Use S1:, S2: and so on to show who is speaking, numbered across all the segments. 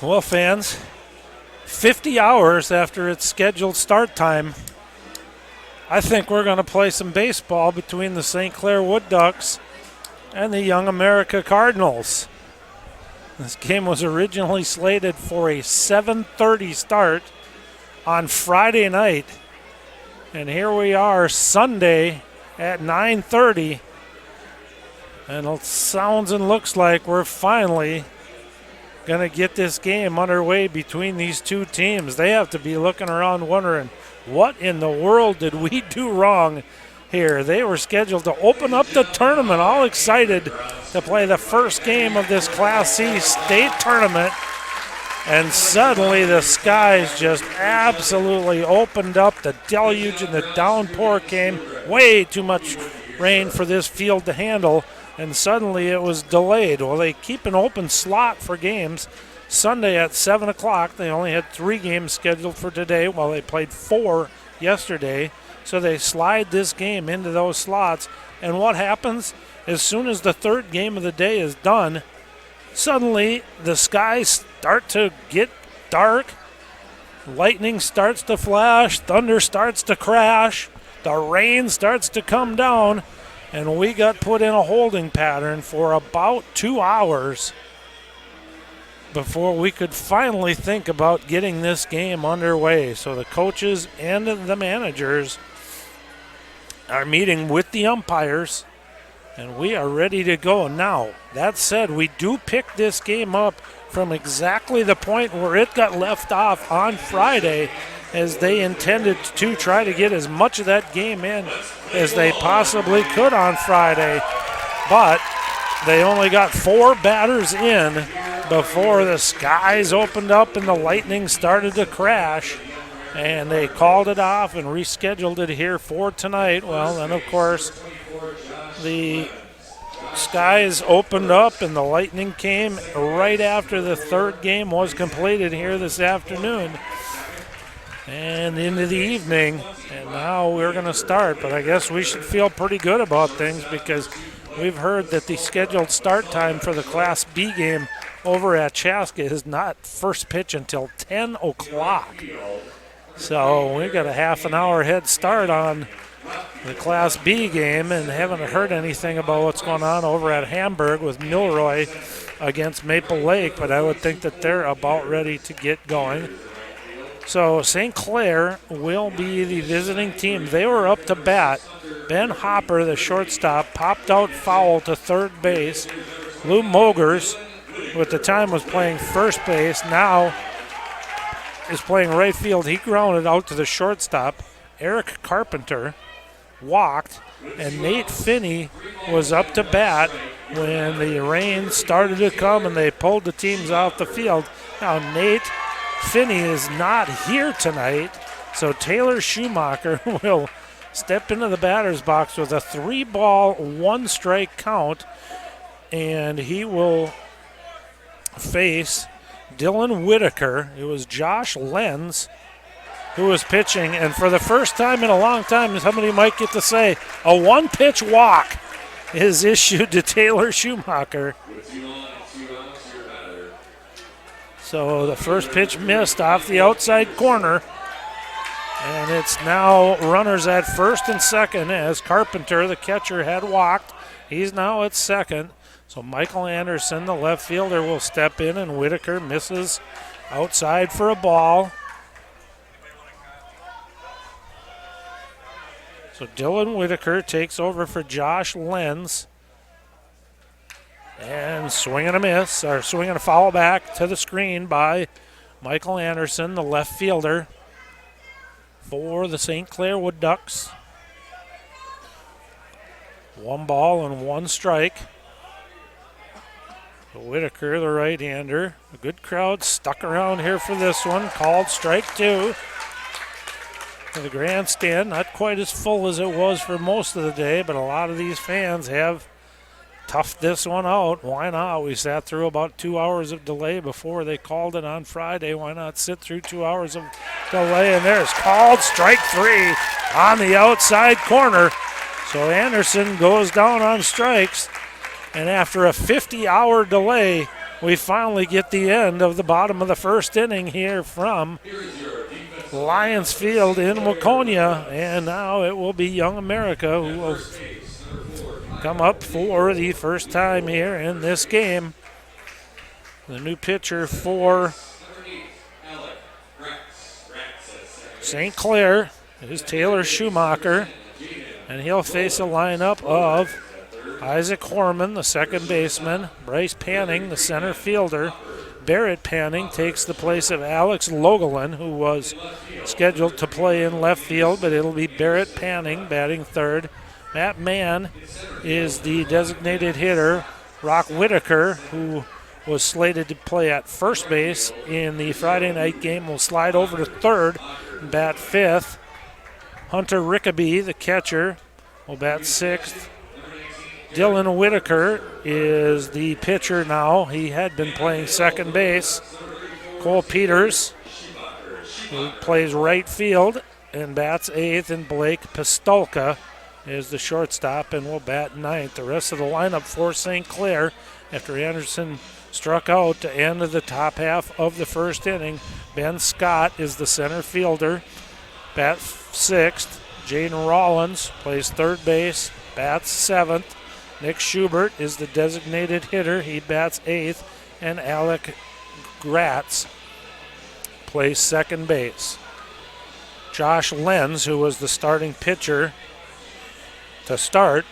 S1: Well, fans, 50 hours after its scheduled start time, I think we're going to play some baseball between the St. Clair Woodducks and the Young America Cardinals. This game was originally slated for a 7:30 start on Friday night. And here we are Sunday at 9:30. And it sounds and looks like we're finally going to get this game underway between these two teams. They have to be looking around wondering, what in the world did we do wrong here? They were scheduled to open up the tournament, all excited to play the first game of this Class C state tournament. And suddenly the skies just absolutely opened up. The deluge and the downpour came. Way too much rain for this field to handle. And suddenly it was delayed. Well, they keep an open slot for games. Sunday at 7 o'clock, they only had 3 games scheduled for today, while they played 4 yesterday. So they slide this game into those slots. And what happens? As soon as the third game of the day is done, suddenly the skies start to get dark. Lightning starts to flash. Thunder starts to crash. The rain starts to come down. And we got put in a holding pattern for about 2 hours before we could finally think about getting this game underway. So the coaches and the managers are meeting with the umpires, and we are ready to go. Now, that said, we do pick this game up from exactly the point where it got left off on Friday, as they intended to try to get as much of that game in as they possibly could on Friday. But they only got 4 batters in before the skies opened up and the lightning started to crash. And they called it off and rescheduled it here for tonight. Well, then, of course, the skies opened up and the lightning came right after the third game was completed here this afternoon and into the evening. And now we're going to start, but I guess we should feel pretty good about things, because we've heard that the scheduled start time for the Class B game over at Chaska is not first pitch until 10 o'clock. So we've got a half an hour head start on the Class B game, and haven't heard anything about what's going on over at Hamburg with Milroy against Maple Lake, but I would think that they're about ready to get going. So St. Clair will be the visiting team. They were up to bat. Ben Hopper, the shortstop, popped out foul to third base. Lou Mogers, who at the time was playing first base, now is playing right field. He grounded out to the shortstop. Eric Carpenter walked, and Nate Finney was up to bat when the rain started to come and they pulled the teams off the field. Now Nate Finney is not here tonight, so Taylor Schumacher will step into the batter's box with a 3-ball, 1-strike count, and he will face Dylan Whitaker. It was Josh Lenz who was pitching, and for the first time in a long time, somebody might get to say, a one-pitch walk is issued to Taylor Schumacher. So the first pitch missed off the outside corner, and it's now runners at first and second, as Carpenter, the catcher, had walked. He's now at second. So Michael Anderson, the left fielder, will step in, and Whitaker misses outside for a ball. So Dylan Whitaker takes over for Josh Lenz. And swinging a foul back to the screen by Michael Anderson, the left fielder for the St. Clair Woodducks. 1 ball and 1 strike. Whitaker, the right-hander. A good crowd stuck around here for this one. Called strike 2. The grandstand, not quite as full as it was for most of the day, but a lot of these fans have toughed this one out. Why not? We sat through about 2 hours of delay before they called it on Friday. Why not sit through 2 hours of delay? And there's called strike 3 on the outside corner. So Anderson goes down on strikes. And after a 50-hour delay, we finally get the end of the bottom of the first inning here from Lions Field in Waconia. And now it will be Young America who will come up for the first time here in this game. The new pitcher for St. Clair is Taylor Schumacher, and he'll face a lineup of Isaac Horman, the second baseman, Bryce Panning, the center fielder. Barrett Panning takes the place of Alex Logelin, who was scheduled to play in left field, but it'll be Barrett Panning batting third. Matt Mann is the designated hitter. Rock Whitaker, who was slated to play at first base in the Friday night game, will slide over to third and bat fifth. Hunter Rickaby, the catcher, will bat sixth. Dylan Whitaker is the pitcher now. He had been playing second base. Cole Peters, who plays right field and bats eighth, and Blake Pistolka is the shortstop and will bat ninth. The rest of the lineup for St. Clair, after Anderson struck out to end of the top half of the first inning. Ben Scott is the center fielder, bats sixth. Jaden Rollins plays third base, bats seventh. Nick Schubert is the designated hitter. He bats eighth. And Alec Gratz plays second base. Josh Lenz, who was the starting pitcher to start,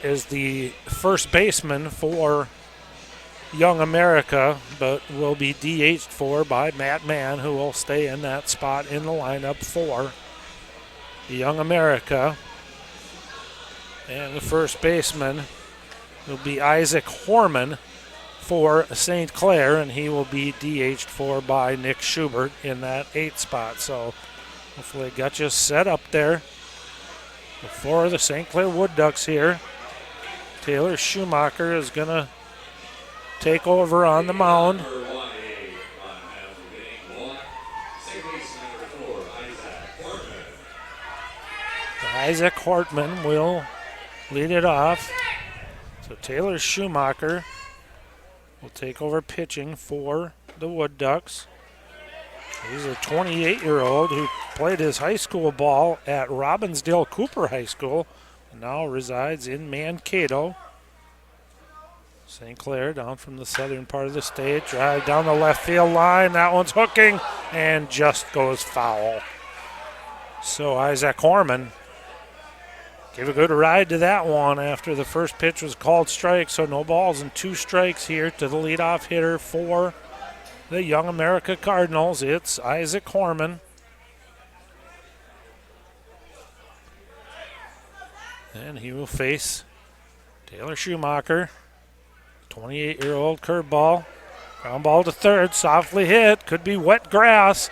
S1: is the first baseman for Young America, but will be DH'd for by Matt Mann, who will stay in that spot in the lineup for Young America. And the first baseman will be Isaac Horman for St. Clair, and he will be DH'd for by Nick Schubert in that eighth spot. So hopefully got you set up there for the St. Clair Woodducks here. Taylor Schumacher is going to take over on the mound. Isaac Hortman will lead it off. So Taylor Schumacher will take over pitching for the Woodducks. He's a 28-year-old who played his high school ball at Robbinsdale Cooper High School and now resides in Mankato. St. Clair down from the southern part of the state. Drive down the left field line. That one's hooking and just goes foul. So Isaac Horman gave a good ride to that one after the first pitch was called strike. So no balls and two strikes here to the leadoff hitter for the Young America Cardinals. It's Isaac Horman. And he will face Taylor Schumacher. 28-year-old curveball. Ground ball to third, softly hit. Could be wet grass.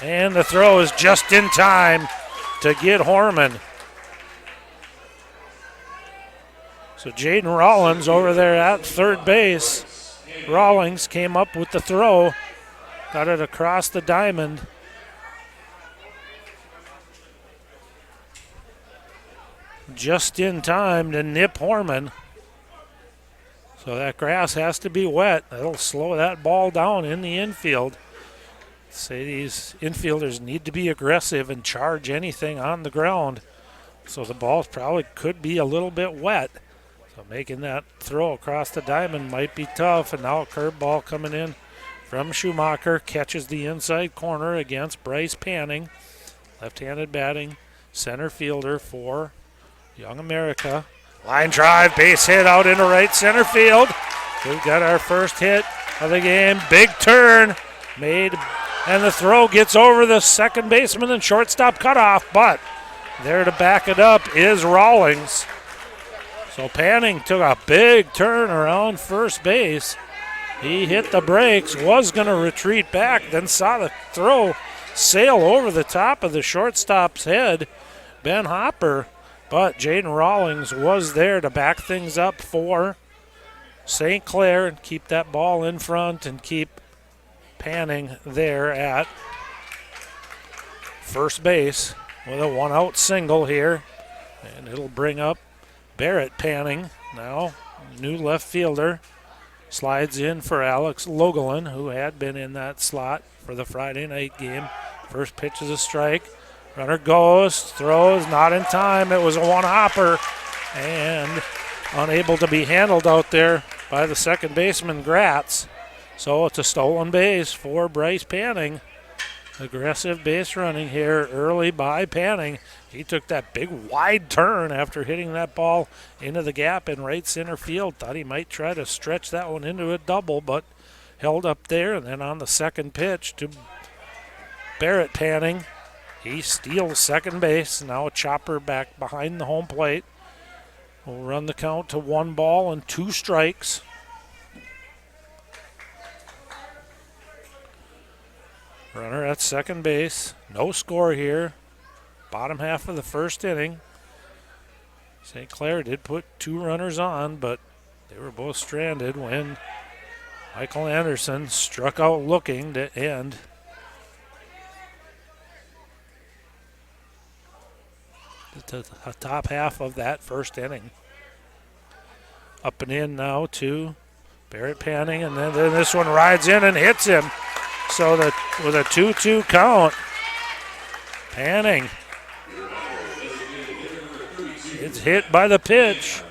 S1: And the throw is just in time to get Horman. So Jaden Rollins over there at third base. Rawlings came up with the throw. Got it across the diamond. Just in time to nip Horman. So that grass has to be wet. That'll slow that ball down in the infield. Say these infielders need to be aggressive and charge anything on the ground. So the ball probably could be a little bit wet. So making that throw across the diamond might be tough. And now a curveball coming in from Schumacher. Catches the inside corner against Bryce Panning. Left-handed batting center fielder for Young America. Line drive, base hit out into right center field. We've got our first hit of the game. Big turn made, and the throw gets over the second baseman and shortstop cutoff, but there to back it up is Rawlings. So Panning took a big turn around first base. He hit the brakes, was going to retreat back, then saw the throw sail over the top of the shortstop's head, Ben Hopper. But Jaden Rawlings was there to back things up for St. Clair and keep that ball in front and keep Panning there at first base with a one-out single here. And it'll bring up Barrett Panning now, new left fielder. Slides in for Alex Logelin, who had been in that slot for the Friday night game. First pitch is a strike. Runner goes, throws, not in time. It was a one-hopper and unable to be handled out there by the second baseman, Gratz. So it's a stolen base for Bryce Panning. Aggressive base running here early by Panning. He took that big wide turn after hitting that ball into the gap in right center field. Thought he might try to stretch that one into a double, but held up there. And then on the second pitch to Barrett Panning, he steals second base. Now a chopper back behind the home plate. We'll run the count to 1 ball and 2 strikes. Runner at second base. No score here. Bottom half of the first inning. St. Clair did put 2 runners on, but they were both stranded when Michael Anderson struck out looking to end. The top half of that first inning. Up and in now to Barrett Panning, and then this one rides in and hits him. So that with a 2-2 count, Panning it's hit by the pitch.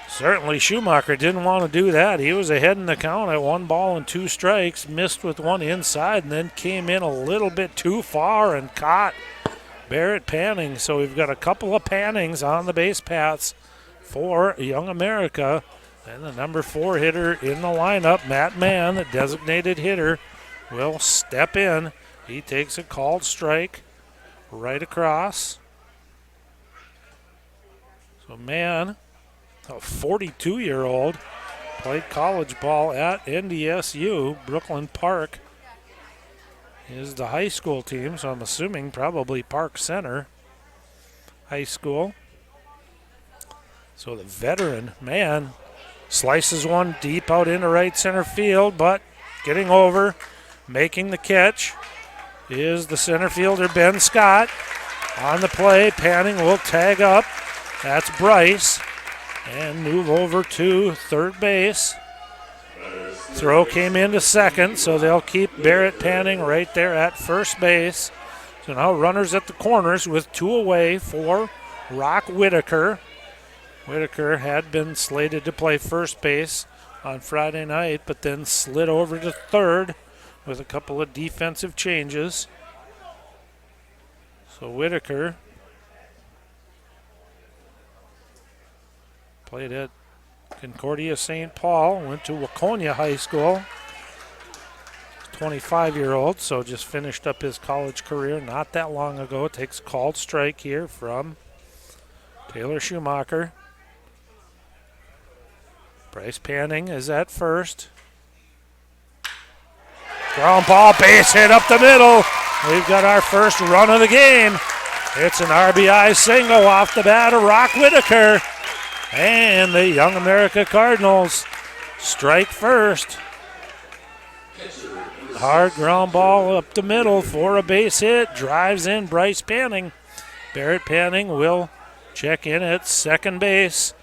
S1: Certainly Schumacher didn't want to do that. He was ahead in the count at 1 ball and 2 strikes, missed with one inside, and then came in a little bit too far and caught Barrett Panning. So we've got a couple of Pannings on the base paths for Young America. And the number 4 hitter in the lineup, Matt Mann, the designated hitter, will step in. He takes a called strike right across. So Mann, a 42-year-old, played college ball at NDSU. Brooklyn Park is the high school team, so I'm assuming probably Park Center High School. So the veteran Mann slices one deep out into right center field, but getting over, making the catch is the center fielder, Ben Scott. On the play, Panning will tag up. That's Bryce. And move over to third base. Throw came into second, so they'll keep Barrett Panning right there at first base. So now runners at the corners with 2 away for Rock Whitaker. Whitaker had been slated to play first base on Friday night, but then slid over to third with a couple of defensive changes. So Whitaker played at Concordia St. Paul, went to Waconia High School. 25-year-old, so just finished up his college career not that long ago. Takes a called strike here from Taylor Schumacher. Bryce Panning is at first. Ground ball, base hit up the middle. We've got our first run of the game. It's an RBI single off the bat of Rock Whitaker. And the Young America Cardinals strike first. Hard ground ball up the middle for a base hit. Drives in Bryce Panning. Barrett Panning will check in at second base.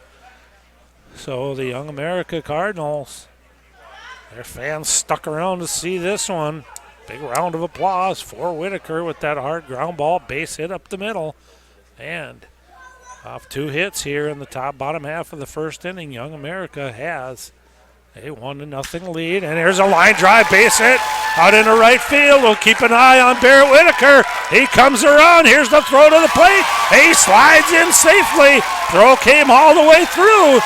S1: So the Young America Cardinals, their fans stuck around to see this one. Big round of applause for Whitaker with that hard ground ball, base hit up the middle. And off 2 hits here in the bottom half of the first inning, Young America has a 1-0 lead. And here's a line drive, base hit out into right field. We'll keep an eye on Barrett Whitaker. He comes around. Here's the throw to the plate. He slides in safely. Throw came all the way through.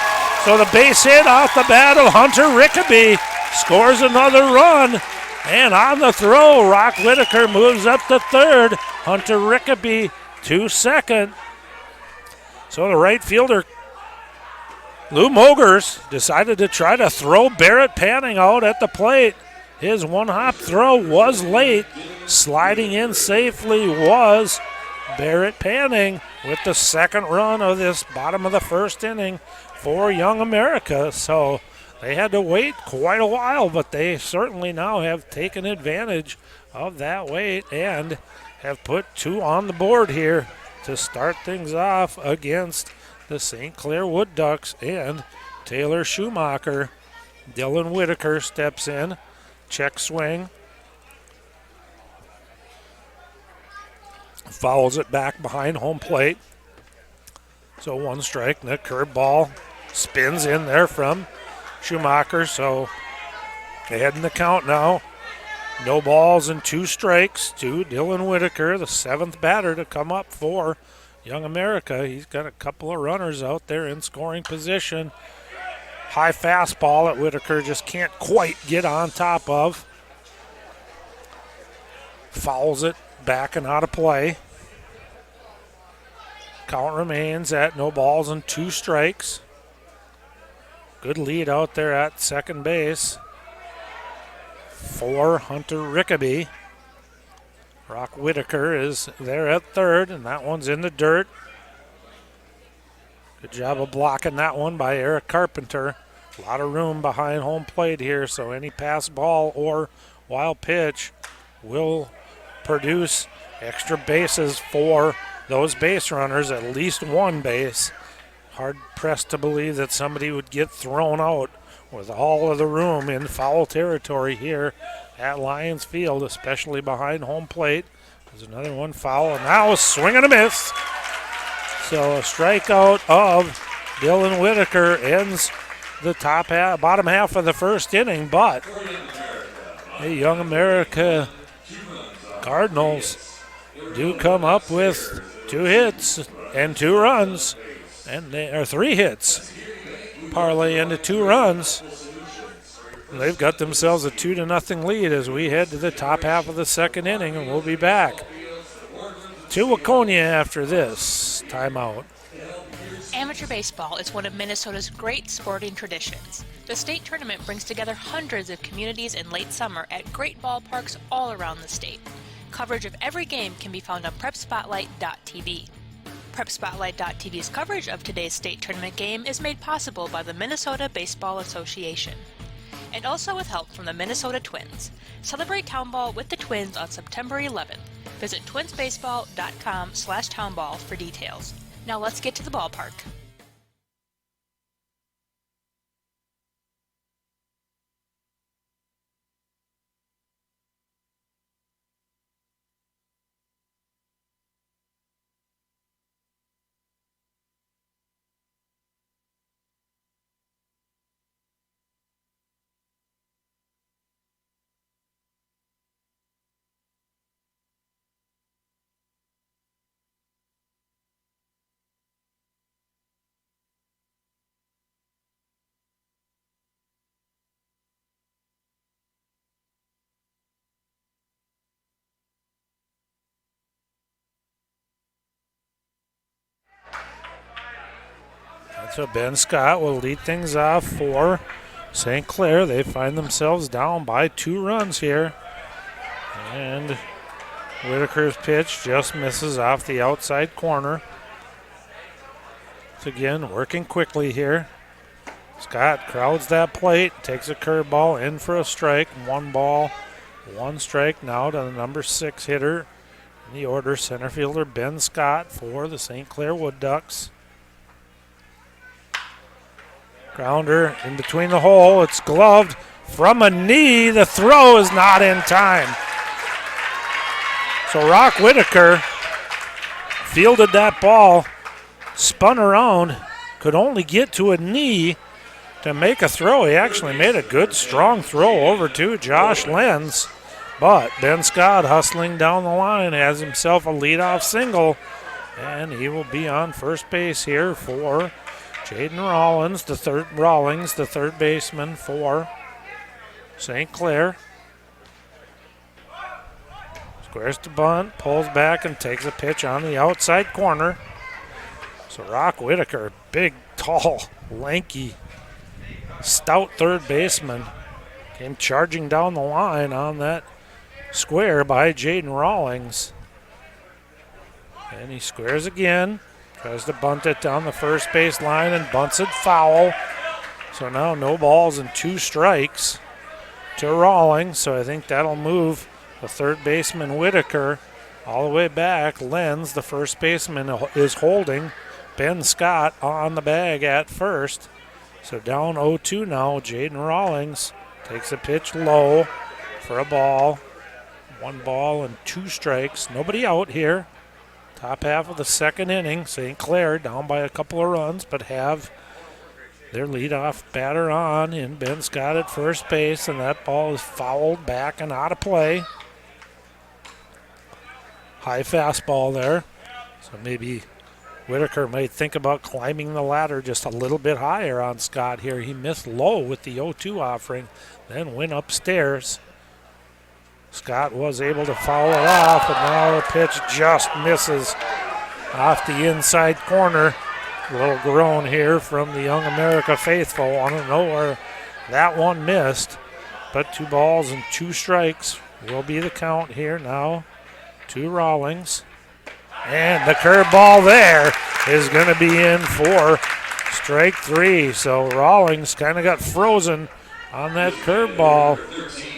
S1: So the base hit off the bat of Hunter Rickaby scores another run. And on the throw, Rock Whitaker moves up to third. Hunter Rickaby to second. So the right fielder, Lou Mogers, decided to try to throw Barrett Panning out at the plate. His one-hop throw was late. Sliding in safely was Barrett Panning with the second run of this bottom of the first inning for Young America. So they had to wait quite a while, but they certainly now have taken advantage of that wait and have put 2 on the board here to start things off against the St. Clair Woodducks and Taylor Schumacher. Dylan Whitaker steps in. Check swing. Fouls it back behind home plate. So 1 strike, and the curveball spins in there from Schumacher. So ahead in the count now. No balls and 2 strikes to Dylan Whitaker, the 7th batter to come up for Young America. He's got a couple of runners out there in scoring position. High fastball that Whitaker just can't quite get on top of. Fouls it back and out of play. Count remains at no balls and 2 strikes. Good lead out there at second base for Hunter Rickaby. Brock Whitaker is there at third, and that one's in the dirt. Good job of blocking that one by Eric Carpenter. A lot of room behind home plate here, so any pass ball or wild pitch will produce extra bases for those base runners, at least 1 base. Hard pressed to believe that somebody would get thrown out with all of the room in foul territory here at Lions Field, especially behind home plate. There's another one foul, and now a swing and a miss. So a strikeout of Dylan Whitaker ends the bottom half of the first inning, but the Young America Cardinals do come up with 2 hits and 2 runs, and they are 3 hits. Parlay into 2 runs. They've got themselves a 2-0 lead as we head to the top half of the second inning, and we'll be back to Waconia after this timeout.
S2: Amateur baseball is one of Minnesota's great sporting traditions. The state tournament brings together hundreds of communities in late summer at great ballparks all around the state. Coverage of every game can be found on PrepSpotlight.tv. PrepSpotlight.tv's coverage of today's state tournament game is made possible by the Minnesota Baseball Association, and also with help from the Minnesota Twins. Celebrate Townball with the Twins on September 11th. Visit twinsbaseball.com/townball for details. Now let's get to the ballpark.
S1: So Ben Scott will lead things off for St. Clair. They find themselves down by 2 runs here. And Whitaker's pitch just misses off the outside corner. So again, working quickly here. Scott crowds that plate, takes a curveball in for a strike. 1 ball, 1 strike now to the number 6 hitter in the order, center fielder Ben Scott for the St. Clair Woodducks. Grounder in between the hole. It's gloved from a knee. The throw is not in time. So Rock Whitaker fielded that ball, spun around, could only get to a knee to make a throw. He actually made a good, strong throw over to Josh Lenz. But Ben Scott hustling down the line has himself a leadoff single, and he will be on first base here for Jaden Rawlings, the third baseman for St. Clair. Squares to bunt, pulls back, and takes a pitch on the outside corner. So Rock Whitaker, big, tall, lanky, stout third baseman, came charging down the line on that square by Jaden Rawlings. And he squares again. Tries to bunt it down the first base line and bunts it foul. So now no balls and 2 strikes to Rawlings. So I think that'll move the third baseman Whitaker all the way back. Lenz, the first baseman, is holding Ben Scott on the bag at first. So down 0-2 now. Jaden Rawlings takes a pitch low for a ball. 1 ball and 2 strikes. Nobody out here. Top half of the second inning. St. Clair down by a couple of runs, but have their leadoff batter on in Ben Scott at first base, and that ball is fouled back and out of play. High fastball there. So maybe Whitaker might think about climbing the ladder just a little bit higher on Scott here. He missed low with the 0-2 offering, then went upstairs. Scott was able to foul it off, and now the pitch just misses off the inside corner. A little groan here from the Young America faithful. Want to know where that one missed. But 2 balls and 2 strikes will be the count here now to Rawlings. And the curveball there is going to be in for strike 3. So Rawlings kind of got frozen on that curveball.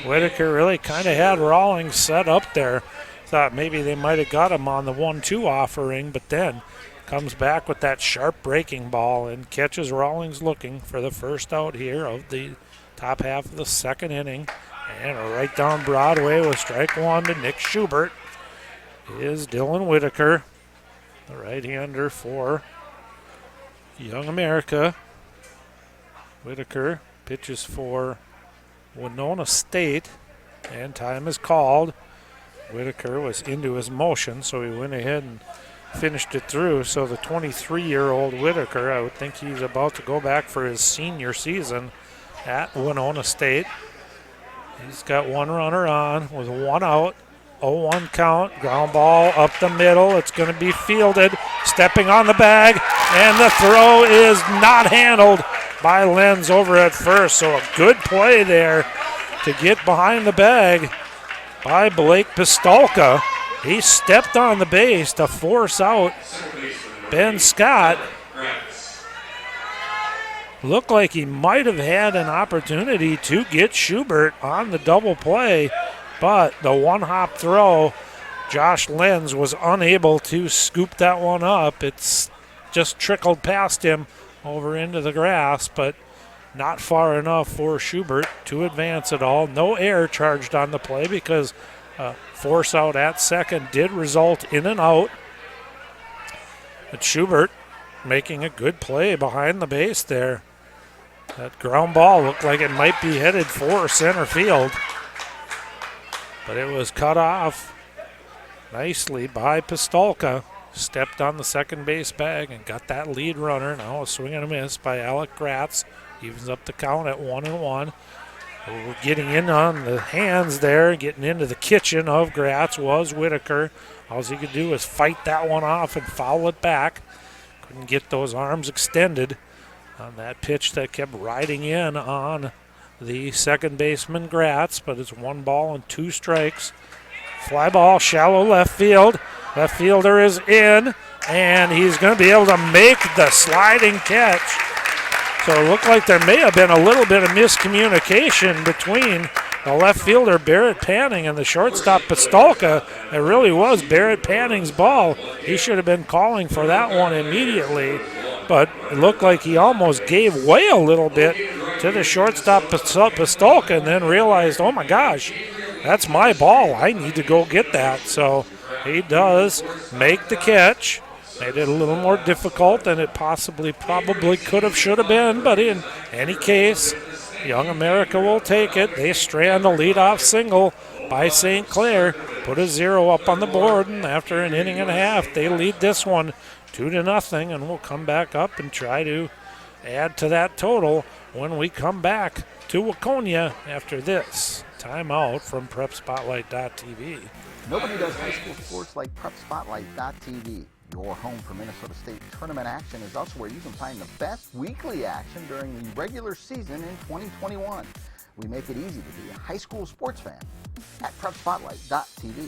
S1: Whitaker really kind of had Rawlings set up there. Thought maybe they might have got him on the 1-2 offering, but then comes back with that sharp breaking ball and catches Rawlings looking for the first out here of the top half of the second inning. And right down Broadway with strike 1 to Nick Schubert is Dylan Whitaker, the right-hander for Young America. Whitaker pitches for Winona State, and time is called. Whitaker was into his motion, so he went ahead and finished it through. So the 23-year-old Whitaker, I would think he's about to go back for his senior season at Winona State. He's got 1 runner on with 1 out. 0-1 count, ground ball up the middle. It's going to be fielded, stepping on the bag, and the throw is not handled by Lenz over at first. So a good play there to get behind the bag by Blake Pistolka. He stepped on the base to force out Ben Scott. Looked like he might have had an opportunity to get Schubert on the double play, but the 1-hop throw, Josh Lenz was unable to scoop that one up. It's just trickled past him over into the grass, but not far enough for Schubert to advance at all. No error charged on the play because force out at second did result in an out. But Schubert making a good play behind the base there. That ground ball looked like it might be headed for center field, but it was cut off nicely by Pistolka. Stepped on the second base bag and got that lead runner. Now a swing and a miss by Alec Gratz. Evens up the count at 1-1. We're getting in on the hands there, getting into the kitchen of Gratz was Whitaker. All he could do was fight that one off and foul it back. Couldn't get those arms extended on that pitch that kept riding in on the second baseman Gratz, but it's 1 ball and 2 strikes. Fly ball, shallow left field. Left fielder is in, and he's going to be able to make the sliding catch. So it looked like there may have been a little bit of miscommunication between the left fielder, Barrett Panning, and the shortstop, Pistolka. It really was Barrett Panning's ball. He should have been calling for that one immediately, but it looked like he almost gave way a little bit to the shortstop, Pistolka, and then realized, oh my gosh, that's my ball. I need to go get that. So he does make the catch. Made it a little more difficult than it probably could have, should have been, but in any case, Young America will take it. They strand a leadoff single by St. Clair, put a 0 up on the board, and after an inning and a half, they lead this one 2-0, and we'll come back up and try to add to that total when we come back to Waconia after this timeout from PrepSpotlight.tv.
S3: Nobody does high school sports like PrepSpotlight.tv. Your home for Minnesota State tournament action is also where you can find the best weekly action during the regular season in 2021. We make it easy to be a high school sports fan at PrepSpotlight.tv.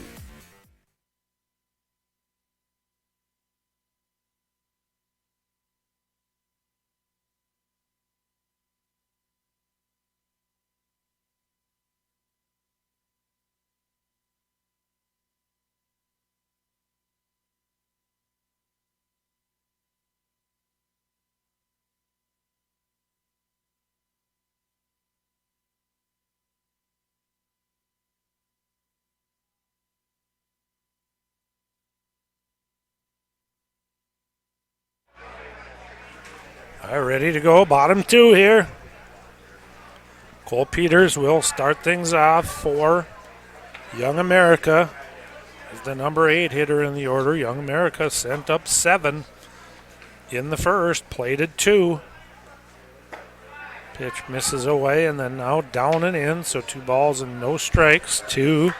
S1: All right, ready to go. Bottom 2 here. Cole Peters will start things off for Young America. He's the number 8 hitter in the order. Young America sent up 7 in the first, plated 2. Pitch misses away, and then now down and in, so 2 balls and no strikes to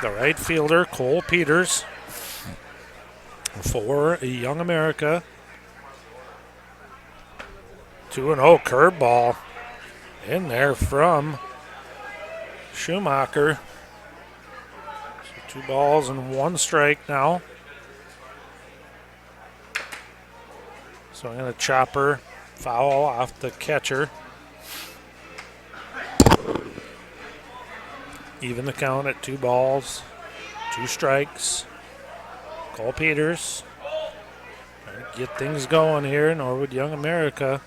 S1: the right fielder, Cole Peters, for Young America. 2-0 curveball in there from Schumacher. So 2 balls and 1 strike now. So I'm going to chopper foul off the catcher. Even the count at 2 balls, 2 strikes. Cole Peters trying to get things going here. Norwood Young America.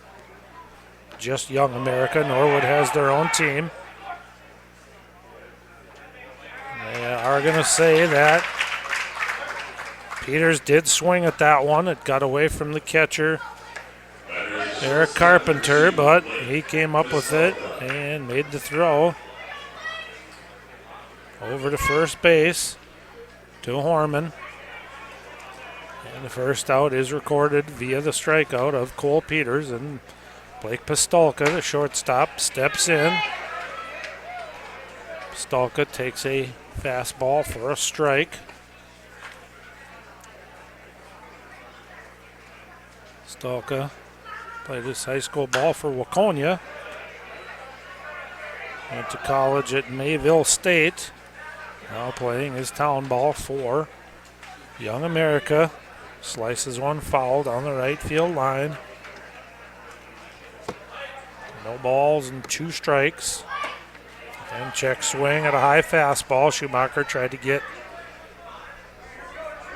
S1: Just Young America. Norwood has their own team. They are going to say that Peters did swing at that one. It got away from the catcher, Eric Carpenter, but he came up with it and made the throw over to first base to Horman. And the first out is recorded via the strikeout of Cole Peters, and Blake Pistolka, the shortstop, steps in. Pistolka takes a fastball for a strike. Pistolka played his high school ball for Waconia. Went to college at Mayville State. Now playing his town ball for Young America. Slices one foul down the right field line. No balls and 2 strikes. And check swing at a high fastball. Schumacher tried to get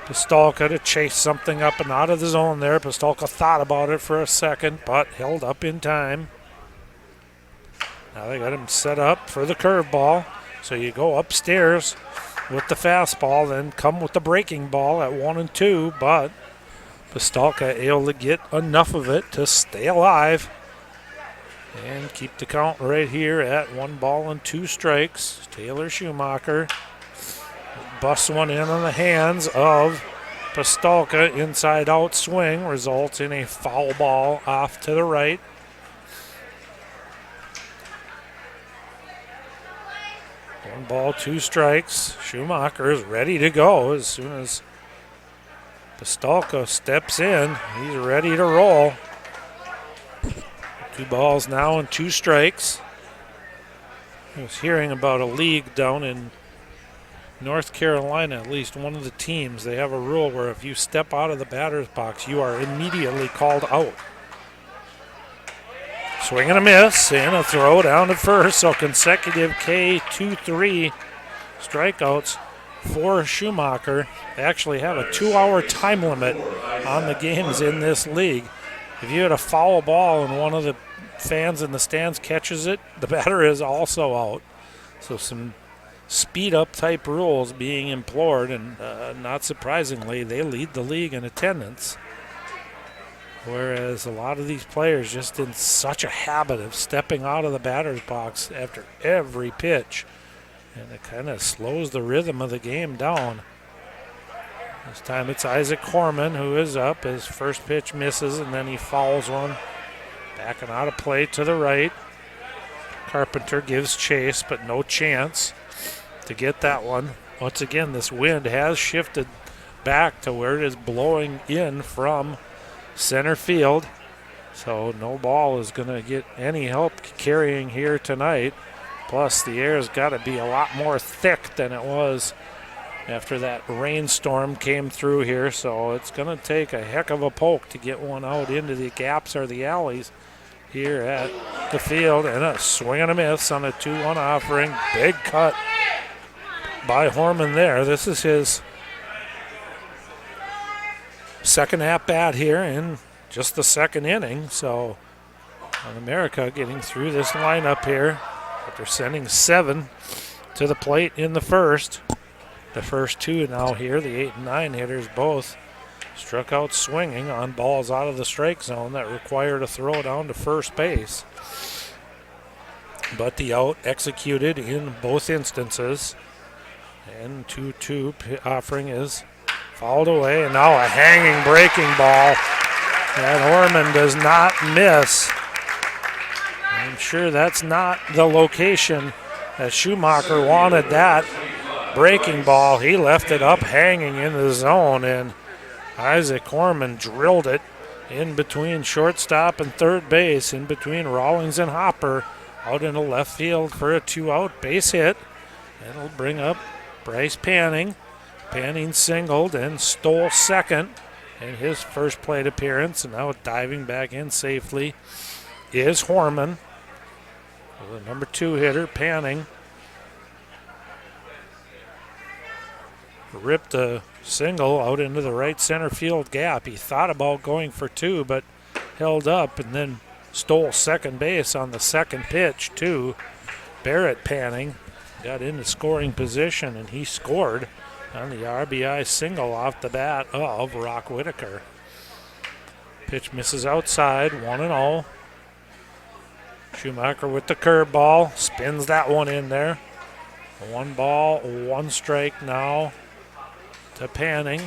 S1: Pistolka to chase something up and out of the zone there. Pistolka thought about it for a second, but held up in time. Now they got him set up for the curveball. So you go upstairs with the fastball, then come with the breaking ball at 1 and 2, but Pistolka able to get enough of it to stay alive and keep the count right here at 1 ball and 2 strikes. Taylor Schumacher busts one in on the hands of Pistolka. Inside out swing results in a foul ball off to the right. 1 ball, 2 strikes. Schumacher is ready to go as soon as Pistolka steps in. He's ready to roll. 2 balls now and 2 strikes. I was hearing about a league down in North Carolina, at least one of the teams. They have a rule where if you step out of the batter's box, you are immediately called out. Swing and a miss, and a throw down to first. So consecutive K2-3 strikeouts for Schumacher. They actually have a 2-hour time limit on the games in this league. If you had a foul ball and one of the fans in the stands catches it, the batter is also out. So some speed-up type rules being implored, and not surprisingly, they lead the league in attendance. Whereas a lot of these players just in such a habit of stepping out of the batter's box after every pitch, and it kind of slows the rhythm of the game down. This time it's Isaac Horman who is up. His first pitch misses, and then he fouls one. Backing out of play to the right. Carpenter gives chase, but no chance to get that one. Once again, this wind has shifted back to where it is blowing in from center field. So no ball is going to get any help carrying here tonight. Plus, the air has got to be a lot more thick than it was after that rainstorm came through here. So it's going to take a heck of a poke to get one out into the gaps or the alleys here at the field. And a swing and a miss on a 2-1 offering. Big cut by Horman there. This is his second at-bat here in just the second inning. So Young America getting through this lineup here. But they're sending 7 to the plate in the first. The first 2 now here, the 8 and 9 hitters, both struck out swinging on balls out of the strike zone that required a throw down to first base. But the out executed in both instances. And 2-2 offering is fouled away. And now a hanging breaking ball. And Horman does not miss. I'm sure that's not the location that Schumacher wanted that breaking ball. He left it up hanging in the zone, and Isaac Horman drilled it in between shortstop and third base, in between Rawlings and Hopper, out into left field for a 2-out base hit. And it'll bring up Bryce Panning. Panning singled and stole second in his first plate appearance, and now diving back in safely is Horman. The number 2 hitter, Panning, ripped a single out into the right center field gap. He thought about going for 2, but held up and then stole second base on the second pitch to Barrett Panning. Got into scoring position, and he scored on the RBI single off the bat of Rock Whitaker. Pitch misses outside, 1-0. Schumacher with the curveball, spins that one in there. 1 ball, 1 strike now to Panning.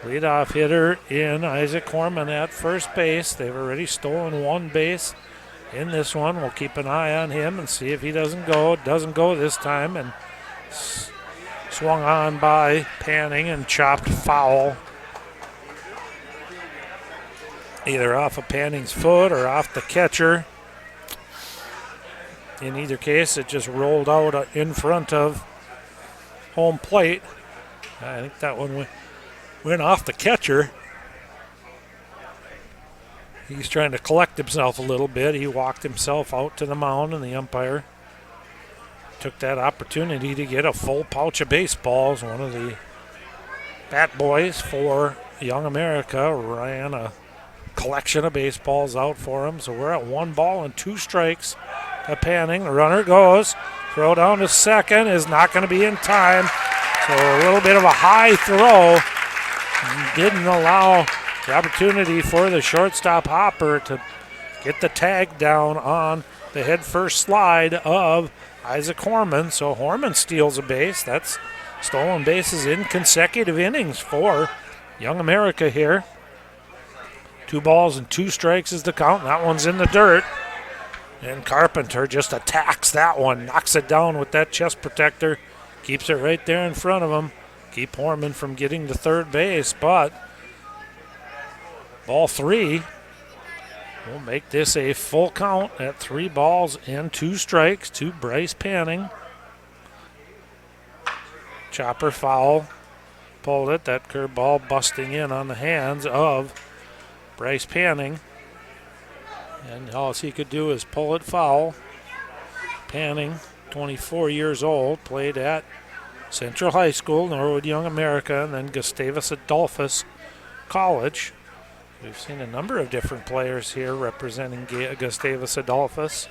S1: Leadoff hitter in Isaac Horman at first base. They've already stolen 1 base in this one. We'll keep an eye on him and see if he doesn't go. Doesn't go this time, and swung on by Panning and chopped foul. Either off of Panning's foot or off the catcher. In either case, it just rolled out in front of home plate. I think that one went off the catcher. He's trying to collect himself a little bit. He walked himself out to the mound, and the umpire took that opportunity to get a full pouch of baseballs. One of the bat boys for Young America ran a collection of baseballs out for him. So we're at 1 ball and 2 strikes to Panning. The runner goes. Throw down to second is not going to be in time. So a little bit of a high throw. Didn't allow the opportunity for the shortstop Hopper to get the tag down on the head first slide of Isaac Horman. So Horman steals a base. That's stolen bases in consecutive innings for Young America here. 2 balls and 2 strikes is the count. That one's in the dirt. And Carpenter just attacks that one, knocks it down with that chest protector, keeps it right there in front of him. Keep Horman from getting to third base, but ball 3 will make this a full count at 3 balls and 2 strikes to Bryce Panning. Chopper foul, pulled it. That curveball busting in on the hands of Bryce Panning. And all he could do is pull it foul. Panning, 24 years old, played at Central High School, Norwood Young America, and then Gustavus Adolphus College. We've seen a number of different players here representing Gustavus Adolphus.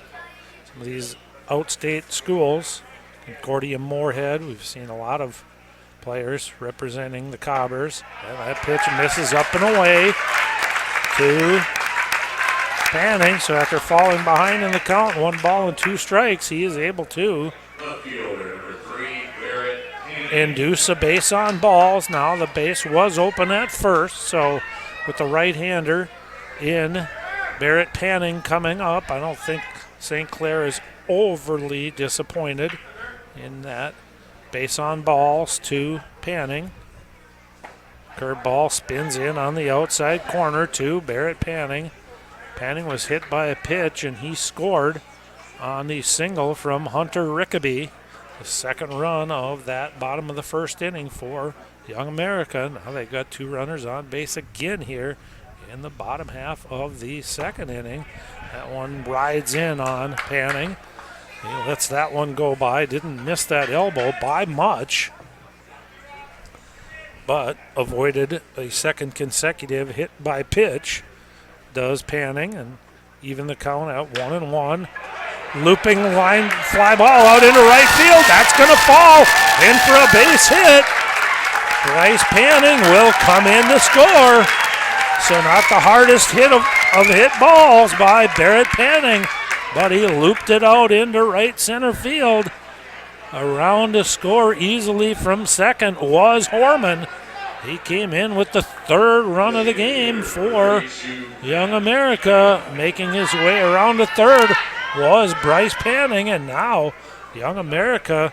S1: Some of these outstate schools, Concordia Moorhead, we've seen a lot of players representing the Cobbers. And that pitch misses up and away to Panning. So after falling behind in the count, 1 ball and 2 strikes, he is able to induce a base on balls. Now the base was open at first, so with the right-hander in Barrett Panning coming up, I don't think St. Clair is overly disappointed in that. Base on balls to Panning. Curveball spins in on the outside corner to Barrett Panning. Panning was hit by a pitch, and he scored on the single from Hunter Rickaby. The second run of that bottom of the first inning for Young America. Now they've got 2 runners on base again here in the bottom half of the second inning. That one rides in on Panning. He lets that one go by. Didn't miss that elbow by much, but avoided a second consecutive hit by pitch. Does Panning, and even the count at 1-1. Looping line fly ball out into right field. That's going to fall in for a base hit. Bryce Panning will come in to score. So not the hardest hit of hit balls by Barrett Panning, but he looped it out into right center field. Around to score easily from second was Horman. He came in with the third run of the game for Young America. Making his way around to third was Bryce Panning, and now Young America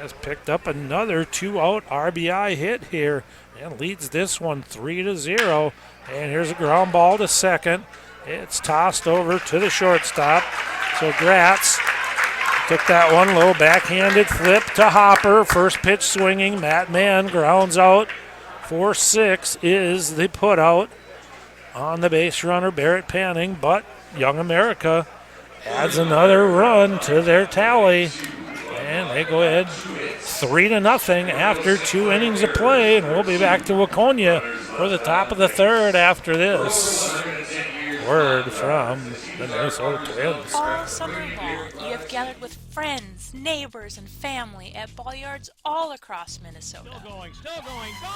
S1: has picked up another 2-out RBI hit here and leads this one 3-0. And here's a ground ball to second. It's tossed over to the shortstop. So Gratz took that one low backhanded flip to Hopper. First pitch swinging. Matt Mann grounds out. 4-6 is the put out on the base runner Barrett Panning, but Young America adds another run to their tally. And they go ahead 3-0 after 2 innings of play, and we'll be back to Waconia for the top of the third after this. Word from the Minnesota Twins.
S2: All summer long, you have gathered with friends, neighbors, and family at ball yards all across Minnesota.
S4: Still going, gone, a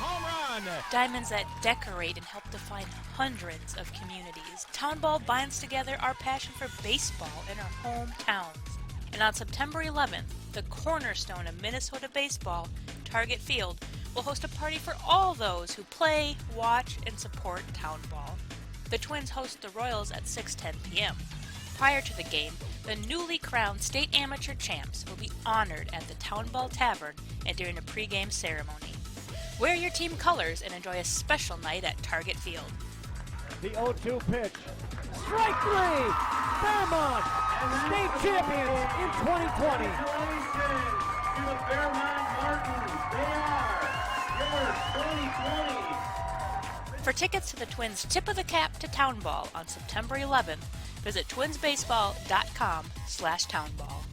S4: home run.
S2: Diamonds that decorate and help define hundreds of communities. Town Ball binds together our passion for baseball in our hometowns. And on September 11th, the cornerstone of Minnesota baseball, Target Field, will host a party for all those who play, watch, and support Town Ball. The Twins host the Royals at 6:10 p.m. Prior to the game, the newly crowned state amateur champs will be honored at the Town Ball Tavern and during a pregame ceremony. Wear your team colors and enjoy a special night at Target Field.
S4: The 0-2 pitch. Strike three! Fairmont, state champions in 2020.
S5: Congratulations to the Fairmont Martins. They are your 2020.
S2: For tickets to the Twins' Tip of the Cap to Town Ball on September 11th, visit twinsbaseball.com/townball.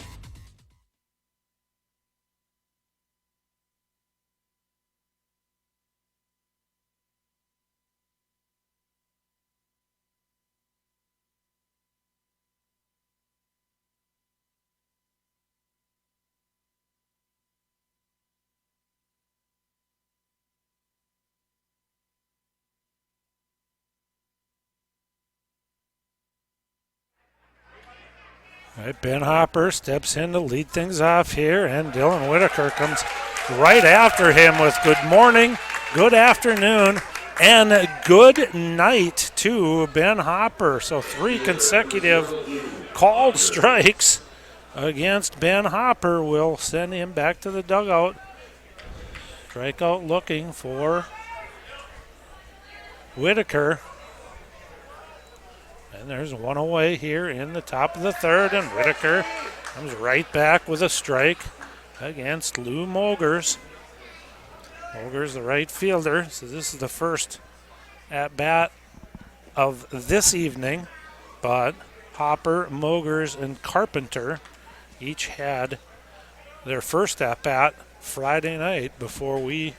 S1: All right, Ben Hopper steps in to lead things off here, and Dylan Whitaker comes right after him with good morning, good afternoon, and good night to Ben Hopper. So 3 consecutive called strikes against Ben Hopper will send him back to the dugout. Strikeout looking for Whitaker. And there's one away here in the top of the third, and Whitaker comes right back with a strike against Lou Mogers. Mogers, the right fielder, so this is the first at-bat of this evening, but Hopper, Mogers, and Carpenter each had their first at-bat Friday night before we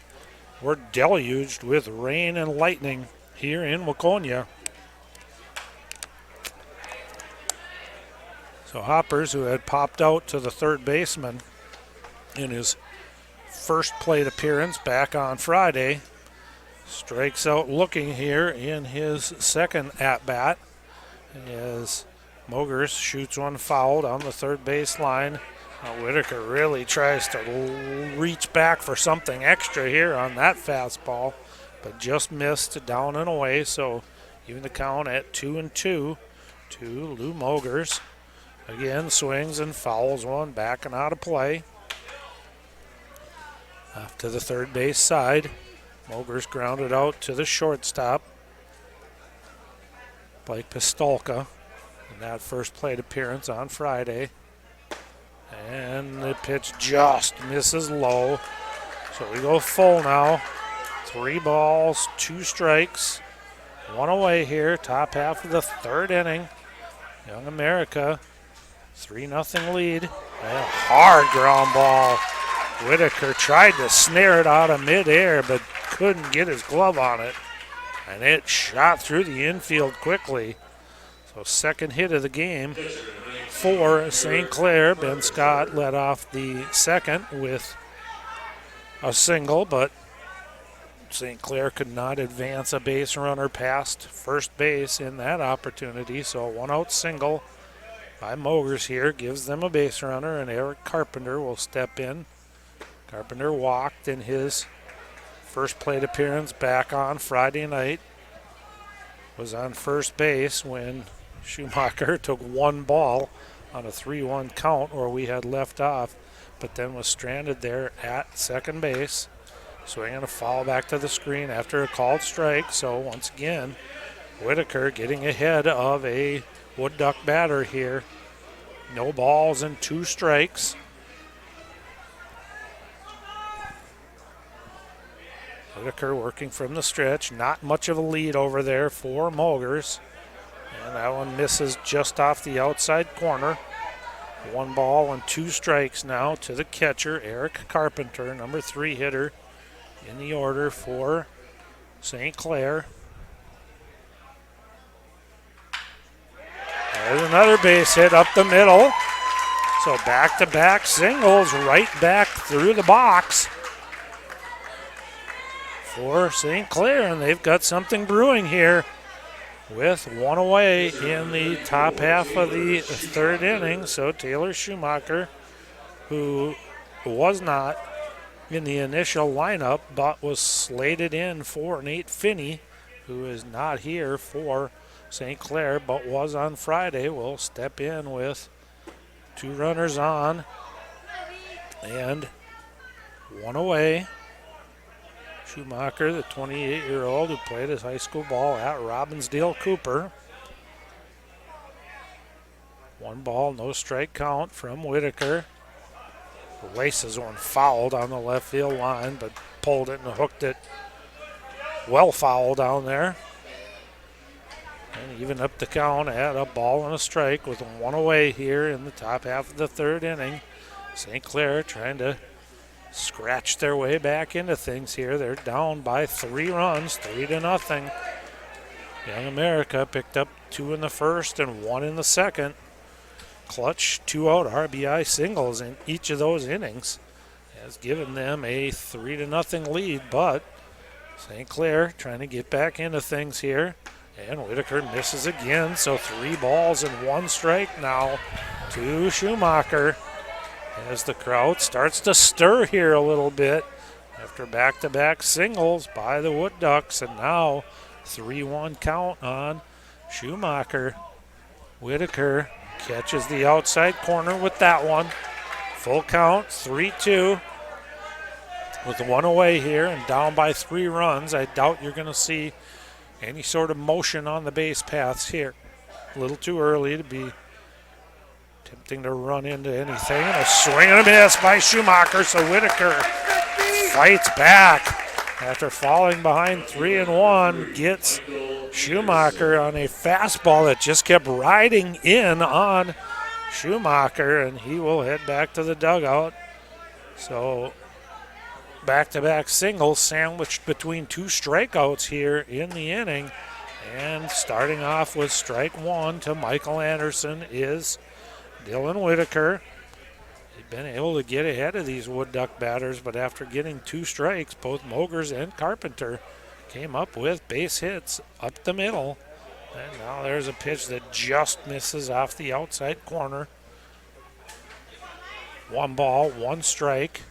S1: were deluged with rain and lightning here in Waconia. So Hoppers, who had popped out to the third baseman in his first plate appearance back on Friday, strikes out looking here in his second at-bat as Mogers shoots one foul down the third base line. Whitaker really tries to reach back for something extra here on that fastball, but just missed down and away. So even the count at 2-2 to Lou Mogers. Again, swings and fouls one back and out of play. Off to the third base side. Mogers grounded out to the shortstop. Blake Pistolka in that first plate appearance on Friday. And the pitch just misses low. So we go full now. 3 balls, 2 strikes. 1 away here, top half of the third inning. Young America, 3-0 lead. A hard ground ball. Whitaker tried to snare it out of midair, but couldn't get his glove on it. And it shot through the infield quickly. So second hit of the game for St. Clair. Ben Scott led off the second with a single, but St. Clair could not advance a base runner past first base in that opportunity, so a one-out single by Mogers here gives them a base runner, and Eric Carpenter will step in. Carpenter walked in his first plate appearance back on Friday night. Was on first base when Schumacher took one ball on a 3-1 count where we had left off, but then was stranded there at second base. Swinging a foul back to the screen after a called strike. So once again, Whitaker getting ahead of a Woodduck batter here. No balls and 2 strikes. Whitaker working from the stretch. Not much of a lead over there for Mogers. And that one misses just off the outside corner. 1 ball and 2 strikes now to the catcher, Eric Carpenter, number 3 hitter in the order for St. Clair. There's another base hit up the middle. So back-to-back singles right back through the box for St. Clair, and they've got something brewing here with 1 away in the top half of the 3rd inning. So Taylor Schumacher, who was not in the initial lineup but was slated in for Nate Finney, who is not here for St. Clair but was on Friday, will step in with 2 runners on and 1 away. Schumacher, the 28-year-old who played his high school ball at Robbinsdale Cooper. 1 ball, no strike count from Whitaker. Races one fouled on the left field line, but pulled it and hooked it well foul down there. And even up the count at a ball and a strike with 1 away here in the top half of the 3rd inning. St. Clair trying to scratch their way back into things here. They're down by 3 runs, 3-0. Young America picked up 2 in the first and 1 in the second. Clutch 2-out RBI singles in each of those innings has given them a 3-0 lead, but St. Clair trying to get back into things here. And Whitaker misses again, so 3 balls and 1 strike now to Schumacher as the crowd starts to stir here a little bit after back-to-back singles by the Woodducks, and now 3-1 count on Schumacher. Whitaker catches the outside corner with that one. Full count, 3-2 with 1 away here and down by 3 runs. I doubt you're going to see any sort of motion on the base paths here. A little too early to be attempting to run into anything. And a swing and a miss by Schumacher, so Whitaker fights back after falling behind 3-1. Gets Schumacher on a fastball that just kept riding in on Schumacher, and he will head back to the dugout. So back-to-back singles sandwiched between 2 strikeouts here in the inning. And starting off with strike 1 to Michael Anderson is Dylan Whitaker. They've been able to get ahead of these Woodduck batters, but after getting 2 strikes, both Mogers and Carpenter came up with base hits up the middle. And now there's a pitch that just misses off the outside corner. 1 ball, 1 strike.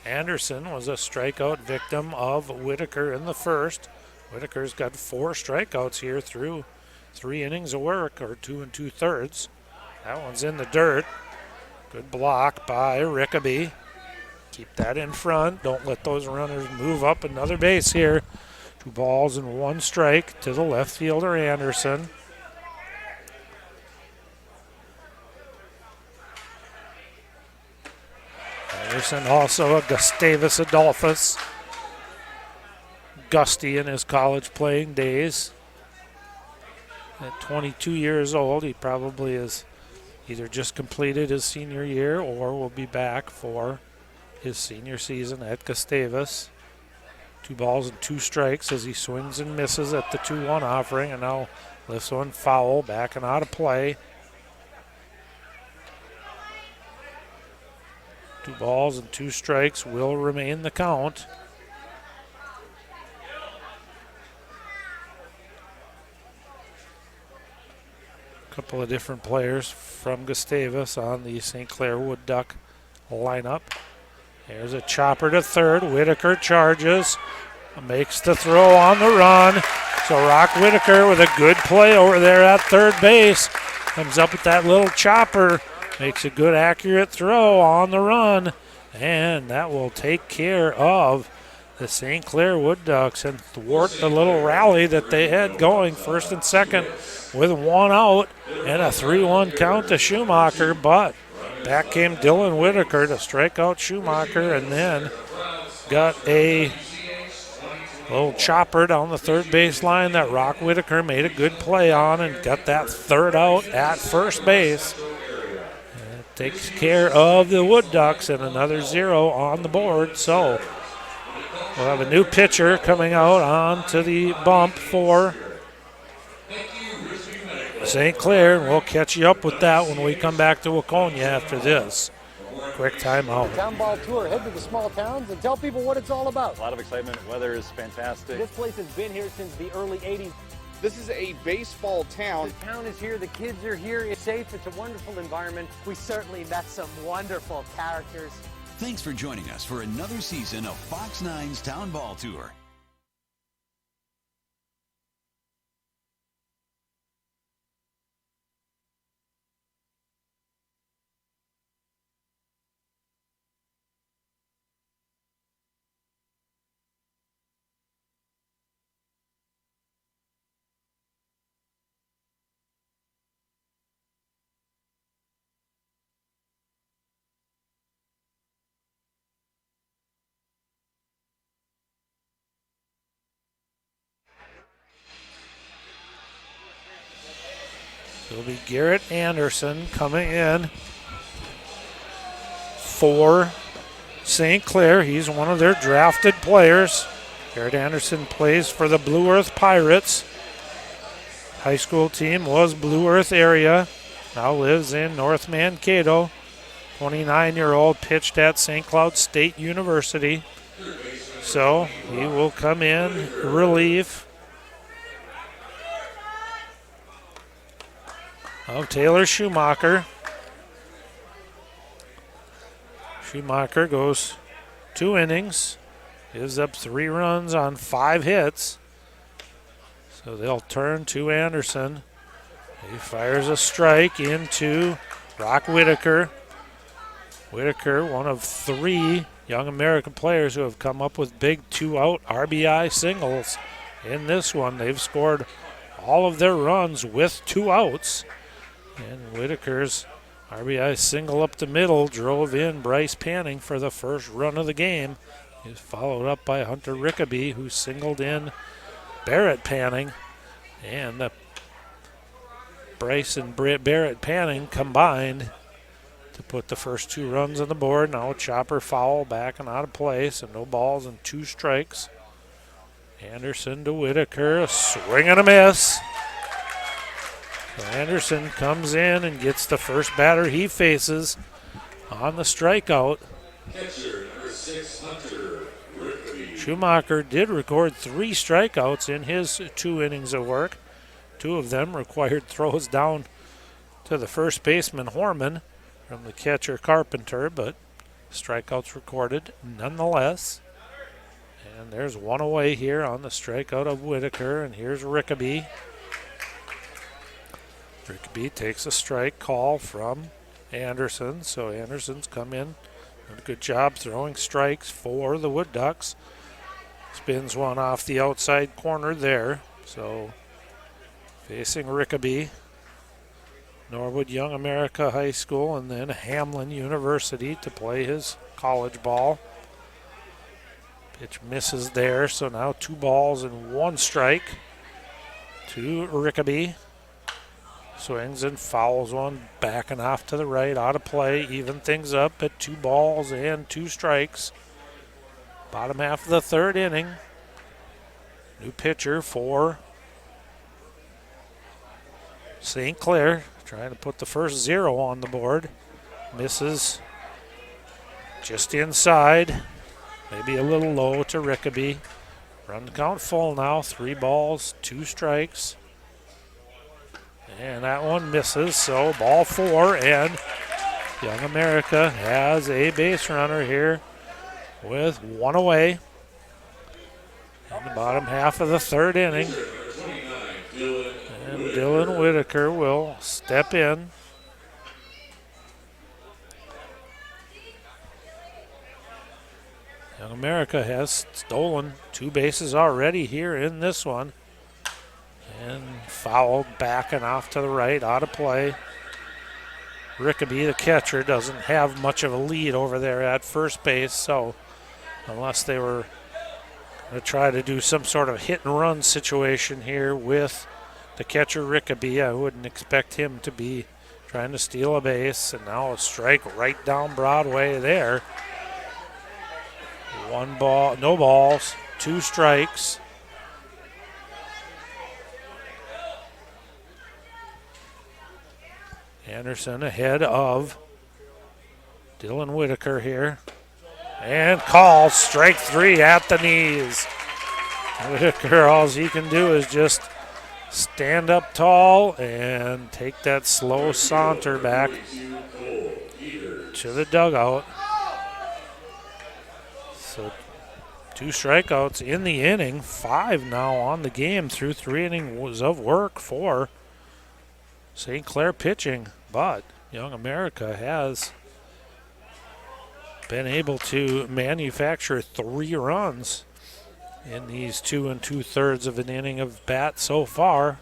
S1: Anderson was a strikeout victim of Whitaker in the first. Whitaker's got 4 strikeouts here through 3 innings of work, or 2 2/3. That one's in the dirt. Good block by Rickaby. Keep that in front. Don't let those runners move up another base here. 2 balls and 1 strike to the left fielder Anderson. Anderson also a Gustavus Adolphus. Gusty in his college playing days. At 22 years old, he probably has either just completed his senior year or will be back for his senior season at Gustavus. 2 balls and 2 strikes as he swings and misses at the 2-1 offering, and now lifts one foul, back and out of play. 2 balls and 2 strikes will remain the count. A couple of different players from Gustavus on the St. Clair Woodduck lineup. There's a chopper to third. Whitaker charges, makes the throw on the run. So Rock Whitaker with a good play over there at third base. Comes up with that little chopper, makes a good accurate throw on the run, and that will take care of the St. Clair Woodducks and thwart the little rally that they had going first and second with one out and a 3-1 count to Schumacher, but back came Dylan Whitaker to strike out Schumacher and then got a little chopper down the third base line that Rock Whitaker made a good play on and got that third out at first base. And it takes care of the Woodducks and another 0 on the board. So we'll have a new pitcher coming out onto the bump for St. Clair, and we'll catch you up with that when we come back to Waconia after this quick timeout.
S6: Town ball tour. Head to the small towns and tell people what it's all about.
S7: A lot of excitement. Weather is fantastic.
S6: This place has been here since the early 80s.
S8: This is a baseball town.
S6: The town is here. The kids are here. It's safe. It's a wonderful environment.
S9: We certainly met some wonderful characters.
S10: Thanks for joining us for another season of Fox 9's Town Ball Tour.
S1: It'll be Garrett Anderson coming in for St. Clair. He's one of their drafted players. Garrett Anderson plays for the Blue Earth Pirates. High school team was Blue Earth area. Now lives in North Mankato. 29-year-old, pitched at St. Cloud State University. So he will come in relief of Taylor Schumacher. Schumacher goes 2 innings, gives up 3 runs on 5 hits. So they'll turn to Anderson. He fires a strike into Rock Whitaker. Whitaker, one of 3 Young America players who have come up with big 2-out RBI singles. In this one, they've scored all of their runs with 2 outs. And Whitaker's RBI single up the middle drove in Bryce Panning for the first run of the game. He was followed up by Hunter Rickaby, who singled in Barrett Panning. And Bryce and Barrett Panning combined to put the first 2 runs on the board. Now a chopper foul back and out of play, so no balls and 2 strikes. Anderson to Whitaker, a swing and a miss. So Anderson comes in and gets the first batter he faces on the strikeout.
S5: Catcher number 6, Hunter Rickaby.
S1: Schumacher did record 3 strikeouts in his 2 innings of work. 2 of them required throws down to the first baseman Horman from the catcher Carpenter, but strikeouts recorded nonetheless. And there's 1 away here on the strikeout of Whitaker, and here's Rickaby. Rickaby takes a strike call from Anderson, so Anderson's come in. Did a good job throwing strikes for the Woodducks. Spins one off the outside corner there, so facing Rickaby. Norwood Young America High School and then Hamlin University to play his college ball. Pitch misses there, so now 2 balls and 1 strike to Rickaby. Swings and fouls one, backing off to the right, out of play, even things up at 2 balls and 2 strikes. Bottom half of the 3rd inning. New pitcher for St. Clair, trying to put the first 0 on the board. Misses just inside, maybe a little low to Rickaby. Run count full now, 3 balls, 2 strikes. And that one misses, so ball 4, and Young America has a base runner here with 1 away in the bottom half of the 3rd inning. And Dylan Whitaker will step in. Young America has stolen 2 bases already here in this one. And fouled back and off to the right, out of play. Rickaby, the catcher, doesn't have much of a lead over there at first base, so unless they were going to try to do some sort of hit and run situation here with the catcher Rickaby, I wouldn't expect him to be trying to steal a base. And now a strike right down Broadway there. 1 ball, no balls, 2 strikes. Anderson ahead of Dylan Whitaker here. And called strike 3 at the knees. Whitaker, all he can do is just stand up tall and take that slow saunter back to the dugout. So 2 strikeouts in the inning, 5 now on the game through 3 innings of work for St. Clair pitching, but Young America has been able to manufacture 3 runs in these 2 2/3 of an inning of bat so far.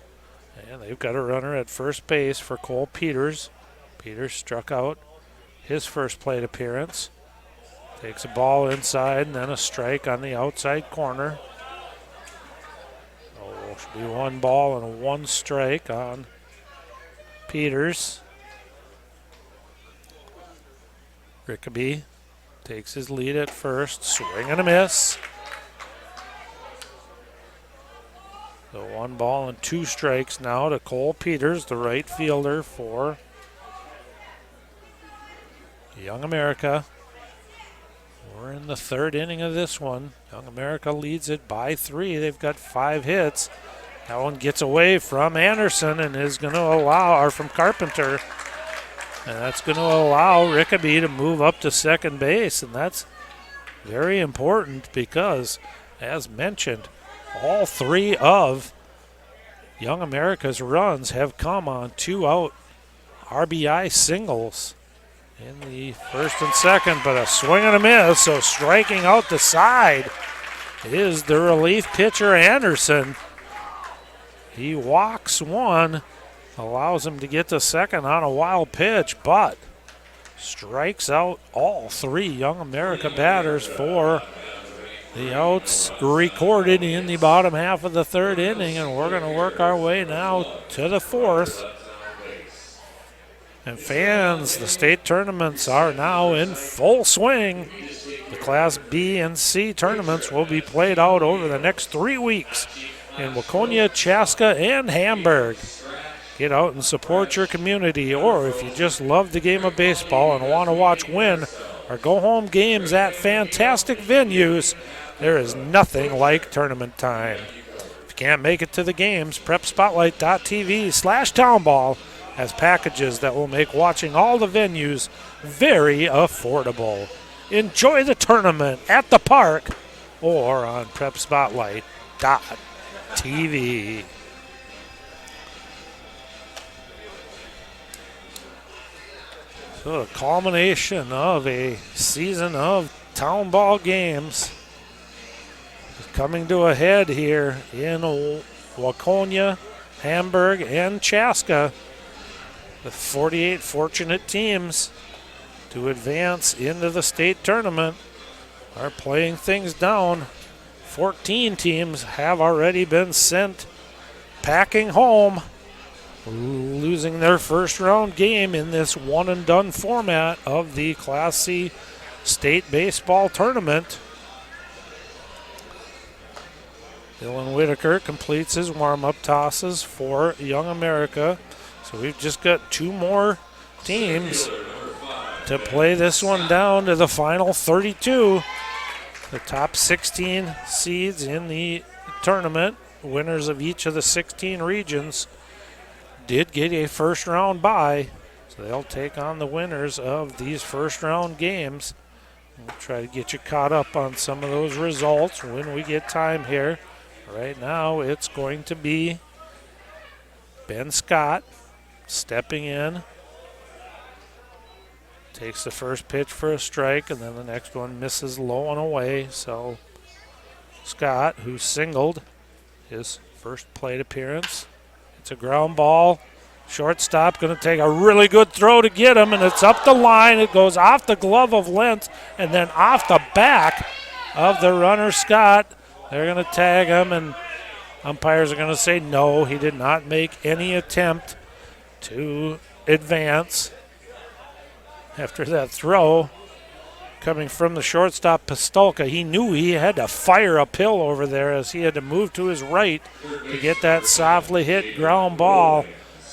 S1: And they've got a runner at first base for Cole Peters. Peters struck out his first plate appearance. Takes a ball inside and then a strike on the outside corner. Oh, should be 1 ball and 1 strike on Peters. Rickaby takes his lead at first, swing and a miss. So 1 ball and 2 strikes now to Cole Peters, the right fielder for Young America. We're in the 3rd inning of this one. Young America leads it by 3. They've got 5 hits. That one gets away from Anderson and is going to allow, or from Carpenter, and that's going to allow Rickaby to move up to second base, and that's very important because, as mentioned, all 3 of Young America's runs have come on 2-out RBI singles in the 1st and 2nd, but a swing and a miss, so striking out the side is the relief pitcher Anderson. He walks 1, allows him to get to second on a wild pitch, but strikes out all 3 Young America batters for the outs recorded in the bottom half of the 3rd inning, and we're going to work our way now to the 4th. And fans, the state tournaments are now in full swing. The Class B and C tournaments will be played out over the next 3 weeks in Waconia, Chaska, and Hamburg. Get out and support your community, or if you just love the game of baseball and want to watch win or go home games at fantastic venues, there is nothing like tournament time. If you can't make it to the games, prepspotlight.tv/townball has packages that will make watching all the venues very affordable. Enjoy the tournament at the park or on prepspotlight.tv. So a culmination of a season of town ball games is coming to a head here in Waconia, Hamburg, and Chaska. The 48 fortunate teams to advance into the state tournament are playing things down. 14 teams have already been sent packing home, losing their first round game in this one and done format of the Class C state baseball tournament. Dylan Whitaker completes his warm-up tosses for Young America. So we've just got 2 more teams to play this one down to the final 32. The top 16 seeds in the tournament, winners of each of the 16 regions, did get a first round bye, so they'll take on the winners of these first round games. We'll try to get you caught up on some of those results when we get time here. Right now, it's going to be Ben Scott stepping in. Takes the first pitch for a strike, and then the next one misses low and away. So Scott, who singled his first plate appearance, it's a ground ball. Shortstop going to take a really good throw to get him, and it's up the line. It goes off the glove of Lentz and then off the back of the runner, Scott. They're going to tag him, and umpires are going to say no. He did not make any attempt to advance after that throw coming from the shortstop, Pistolka. He knew he had to fire uphill over there as he had to move to his right to get that softly hit ground ball.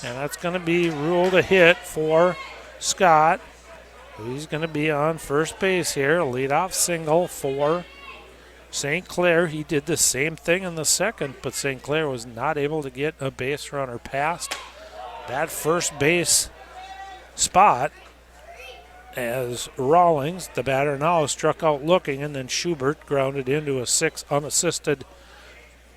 S1: And that's going to be ruled a hit for Scott. He's going to be on first base here. A leadoff single for St. Clair. He did the same thing in the second, but St. Clair was not able to get a base runner past that first base spot as Rawlings, the batter now, struck out looking, and then Schubert grounded into a 6 unassisted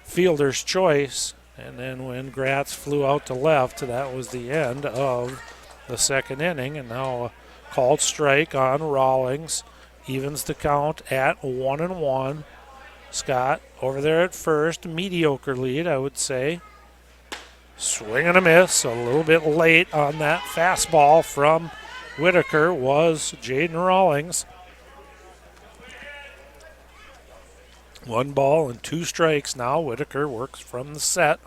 S1: fielder's choice. And then when Gratz flew out to left, that was the end of the second inning. And now a called strike on Rawlings evens the count at 1-1. Scott over there at first, mediocre lead, I would say. Swing and a miss, a little bit late on that fastball from Whitaker was Jaden Rawlings. 1 ball and 2 strikes now. Whitaker works from the set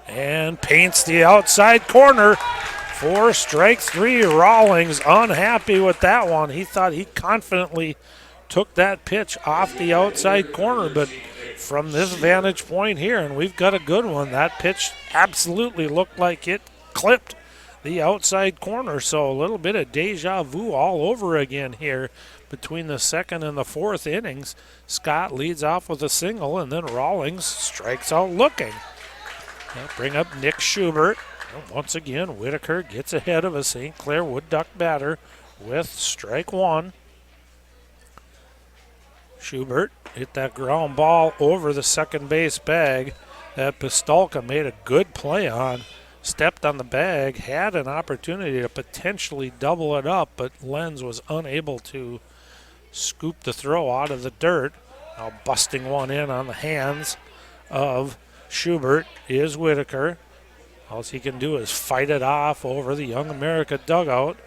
S1: and paints the outside corner for strike 3. Rawlings unhappy with that one. He thought he confidently took that pitch off the outside corner, but from this vantage point here, and we've got a good one, that pitch absolutely looked like it clipped the outside corner. So a little bit of deja vu all over again here between the second and the fourth innings. Scott leads off with a single, and then Rawlings strikes out looking. They'll bring up Nick Schubert. And once again, Whitaker gets ahead of a St. Clair Woodduck batter with strike 1. Schubert hit that ground ball over the second base bag that Pistolka made a good play on. Stepped on the bag, had an opportunity to potentially double it up, but Lenz was unable to scoop the throw out of the dirt. Now busting one in on the hands of Schubert is Whitaker. All he can do is fight it off over the Young America dugout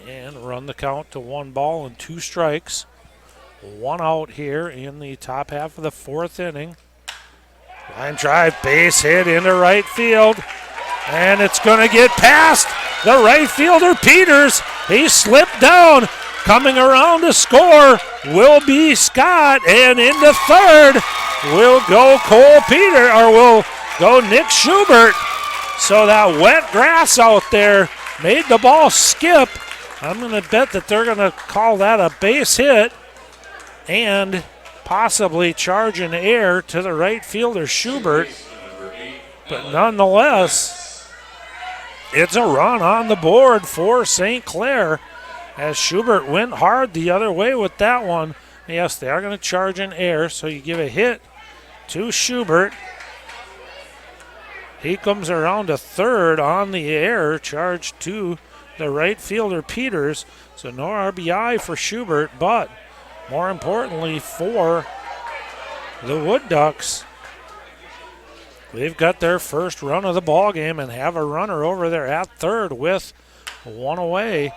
S1: and run the count to 1 ball and 2 strikes. 1 out here in the top half of the fourth inning. Line drive, base hit into right field. And it's going to get past the right fielder, Peters. He slipped down. Coming around to score will be Scott. And into third will go Cole Peter, or will go Nick Schubert. So that wet grass out there made the ball skip. I'm going to bet that they're going to call that a base hit and possibly charge an error to the right fielder, Schubert. But nonetheless, it's a run on the board for St. Clair as Schubert went hard the other way with that one. Yes, they are going to charge an error, so you give a hit to Schubert. He comes around to third on the error charged to the right fielder, Peters. So no RBI for Schubert, but more importantly for the Woodducks, they've got their first run of the ball game and have a runner over there at third with 1 away.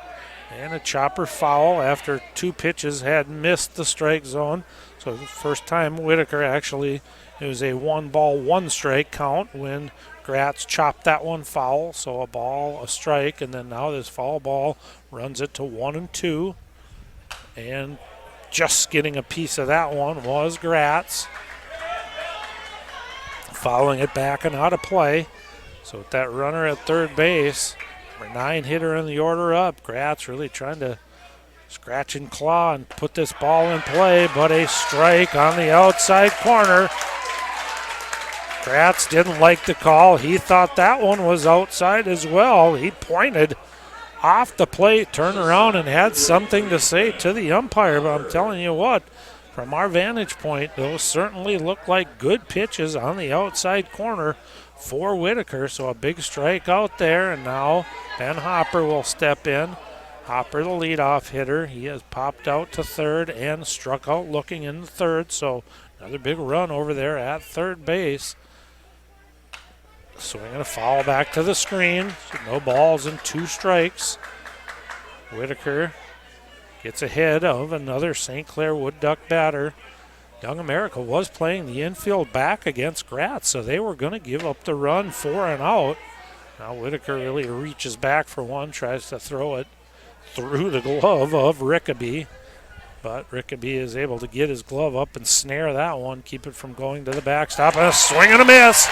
S1: And a chopper foul after 2 pitches had missed the strike zone. So the first time Whitaker actually, it was a 1 ball, 1 strike count when Gratz chopped that one foul. So a ball, a strike, and then now this foul ball runs it to 1-2. And just getting a piece of that one was Gratz. Fouling it back and out of play. So with that runner at third base, number 9 hitter in the order up, Gratz really trying to scratch and claw and put this ball in play, but a strike on the outside corner. Gratz didn't like the call. He thought that one was outside as well. He pointed off the plate, turned around, and had something to say to the umpire. But I'm telling you what, from our vantage point, those certainly look like good pitches on the outside corner for Whitaker. So a big strike out there, and now Ben Hopper will step in. Hopper, the leadoff hitter, he has popped out to third and struck out looking in the third. So another big run over there at third base. Swinging a foul back to the screen. No balls and 2 strikes. Whitaker gets ahead of another St. Clair Woodduck batter. Young America was playing the infield back against Gratz, so they were going to give up the run 4 and out. Now Whitaker really reaches back for one, tries to throw it through the glove of Rickaby. But Rickaby is able to get his glove up and snare that one, keep it from going to the backstop, and a swing and a miss.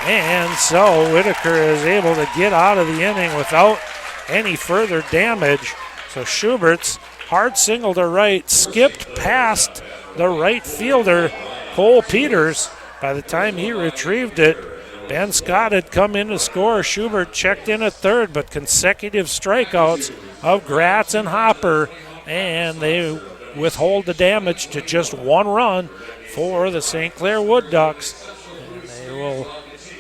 S1: And so Whitaker is able to get out of the inning without any further damage. So Schubert's hard single to right skipped past the right fielder, Cole Peters. By the time he retrieved it, Ben Scott had come in to score. Schubert checked in at third, but consecutive strikeouts of Gratz and Hopper, and they withhold the damage to just 1 run for the St. Clair Woodducks. And they will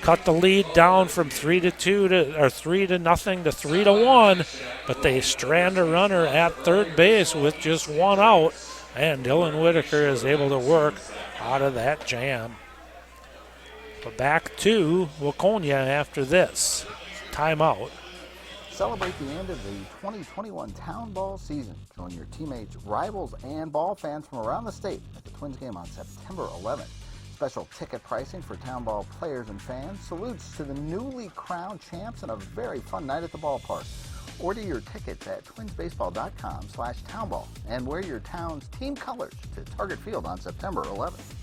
S1: cut the lead down from 3-0 to 3-1, but they strand a runner at third base with just 1 out, and Dylan Whitaker is able to work out of that jam. But back to Waconia after this timeout.
S3: Celebrate the end of the 2021 Town Ball season. Join your teammates, rivals, and ball fans from around the state at the Twins game on September 11th. Special ticket pricing for Town Ball players and fans. Salutes to the newly crowned champs and a very fun night at the ballpark. Order your tickets at twinsbaseball.com/townball and wear your town's team colors to Target Field on September 11th.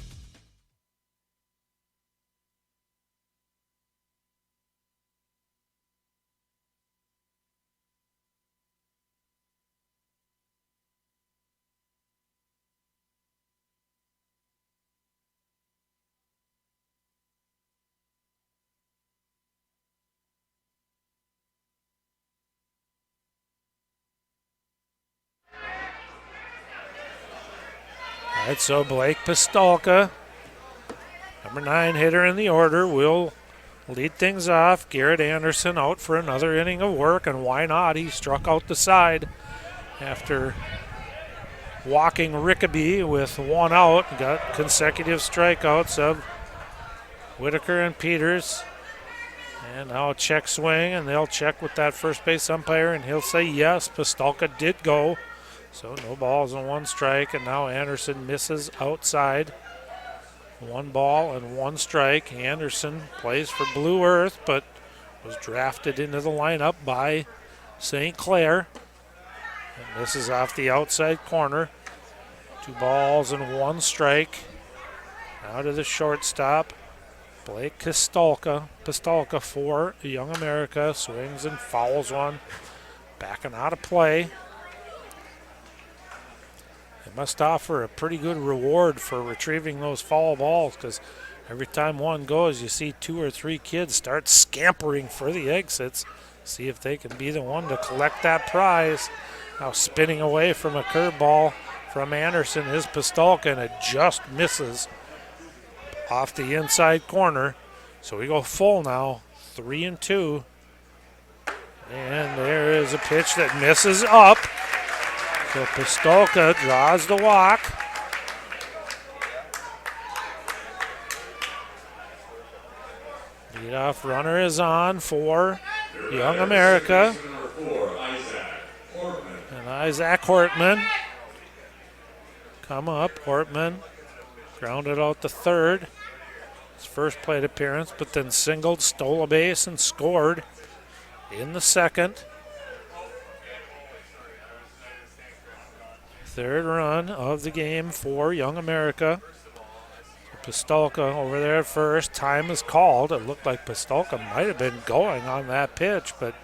S1: All right, so Blake Pistolka, number 9 hitter in the order, will lead things off. Garrett Anderson out for another inning of work, and why not? He struck out the side after walking Rickaby with 1 out. Got consecutive strikeouts of Whitaker and Peters. And now a check swing, and they'll check with that first base umpire, and he'll say yes, Pistolka did go. So no balls and 1 strike, and now Anderson misses outside. 1 ball and 1 strike. Anderson plays for Blue Earth, but was drafted into the lineup by St. Clair. And this is off the outside corner. 2 balls and 1 strike. Now to the shortstop, Blake Pistolka for Young America. Swings and fouls one. Backing out of play. Must offer a pretty good reward for retrieving those foul balls, because every time one goes, you see 2 or 3 kids start scampering for the exits. See if they can be the one to collect that prize. Now spinning away from a curveball from Anderson is Pistolka, and it just misses off the inside corner. So we go full now, 3-2. And there is a pitch that misses up. So Pistolka draws the walk. Leadoff runner is on for Young America. And Isaac Hortman come up. Hortman grounded out to third. His first plate appearance, but then singled, stole a base, and scored in the second. 3rd run of the game for Young America. Pistolka over there at first. Time is called. It looked like Pistolka might have been going on that pitch, but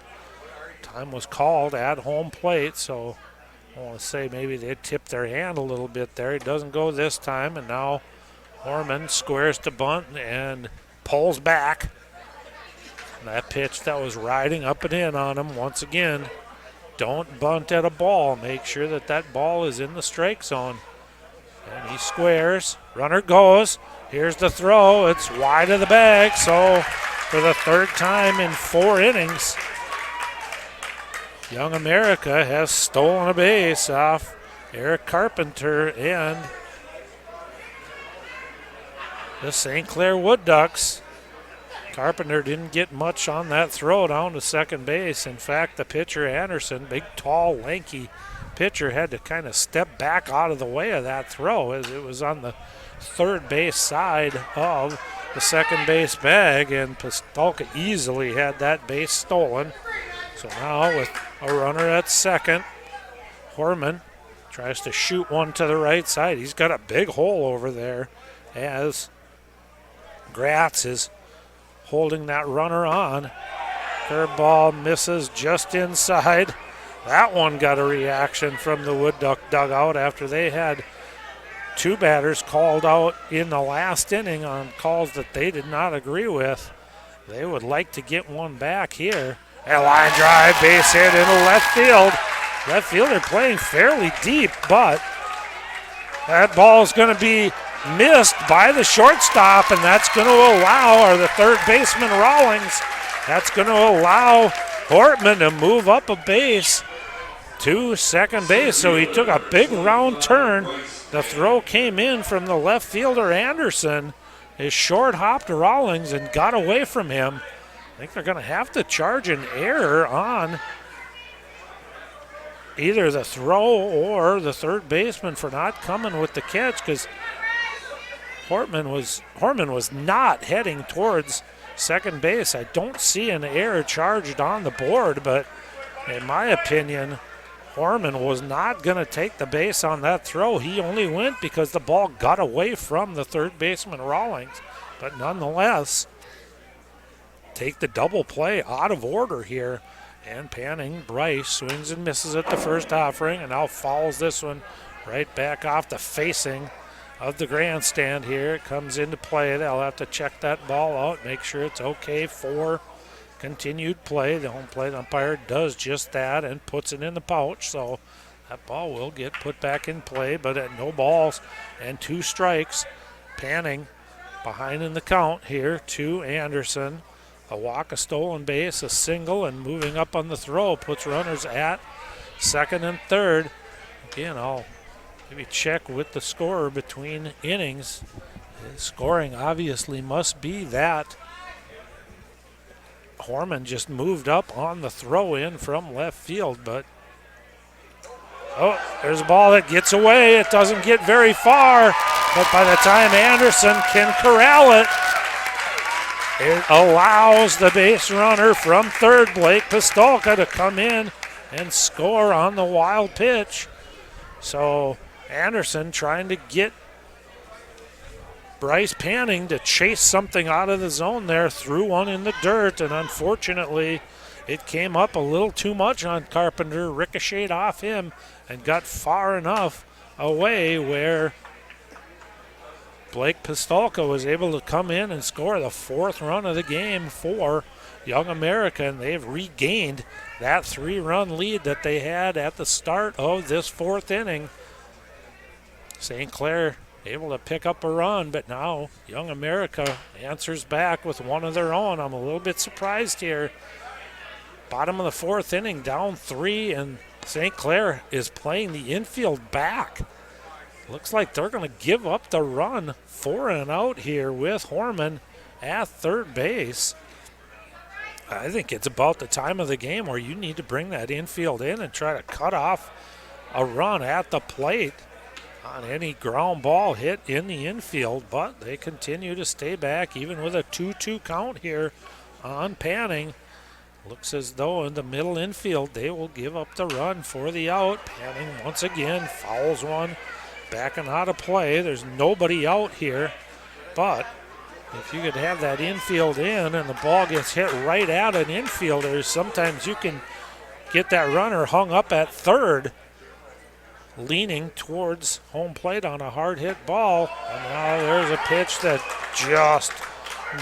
S1: time was called at home plate, so I want to say maybe they tipped their hand a little bit there. He doesn't go this time, and now Horman squares to bunt, and pulls back. That pitch that was riding up and in on him once again. Don't bunt at a ball. Make sure that that ball is in the strike zone. And he squares. Runner goes. Here's the throw. It's wide of the bag. So for the third time in 4 innings, Young America has stolen a base off Eric Carpenter and the St. Clair Woodducks. Carpenter didn't get much on that throw down to second base. In fact, the pitcher, Anderson, big, tall, lanky pitcher, had to kind of step back out of the way of that throw as it was on the third base side of the second base bag, and Pistolka easily had that base stolen. So now with a runner at second, Horman tries to shoot one to the right side. He's got a big hole over there as Gratz is holding that runner on. Curveball misses just inside. That one got a reaction from the Wood Duck dugout after they had 2 batters called out in the last inning on calls that they did not agree with. They would like to get one back here. A line drive, base hit into left field. Left fielder playing fairly deep, but that ball is going to be missed by the shortstop, and that's going to allow, or the third baseman Rawlings, that's going to allow Hortman to move up a base to second base. So he took a big round turn. The throw came in from the left fielder Anderson. His short hopped Rawlings and got away from him. I think they're going to have to charge an error on either the throw or the third baseman for not coming with the catch, because Hortman was not heading towards second base. I don't see an error charged on the board, but in my opinion, Horman was not going to take the base on that throw. He only went because the ball got away from the third baseman Rawlings. But nonetheless, take the double play out of order here. And panning, Bryce swings and misses at the first offering and now fouls this one right back off the facing of the grandstand here. It comes into play. They'll have to check that ball out, make sure it's okay for continued play. The home plate umpire does just that and puts it in the pouch. So that ball will get put back in play, but at no balls and 2 strikes. Panning behind in the count here to Anderson. A walk, a stolen base, a single, and moving up on the throw puts runners at second and third. Again, I'll maybe check with the scorer between innings. His scoring obviously must be that Horman just moved up on the throw in from left field, but oh, there's a ball that gets away. It doesn't get very far, but by the time Anderson can corral it, it allows the base runner from third, Blake Pistolka, to come in and score on the wild pitch. So Anderson trying to get Bryce Panning to chase something out of the zone there, threw one in the dirt, and unfortunately it came up a little too much on Carpenter, ricocheted off him, and got far enough away where Blake Pistolka was able to come in and score the 4th run of the game for Young America, and they've regained that 3-run lead that they had at the start of this 4th inning. St. Clair able to pick up a run, but now Young America answers back with one of their own. I'm a little bit surprised here. Bottom of the 4th inning, down 3, and St. Clair is playing the infield back. Looks like they're going to give up the run 4 and out here with Horman at third base. I think it's about the time of the game where you need to bring that infield in and try to cut off a run at the plate on any ground ball hit in the infield, but they continue to stay back even with a 2-2 count here on Panning. Looks as though in the middle infield they will give up the run for the out. Panning once again fouls one, backing out of play. There's nobody out here, but if you could have that infield in and the ball gets hit right at an infielder, sometimes you can get that runner hung up at third, leaning towards home plate on a hard hit ball. And now there's a pitch that just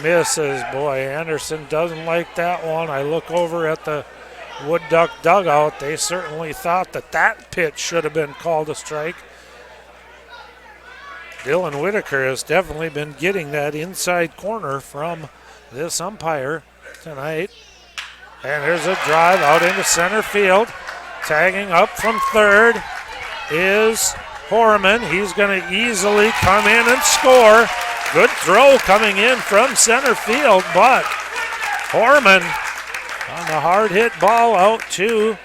S1: misses. Boy, Anderson doesn't like that one. I look over at the Woodduck dugout. They certainly thought that pitch should have been called a strike. Dylan Whitaker has definitely been getting that inside corner from this umpire tonight. And here's a drive out into center field. Tagging up from third is Horman. He's going to easily come in and score. Good throw coming in from center field, but Horman on the hard hit ball out to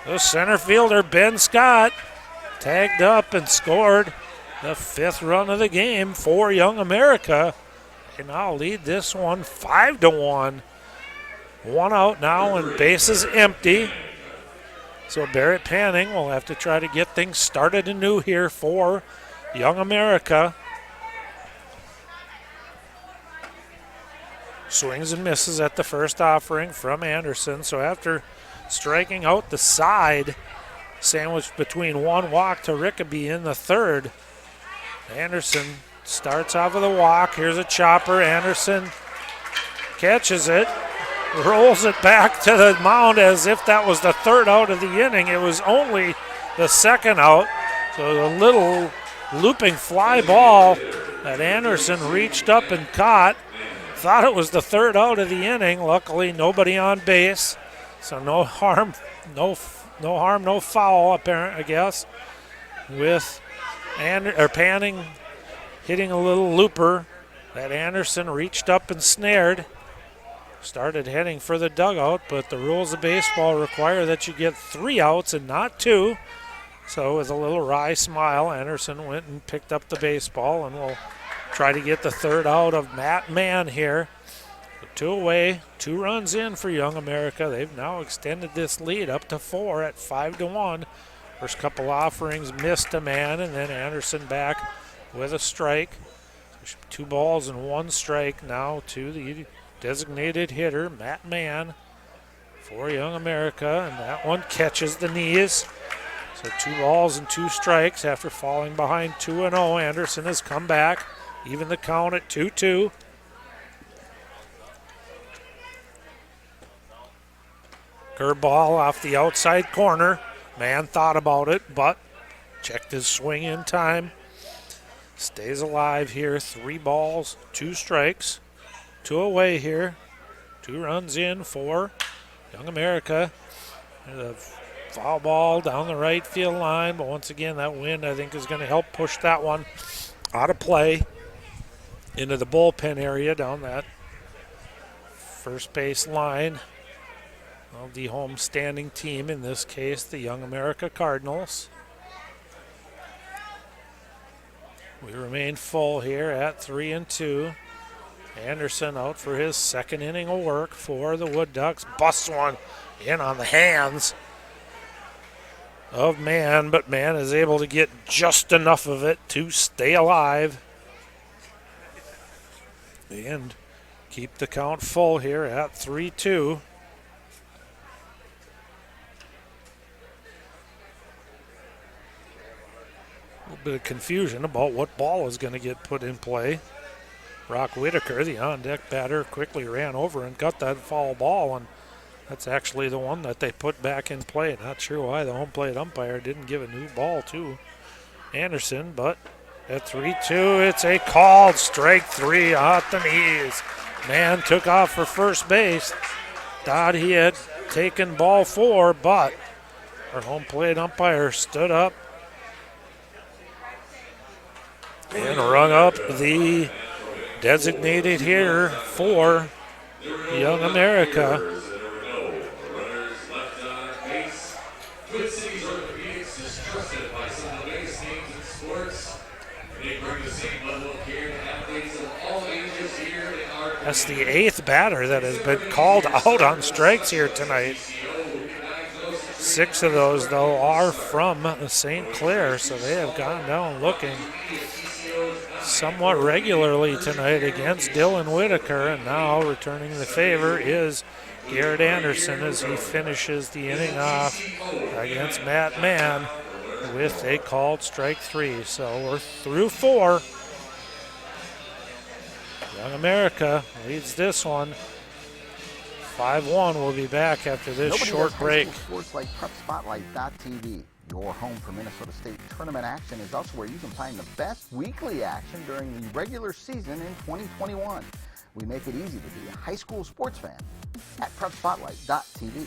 S1: the center fielder, Ben Scott. Tagged up and scored the 5th run of the game for Young America. They now lead this one 5-1. One out now and bases empty. So Barrett Panning will have to try to get things started anew here for Young America. Swings and misses at the first offering from Anderson. So after striking out the side, sandwiched between one walk to Rickaby in the third, Anderson starts off with a walk. Here's a chopper. Anderson catches it, rolls it back to the mound as if that was the third out of the inning. It was only the second out. So a little looping fly ball that Anderson reached up and caught. Thought it was the third out of the inning. Luckily, nobody on base. So no harm, no foul, apparent, I guess, with Panning hitting a little looper that Anderson reached up and snared. Started heading for the dugout, but the rules of baseball require that you get 3 outs and not 2. So with a little wry smile, Anderson went and picked up the baseball and will try to get the third out of Matt Mann here. 2 away, 2 runs in for Young America. They've now extended this lead up to 4 at 5-1. First couple offerings missed a man, and then Anderson back with a strike. 2 balls and 1 strike now to the designated hitter, Matt Mann, for Young America, and that one catches the knees. So 2 balls and 2 strikes after falling behind 2-0. Anderson has come back, even the count at 2-2. Curveball off the outside corner. Mann thought about it, but checked his swing in time. Stays alive here. 3 balls, 2 strikes. 2 away here. 2 runs in for Young America. There's a foul ball down the right field line, but once again, that wind, I think, is going to help push that one out of play into the bullpen area down that first base line of the home standing team, in this case, the Young America Cardinals. We remain full here at 3-2. Anderson out for his 2nd inning of work for the Woodducks. Busts one in on the hands of Mann, but Mann is able to get just enough of it to stay alive and keep the count full here at 3-2. A little bit of confusion about what ball is going to get put in play. Brock Whitaker, the on-deck batter, quickly ran over and got that foul ball, and that's actually the one that they put back in play. Not sure why the home plate umpire didn't give a new ball to Anderson, but at 3-2, it's a called strike 3 at the knees. Mann took off for first base. Thought he had taken ball 4, but our home plate umpire stood up and rung up the designated hitter for Young America. That's the 8th batter that has been called out on strikes here tonight. 6 of those, though, are from St. Clair, so they have gone down looking somewhat regularly tonight against Dylan Whitaker, and now returning the favor is Garrett Anderson as he finishes the inning off against Matt Mann with a called strike 3. So we're through 4. Young America leads this one. 5-1. We'll be back after this short break.
S3: High school sports like PrepSpotlight.tv. Your home for Minnesota State tournament action is also where you can find the best weekly action during the regular season in 2021. We make it easy to be a high school sports fan at PrepSpotlight.tv.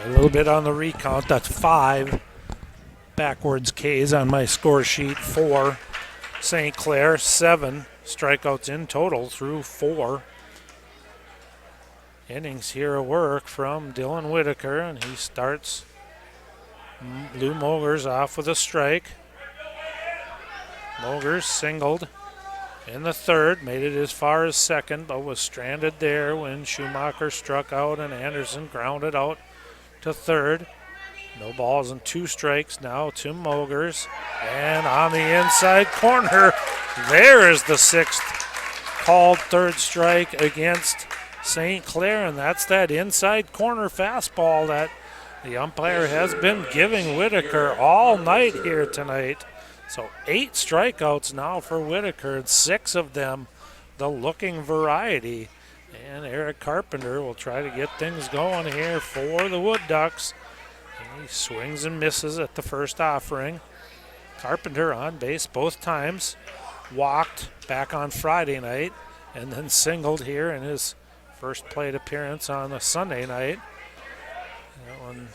S1: A little bit on the recount. That's 5 backwards Ks on my score sheet for St. Clair. 7 strikeouts in total through 4 innings here of work from Dylan Whitaker, and he starts Lou Mogers off with a strike. Mogers singled in the third, made it as far as second, but was stranded there when Schumacher struck out and Anderson grounded out to third. No balls and 2 strikes now to Mogers. And on the inside corner, there is the 6th called third strike against St. Clair, and that's that inside corner fastball that the umpire has been giving Whitaker all night here tonight. So 8 strikeouts now for Whitaker, 6 of them the looking variety. And Eric Carpenter will try to get things going here for the Woodducks. He swings and misses at the first offering. Carpenter on base both times. Walked back on Friday night and then singled here in his first plate appearance on a Sunday night. That one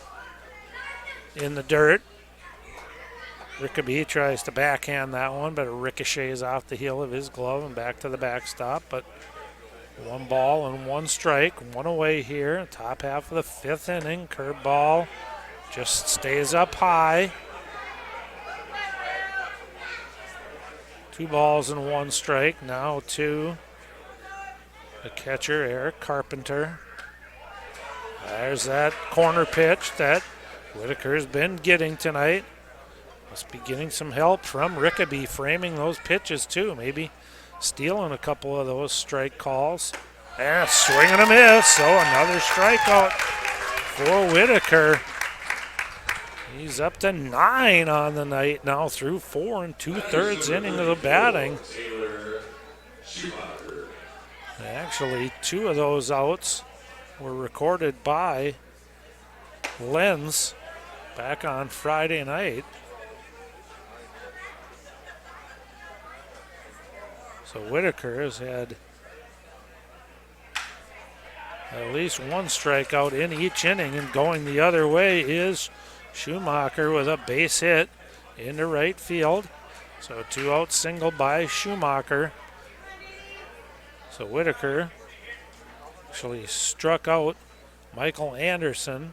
S1: in the dirt. Rickeby tries to backhand that one, but it ricochets off the heel of his glove and back to the backstop. But 1 ball and 1 strike, 1 away here. Top half of the 5th inning. Curveball just stays up high. 2 balls and 1 strike. Now to the catcher, Eric Carpenter. There's that corner pitch that Whitaker's been getting tonight. Must be getting some help from Rickeby framing those pitches too. Maybe stealing a couple of those strike calls. And a swing and a miss, so another strikeout for Whitaker. He's up to 9 on the night now through 4 2/3 innings of the batting. Actually, 2 of those outs were recorded by Lenz back on Friday night. So Whitaker has had at least 1 strikeout in each inning, and going the other way is Schumacher with a base hit into right field. So 2-out single by Schumacher. So Whitaker actually struck out Michael Anderson,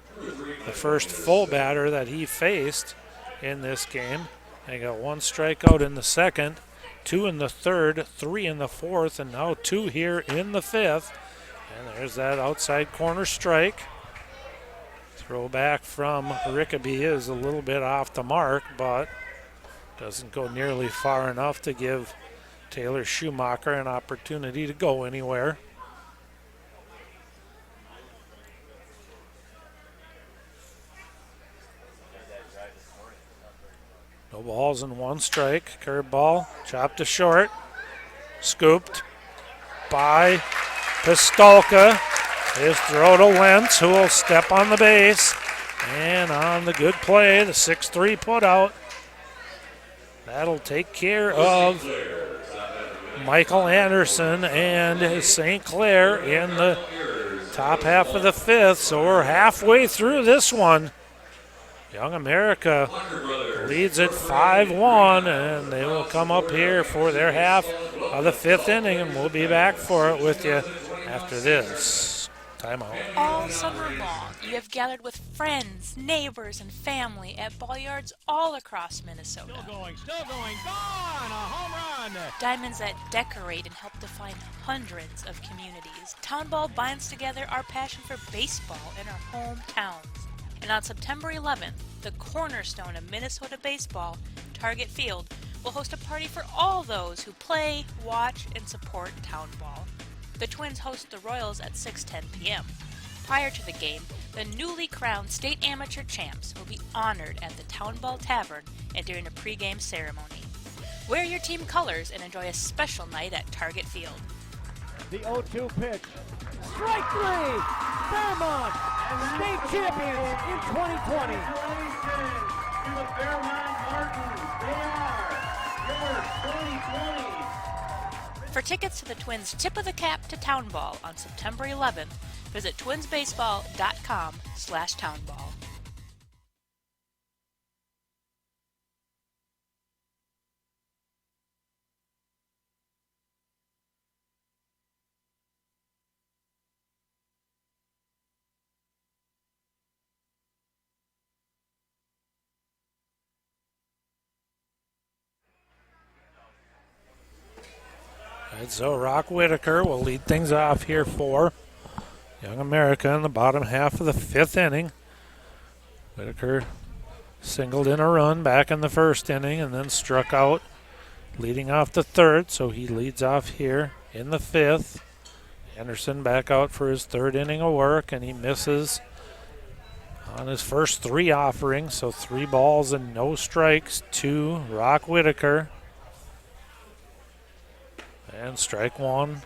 S1: the first full batter that he faced in this game. They got 1 strikeout in the second, 2 in the third, 3 in the fourth, and now 2 here in the 5th. And there's that outside corner strike. Throw back from Rickeby is a little bit off the mark, but doesn't go nearly far enough to give Taylor Schumacher an opportunity to go anywhere. No balls and 1 strike. Curveball, chopped to short. Scooped by Pistolka. His throw to Lentz, who will step on the base. And on the good play, the 6-3 put out. That'll take care of Michael Anderson and St. Clair in the top half of the 5th. So we're halfway through this one. Young America leads at 5-1, and they will come up here for their half of the 5th inning, and we'll be back for it with you after this timeout.
S2: All summer long, you have gathered with friends, neighbors, and family at ball yards all across Minnesota.
S4: Still going, gone! A home run!
S2: Diamonds that decorate and help define hundreds of communities. Town Ball binds together our passion for baseball in our hometowns. And And on September 11th, the cornerstone of Minnesota baseball, Target Field, will host a party for all those who play, watch, and support Town Ball. The Twins host the Royals at 6:10 p.m. Prior to the game, the newly crowned state amateur champs will be honored at the Town Ball Tavern and during a pregame ceremony. Wear your team colors and enjoy a special night at Target Field.
S4: The 0-2 pitch. Strike three! Fairmont, state champions in 2020.
S5: Congratulations to the Fairmont Martins. They are your 2020.
S2: For tickets to the Twins' Tip of the Cap to Town Ball on September 11th, visit twinsbaseball.com/townball.
S1: And so Rock Whitaker will lead things off here for Young America in the bottom half of the 5th inning. Whitaker singled in a run back in the 1st inning and then struck out leading off the 3rd, so he leads off here in the 5th. Anderson back out for his 3rd inning of work, and he misses on his first 3 offerings, so 3 balls and no strikes to Rock Whitaker. And strike 1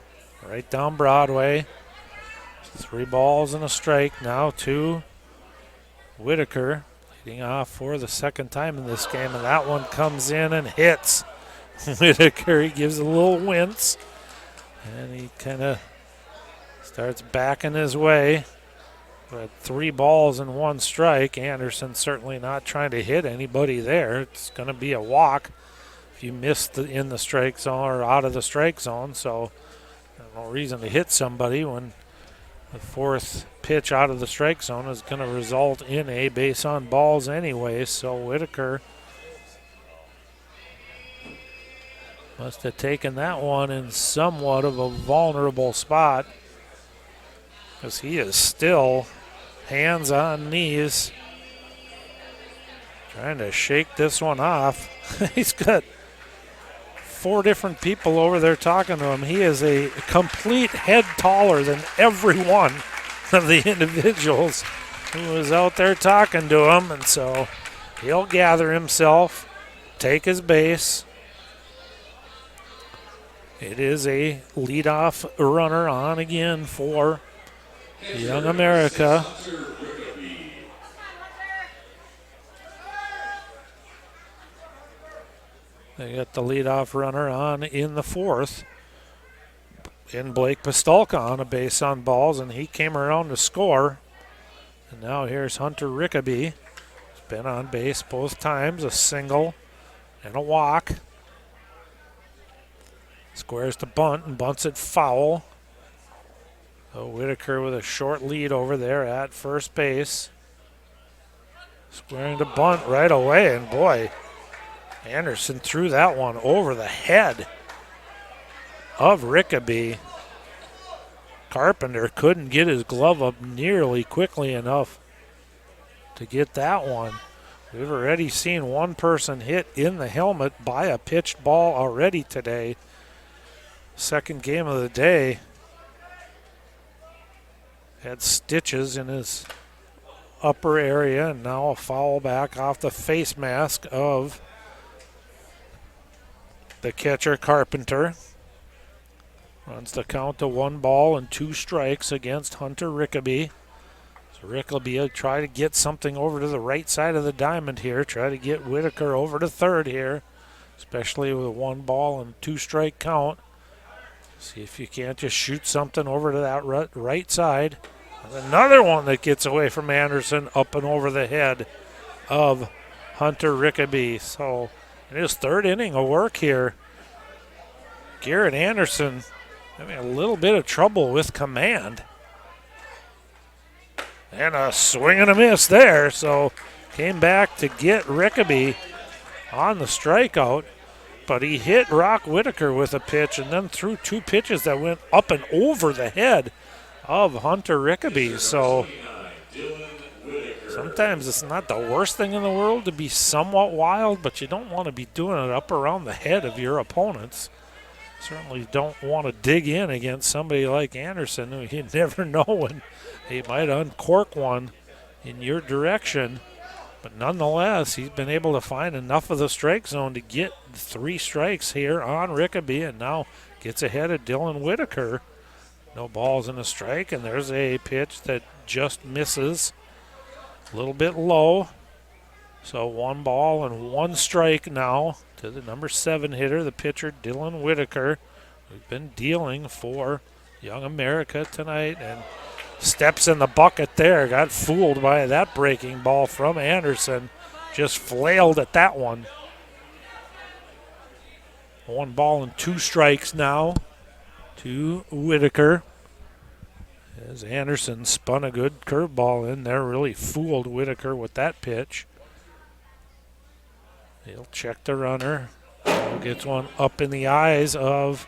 S1: right down Broadway. 3 balls and a strike now to Whitaker, leading off for the 2nd time in this game, and that one comes in and hits Whitaker. He gives a little wince, and he kind of starts backing his way. But 3 balls and 1 strike. Anderson certainly not trying to hit anybody there. It's going to be a walk if you miss in the strike zone or out of the strike zone, so no reason to hit somebody when the 4th pitch out of the strike zone is going to result in a base on balls anyway. So Whitaker must have taken that one in somewhat of a vulnerable spot, because he is still hands on knees trying to shake this one off. He's got 4 different people over there talking to him. He is a complete head taller than every one of the individuals who was out there talking to him, and so he'll gather himself, take his base. It is a leadoff runner on again for Young America. They got the leadoff runner on in the 4th. In Blake Pistolka on a base on balls, and he came around to score. And now here's Hunter Rickaby. He's been on base both times, a single and a walk. Squares to bunt and bunts it foul. So Whitaker with a short lead over there at first base. Squaring to bunt right away, and boy, Anderson threw that one over the head of Rickaby. Carpenter couldn't get his glove up nearly quickly enough to get that one. We've already seen one person hit in the helmet by a pitched ball already today. 2nd game of the day. Had stitches in his upper area, and now a foul back off the face mask of the catcher, Carpenter. Runs the count to 1 ball and 2 strikes against Hunter Rickaby. So Rickaby will try to get something over to the right side of the diamond here. Try to get Whitaker over to 3rd here, especially with a 1 ball and 2 strike count. See if you can't just shoot something over to that right side. And another one that gets away from Anderson up and over the head of Hunter Rickaby. So in his 3rd inning of work here, Garrett Anderson having a little bit of trouble with command. And a swing and a miss there. So came back to get Rickaby on the strikeout. But he hit Rock Whitaker with a pitch and then threw 2 pitches that went up and over the head of Hunter Rickaby. So Sometimes it's not the worst thing in the world to be somewhat wild, but you don't want to be doing it up around the head of your opponents. Certainly don't want to dig in against somebody like Anderson, who you never know when he might uncork one in your direction. But nonetheless, he's been able to find enough of the strike zone to get 3 strikes here on Rickaby, and now gets ahead of Dylan Whitaker. No balls in a strike, and there's a pitch that just misses. A little bit low. So 1 ball and 1 strike now to the number 7 hitter, the pitcher Dylan Whitaker, who's been dealing for Young America tonight, and steps in the bucket there. Got fooled by that breaking ball from Anderson. Just flailed at that one. 1 ball and 2 strikes now to Whitaker. As Anderson spun a good curveball in there, really fooled Whitaker with that pitch. He'll check the runner. Gets one up in the eyes of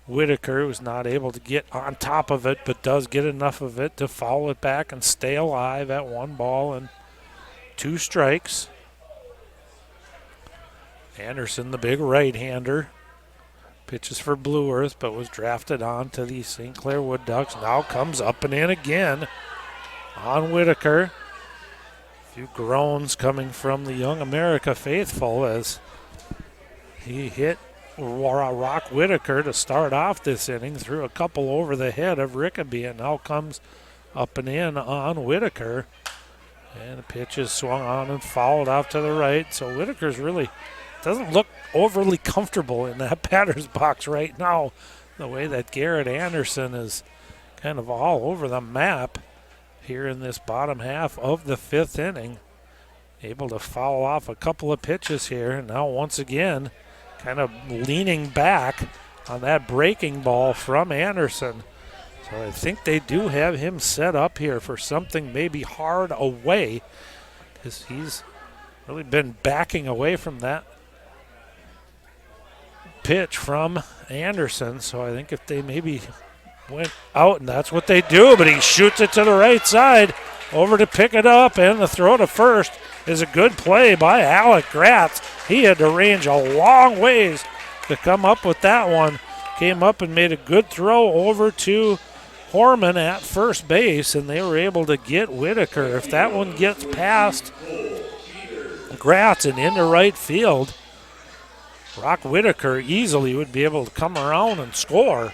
S1: Whitaker, who's not able to get on top of it, but does get enough of it to foul it back and stay alive at 1 ball and 2 strikes. Anderson, the big right-hander, pitches for Blue Earth, but was drafted on to the St Clair Woodducks. Now comes up and in again on Whitaker. A few groans coming from the Young America faithful as he hit Rock Whitaker to start off this inning, threw a couple over the head of Rickaby, and now comes up and in on Whitaker. And the pitch is swung on and fouled off to the right. So Whitaker's really doesn't look overly comfortable in that batter's box right now, the way that Garrett Anderson is kind of all over the map here in this bottom half of the 5th inning. Able to foul off a couple of pitches here, and now once again kind of leaning back on that breaking ball from Anderson. So I think they do have him set up here for something maybe hard away, because he's really been backing away from that pitch from Anderson. So I think if they maybe went out, and that's what they do, but he shoots it to the right side over to pick it up, and the throw to first is a good play by Alec Gratz. He had to range a long ways to come up with that one. Came up and made a good throw over to Horman at first base, and they were able to get Whitaker. If that one gets past Gratz and into right field, Rock Whitaker easily would be able to come around and score.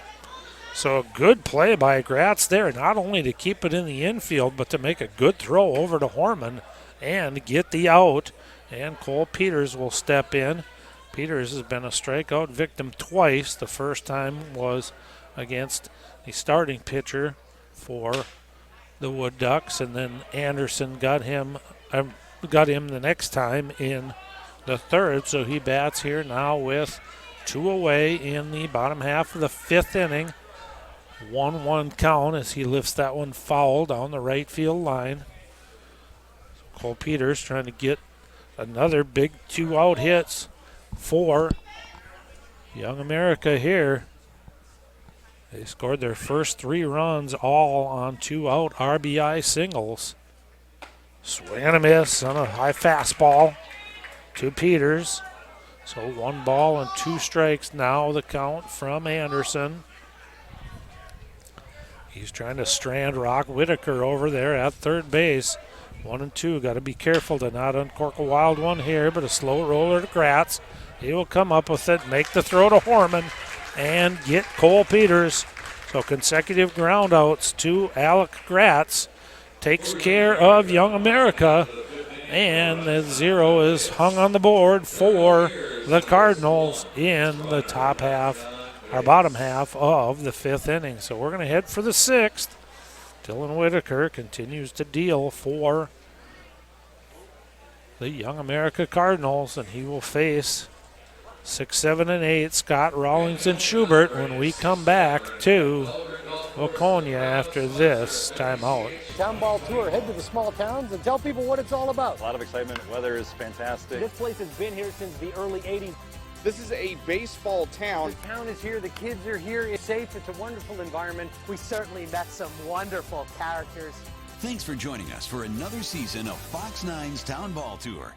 S1: So a good play by Gratz there, not only to keep it in the infield, but to make a good throw over to Horman and get the out. And Cole Peters will step in. Peters has been a strikeout victim twice. The first time was against the starting pitcher for the Wood Ducks, and then Anderson got him the next time in the 3rd. So he bats here now with 2 away in the bottom half of the 5th inning. 1-1 count as he lifts that one foul down the right field line. So Cole Peters trying to get another big 2 out hits for Young America here. They scored their first 3 runs all on 2 out RBI singles. Swing and a miss on a high fastball to Peters. So 1 ball and 2 strikes now the count from Anderson. He's trying to strand Rock Whitaker over there at third base. 1 and 2. Got to be careful to not uncork a wild one here, but a slow roller to Gratz. He will come up with it, make the throw to Horman, and get Cole Peters. So consecutive ground outs to Alec Gratz. Takes care of Young America. And the 0 is hung on the board for the Cardinals in the top half, our bottom half of the 5th inning. So we're going to head for the 6th. Dylan Whitaker continues to deal for the Young America Cardinals, and he will face 6, 7, and 8 Scott, Rawlings, and Schubert when we come back to Waconia after this timeout.
S6: Town ball tour. Head to the small towns and tell people what it's all about.
S7: A lot of excitement. Weather is fantastic.
S6: This place has been here since the early 80s.
S8: This is a baseball town.
S6: The town is here. The kids are here. It's safe. It's a wonderful environment.
S9: We certainly met some wonderful characters.
S10: Thanks for joining us for another season of Fox 9's Town Ball Tour.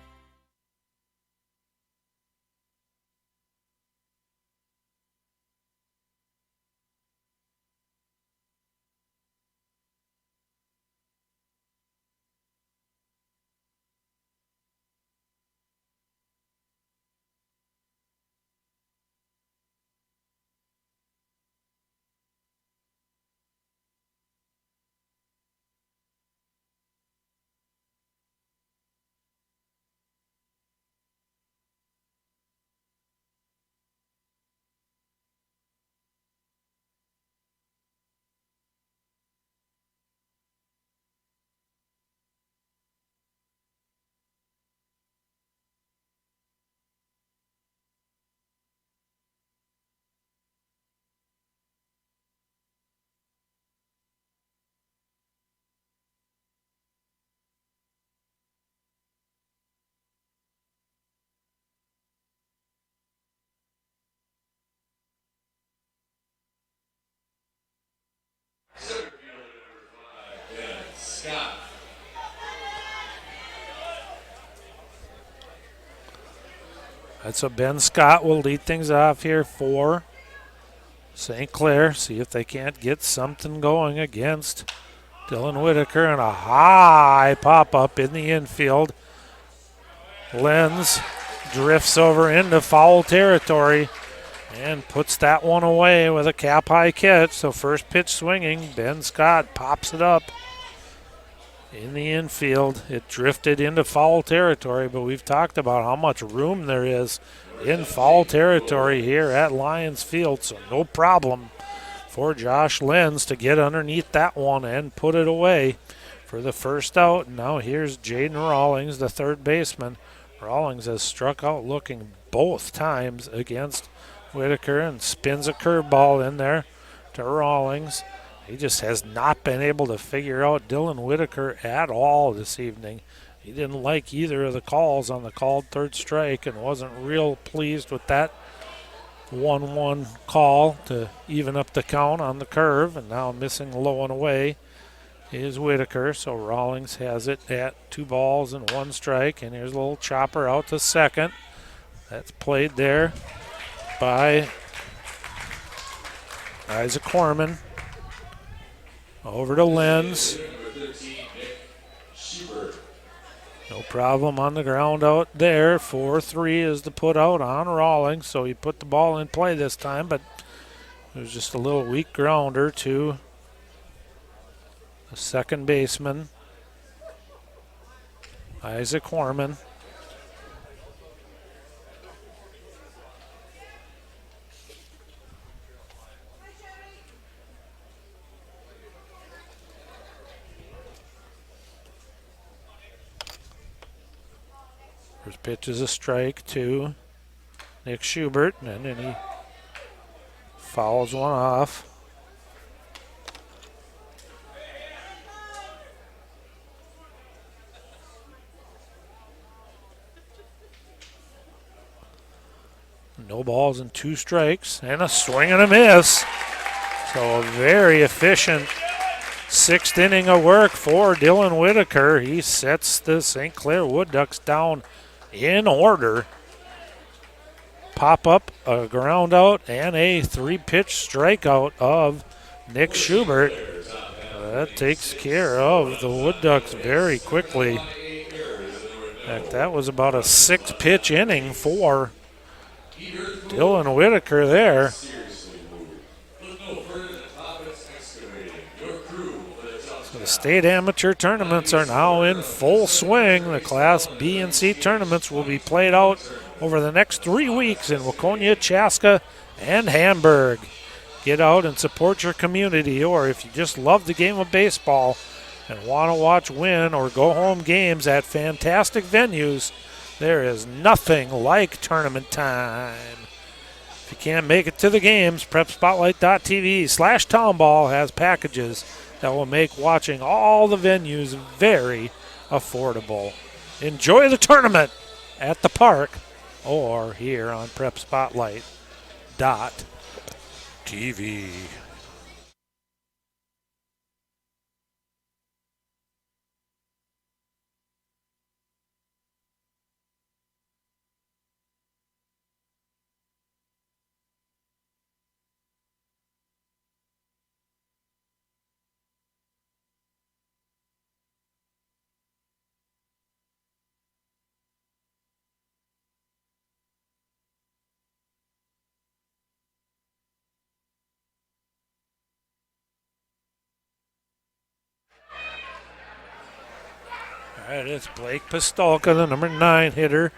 S1: So Ben Scott will lead things off here for St. Clair. See if they can't get something going against Dylan Whitaker, and a high pop-up in the infield. Lenz drifts over into foul territory and puts that one away with a cap-high catch. So first pitch swinging, Ben Scott pops it up in the infield. It drifted into foul territory, but we've talked about how much room there is in foul territory here at Lions Field, so no problem for Josh Lenz to get underneath that one and put it away for the first out. Now here's Jaden Rawlings, the third baseman. Rawlings has struck out looking both times against Whitaker and spins a curveball in there to Rawlings. He just has not been able to figure out Dylan Whitaker at all this evening. He didn't like either of the calls on the called third strike and wasn't real pleased with that 1-1 call to even up the count on the curve, and now missing low and away is Whitaker. So Rawlings has it at 2 balls and 1 strike, and here's a little chopper out to second. That's played there by Isaac Corman. Over to Lenz. No problem on the ground out there. 4-3 is the put out on Rawlings, so he put the ball in play this time, but it was just a little weak grounder to the second baseman, Isaac Corman. First pitch is a strike to Nick Schubert, and then he fouls one off. No balls and 2 strikes, and a swing and a miss. So a very efficient 6th inning of work for Dylan Whitaker. He sets the St. Clair Woodducks down in order. Pop up, a ground out, and a 3-pitch strikeout of Nick Schubert. That takes care of the Woodducks very quickly. In fact, that was about a 6-pitch inning for Dylan Whitaker there. So the state amateur tournaments are now in full swing. The Class B and C tournaments will be played out over the next 3 weeks in Waconia, Chaska, and Hamburg. Get out and support your community, or if you just love the game of baseball and want to watch win or go home games at fantastic venues, there is nothing like tournament time. If you can't make it to the games, prepspotlight.tv/townball has packages that will make watching all the venues very affordable. Enjoy the tournament at the park or here on prepspotlight.tv. All right, it's Blake Pistolka, the number 9 hitter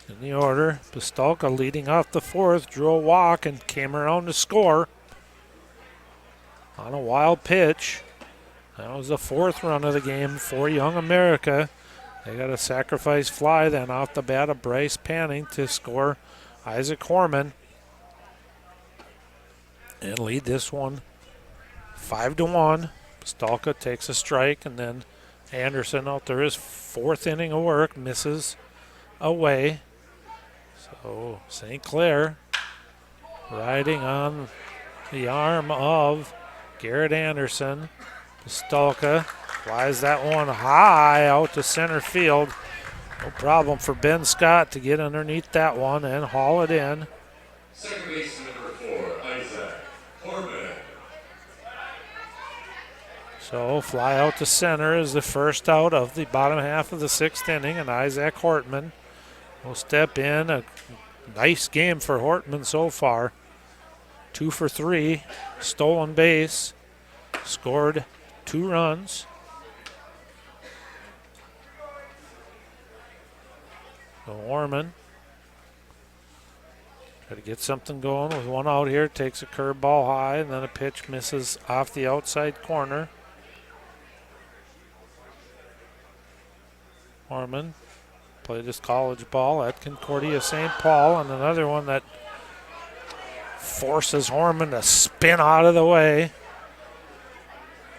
S1: in the order. Pistolka leading off the 4th, drew a walk and came around to score on a wild pitch. That was the 4th run of the game for Young America. They got a sacrifice fly then off the bat of Bryce Panning to score Isaac Horman and lead this one 5-1. Pistolka takes a strike, and then Anderson out there his 4th inning of work, misses away. So St. Clair riding on the arm of Garrett Anderson. Pistolka flies that one high out to center field. No problem for Ben Scott to get underneath that one and haul it in.
S5: Second baseman number 4, Isaac Horman.
S1: So fly out to center is the first out of the bottom half of the 6th inning, and Isaac Hortman will step in. A nice game for Hortman so far. 2 for 3, stolen base, scored 2 runs. So Horman try to get something going with 1 out here. Takes a curveball high, and then a pitch misses off the outside corner. Horman played his college ball at Concordia St. Paul, and another one that forces Horman to spin out of the way.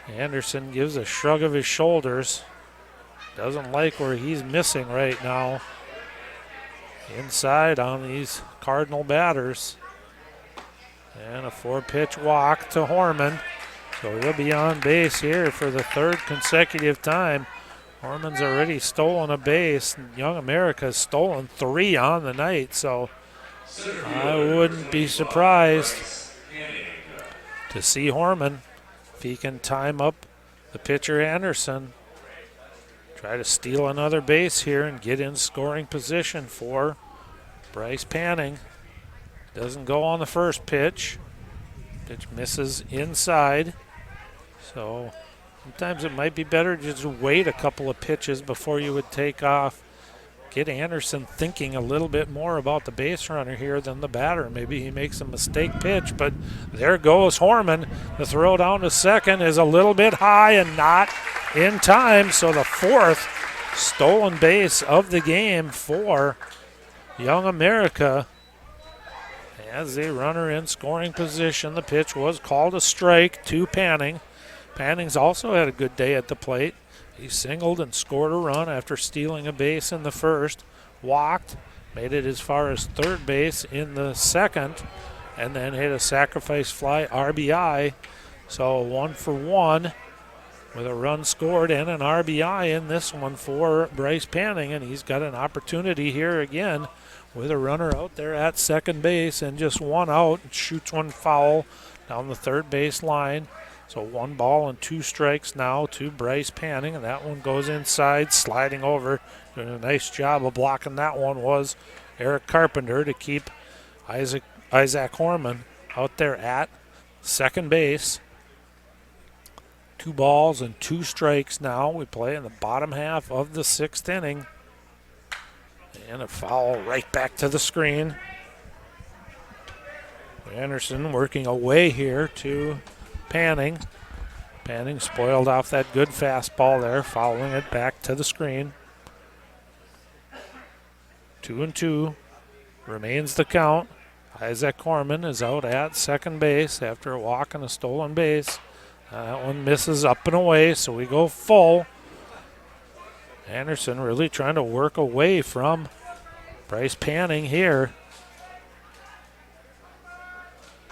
S1: Anderson gives a shrug of his shoulders. Doesn't like where he's missing right now. Inside on these Cardinal batters. And a 4-pitch walk to Horman. So he'll be on base here for the 3rd consecutive time. Horman's already stolen a base. Young America's stolen 3 on the night, so I wouldn't be surprised to see Horman, if he can time up the pitcher Anderson, try to steal another base here and get in scoring position for Bryce Panning. Doesn't go on the first pitch. Pitch misses inside. So sometimes it might be better to just wait a couple of pitches before you would take off. Get Anderson thinking a little bit more about the base runner here than the batter. Maybe he makes a mistake pitch, but there goes Horman. The throw down to second is a little bit high and not in time. So the 4th stolen base of the game for Young America. As a runner in scoring position, the pitch was called a strike to Panning. Panning's also had a good day at the plate. He singled and scored a run after stealing a base in the 1st, walked, made it as far as 3rd base in the 2nd, and then hit a sacrifice fly RBI. So 1 for 1 with a run scored and an RBI in this one for Bryce Panning, and he's got an opportunity here again with a runner out there at 2nd base and just 1 out, and shoots one foul down the 3rd base line. So 1 ball and 2 strikes now to Bryce Panning, and that one goes inside, sliding over. Doing a nice job of blocking that one was Eric Carpenter to keep Isaac Horman out there at 2nd base. 2 balls and 2 strikes now. We play in the bottom half of the 6th inning. And a foul right back to the screen. Anderson working away here to Panning. Panning spoiled off that good fastball there, fouling it back to the screen. 2-2 remains the count. Isaac Horman is out at 2nd base after a walk and a stolen base. That one misses up and away, so we go full. Anderson really trying to work away from Bryce Panning here,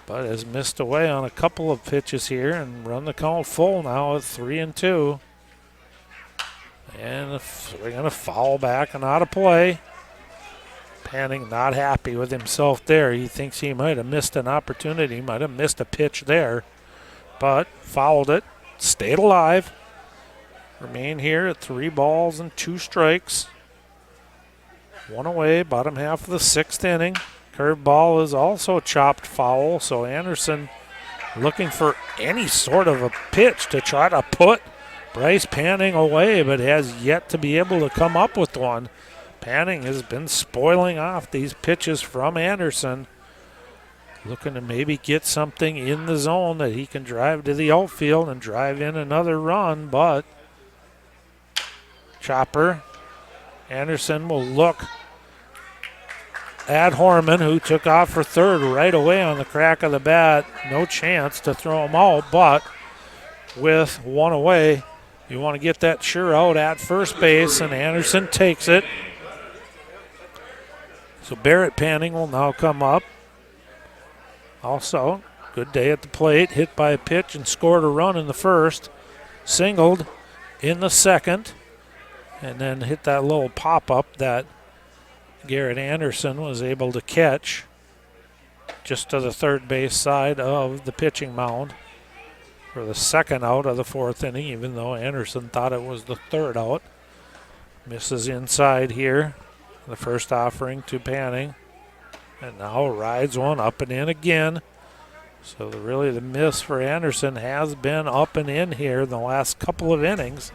S1: but has missed away on a couple of pitches here and run the count full now at 3-2. And we're going to foul back and out of play. Panning not happy with himself there. He thinks he might have missed an opportunity, might have missed a pitch there, but fouled it, stayed alive. Remain here at 3 balls and 2 strikes. 1 away, bottom half of the 6th inning. Curveball is also chopped foul, so Anderson looking for any sort of a pitch to try to put Bryce Panning away, but has yet to be able to come up with one. Panning has been spoiling off these pitches from Anderson. Looking to maybe get something in the zone that he can drive to the outfield and drive in another run, but chopper. Anderson will look at Horman, who took off for third right away on the crack of the bat. No chance to throw him out, but with one away, you want to get that sure out at first base, and Anderson takes it. So Barrett Panning will now come up. Also, good day at the plate, hit by a pitch and scored a run in the first. Singled in the second, and then hit that little pop-up that Garrett Anderson was able to catch just to the third base side of the pitching mound for the second out of the fourth inning, even though Anderson thought it was the third out. Misses inside here. The first offering to Panning. And now rides one up and in again. So really the miss for Anderson has been up and in here in the last couple of innings.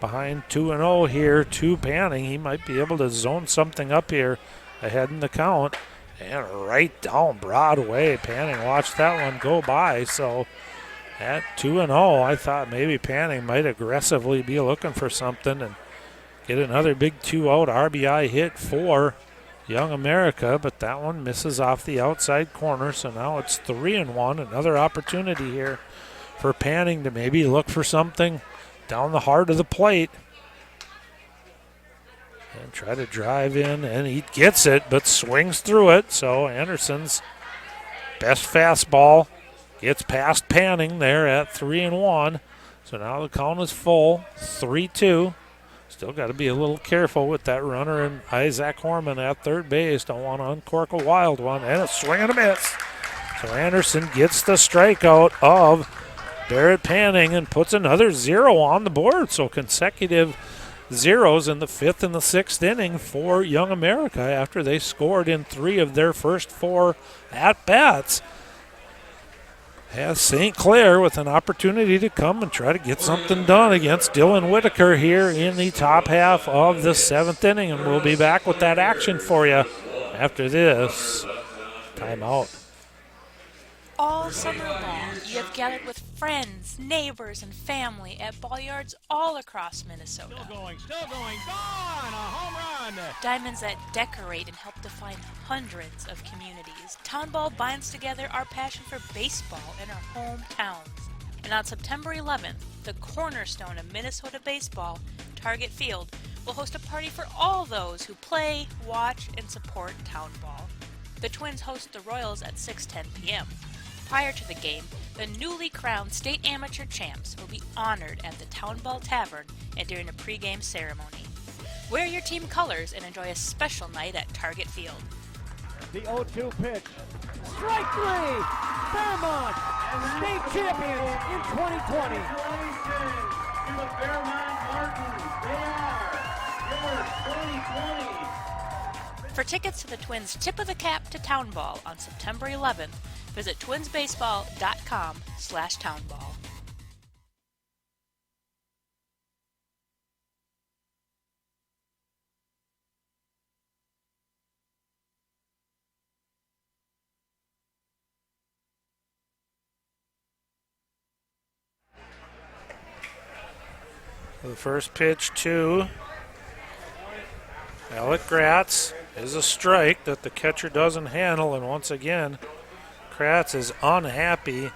S1: Behind 2-0 here to Panning. He might be able to zone something up here ahead in the count. And right down Broadway. Panning watched that one go by. So at 2-0, I thought maybe Panning might aggressively be looking for something and get another big 2-out RBI hit for Young America, but that one misses off the outside corner, so now it's 3-1. Another opportunity here for Panning to maybe look for something down the heart of the plate and try to drive in, and he gets it, but swings through it. So Anderson's best fastball gets past Panning there at 3-1. So now the count is full, 3-2. Still got to be a little careful with that runner and Isaac Horman at third base. Don't want to uncork a wild one, and a swing and a miss. So Anderson gets the strikeout of Barrett Panning and puts another 0 on the board. So consecutive zeros in the fifth and the sixth inning for Young America after they scored in 3 of their first 4 at-bats. Has St. Clair with an opportunity to come and try to get something done against Dylan Whitaker here in the top half of the 7th inning. And we'll be back with that action for you after this timeout.
S2: All summer long, you have gathered with friends, neighbors, and family at ball yards all across Minnesota.
S4: Still going, gone, a home run.
S2: Diamonds that decorate and help define hundreds of communities. Town Ball binds together our passion for baseball in our hometowns. And on September 11th, the cornerstone of Minnesota baseball, Target Field, will host a party for all those who play, watch, and support Town Ball. The Twins host the Royals at 6:10 p.m. Prior to the game, the newly crowned state amateur champs will be honored at the Town Ball Tavern and during a pregame ceremony. Wear your team colors and enjoy a special night at Target Field.
S4: The 0-2 pitch. Strike 3! Fairmont, state champions in 2020.
S5: Congratulations to the Fairmont Martins. They are your 2020.
S2: For tickets to the Twins' Tip of the Cap to Town Ball on September 11th, visit twinsbaseball.com/townball.
S1: The first pitch to Alec Gratz is a strike that the catcher doesn't handle, and once again, Gratz is unhappy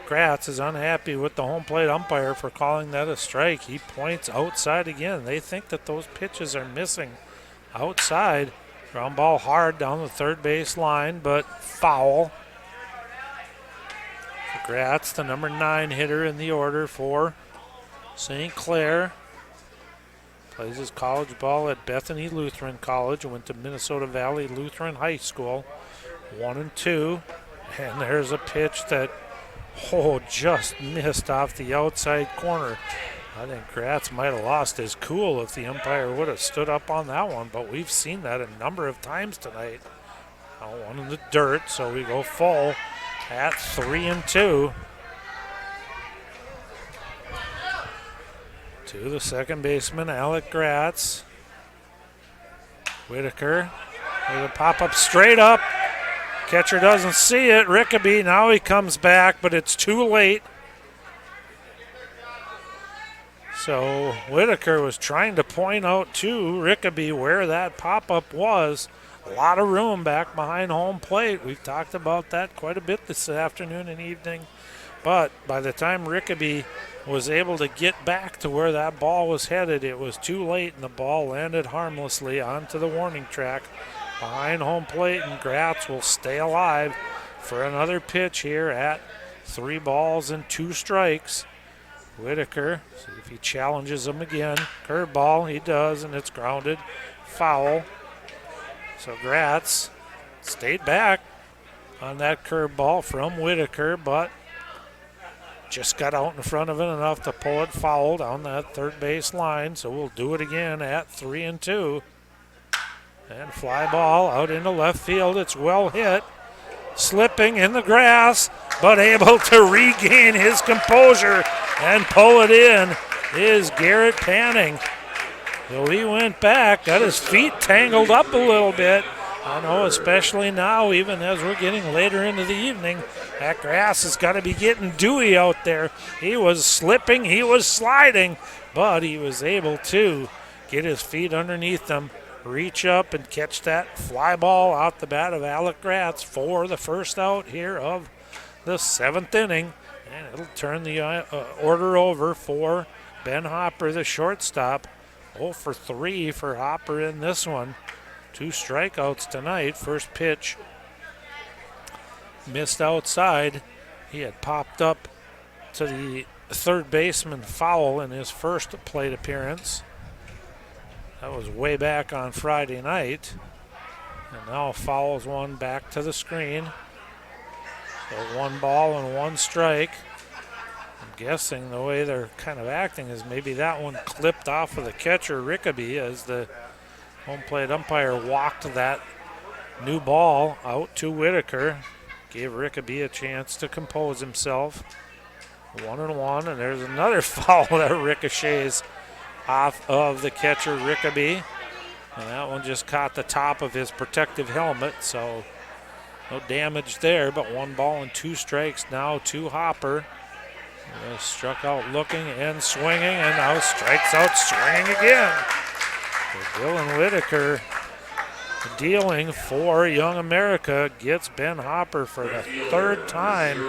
S1: with the home plate umpire for calling that a strike. He points outside again. They think that those pitches are missing outside. Ground ball hard down the third base line, but foul. Gratz, the number 9 hitter in the order for St. Clair. Plays his college ball at Bethany Lutheran College. Went to Minnesota Valley Lutheran High School. 1-2. And there's a pitch that, just missed off the outside corner. I think Gratz might have lost his cool if the umpire would have stood up on that one, but we've seen that a number of times tonight. One in the dirt, so we go full at 3-2. to the second baseman, Alec Gratz. Whitaker with a pop-up straight up. Catcher doesn't see it. Rickaby, now he comes back, but it's too late. So Whitaker was trying to point out to Rickaby where that pop-up was. A lot of room back behind home plate. We've talked about that quite a bit this afternoon and evening. But by the time Rickaby was able to get back to where that ball was headed, it was too late, and the ball landed harmlessly onto the warning track behind home plate, and Gratz will stay alive for another pitch here at 3 balls and 2 strikes. Whitaker, see if he challenges him again. Curveball, he does, and it's grounded. Foul. So Gratz stayed back on that curveball from Whitaker, but just got out in front of it enough to pull it foul down that third base line. So we'll do it again at 3-2. And fly ball out into left field. It's well hit. Slipping in the grass, but able to regain his composure and pull it in is Garrett Panning. So he went back, got his feet tangled up a little bit. I know, especially now, even as we're getting later into the evening, that grass has got to be getting dewy out there. He was slipping, he was sliding, but he was able to get his feet underneath him, reach up and catch that fly ball out the bat of Alec Gratz for the first out here of the 7th inning. And it'll turn the order over for Ben Hopper, the shortstop. 0 for 3 for Hopper in this one. 2 strikeouts tonight. First pitch missed outside. He had popped up to the third baseman foul in his first plate appearance. That was way back on Friday night. And now fouls one back to the screen. So 1 ball and 1 strike. I'm guessing the way they're kind of acting is maybe that one clipped off of the catcher, Rickaby, as the home plate umpire walked that new ball out to Whitaker. Gave Rickaby a chance to compose himself. 1-1, and there's another foul that ricochets off of the catcher, Rickaby. And that one just caught the top of his protective helmet, so no damage there, but 1 ball and 2 strikes now to Hopper. Struck out looking and swinging, and now strikes out swinging again. So Dylan Whitaker dealing for Young America gets Ben Hopper for the 3rd time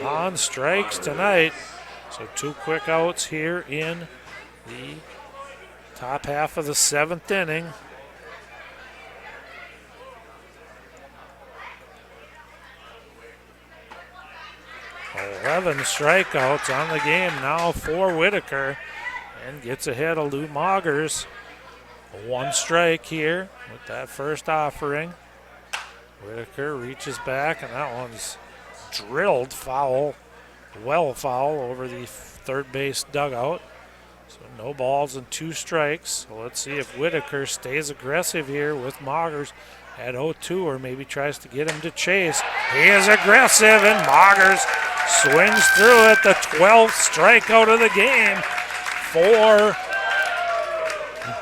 S1: on strikes tonight. So 2 quick outs here in the top half of the 7th inning. Eleven strikeouts on the game now for Whitaker, and gets ahead of Lou Moggers. 1 strike here with that first offering. Whitaker reaches back, and that one's drilled foul, well foul over the third base dugout. So no balls and 2 strikes. So let's see if Whitaker stays aggressive here with Moggers at 0-2, or maybe tries to get him to chase. He is aggressive, and Moggers swings through it. The 12th strikeout of the game for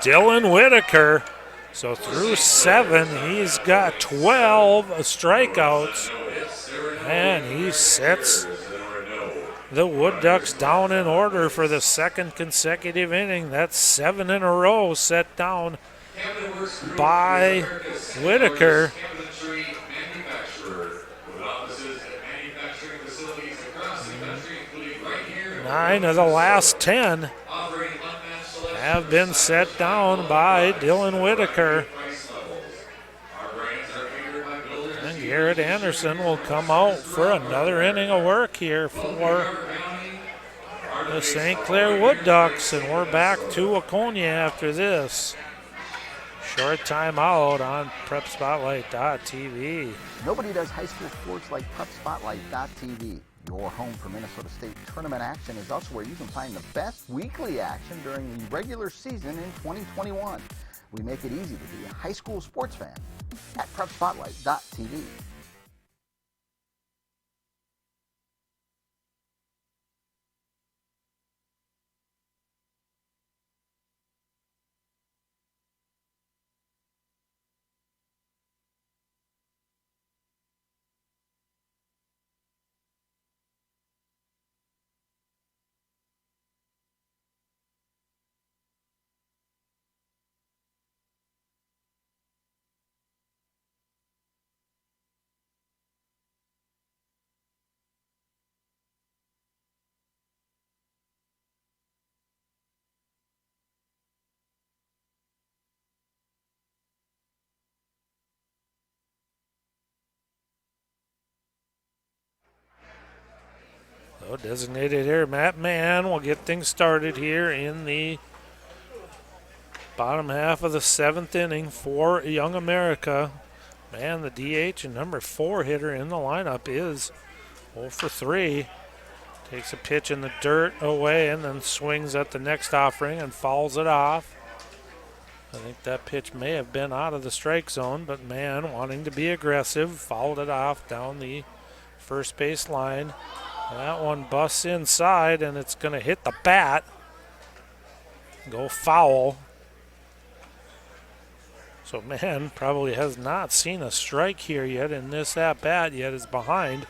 S1: Dylan Whitaker. So through 7, he's got 12 strikeouts, and he sets the Woodducks down in order for the 2nd consecutive inning. That's 7 in a row set down by Whitaker. 9 of the last 10 have been set down by Dylan Whitaker. And Garrett Anderson will come out for another inning of work here for the St. Clair Woodducks, and we're back to Waconia after this. Short timeout on PrepSpotlight.tv.
S3: Nobody does high school sports like PrepSpotlight.tv. Your home for Minnesota State tournament action is also where you can find the best weekly action during the regular season in 2021. We make it easy to be a high school sports fan at PrepSpotlight.tv.
S1: So designated hitter Matt Mann will get things started here in the bottom half of the 7th inning for Young America. Man, the DH and number 4 hitter in the lineup is 0 for 3. Takes a pitch in the dirt away and then swings at the next offering and fouls it off. I think that pitch may have been out of the strike zone, but Mann, wanting to be aggressive, fouled it off down the first base line. That one busts inside, and it's going to hit the bat. Go foul. So Mann probably has not seen a strike here yet in this at-bat, yet is behind.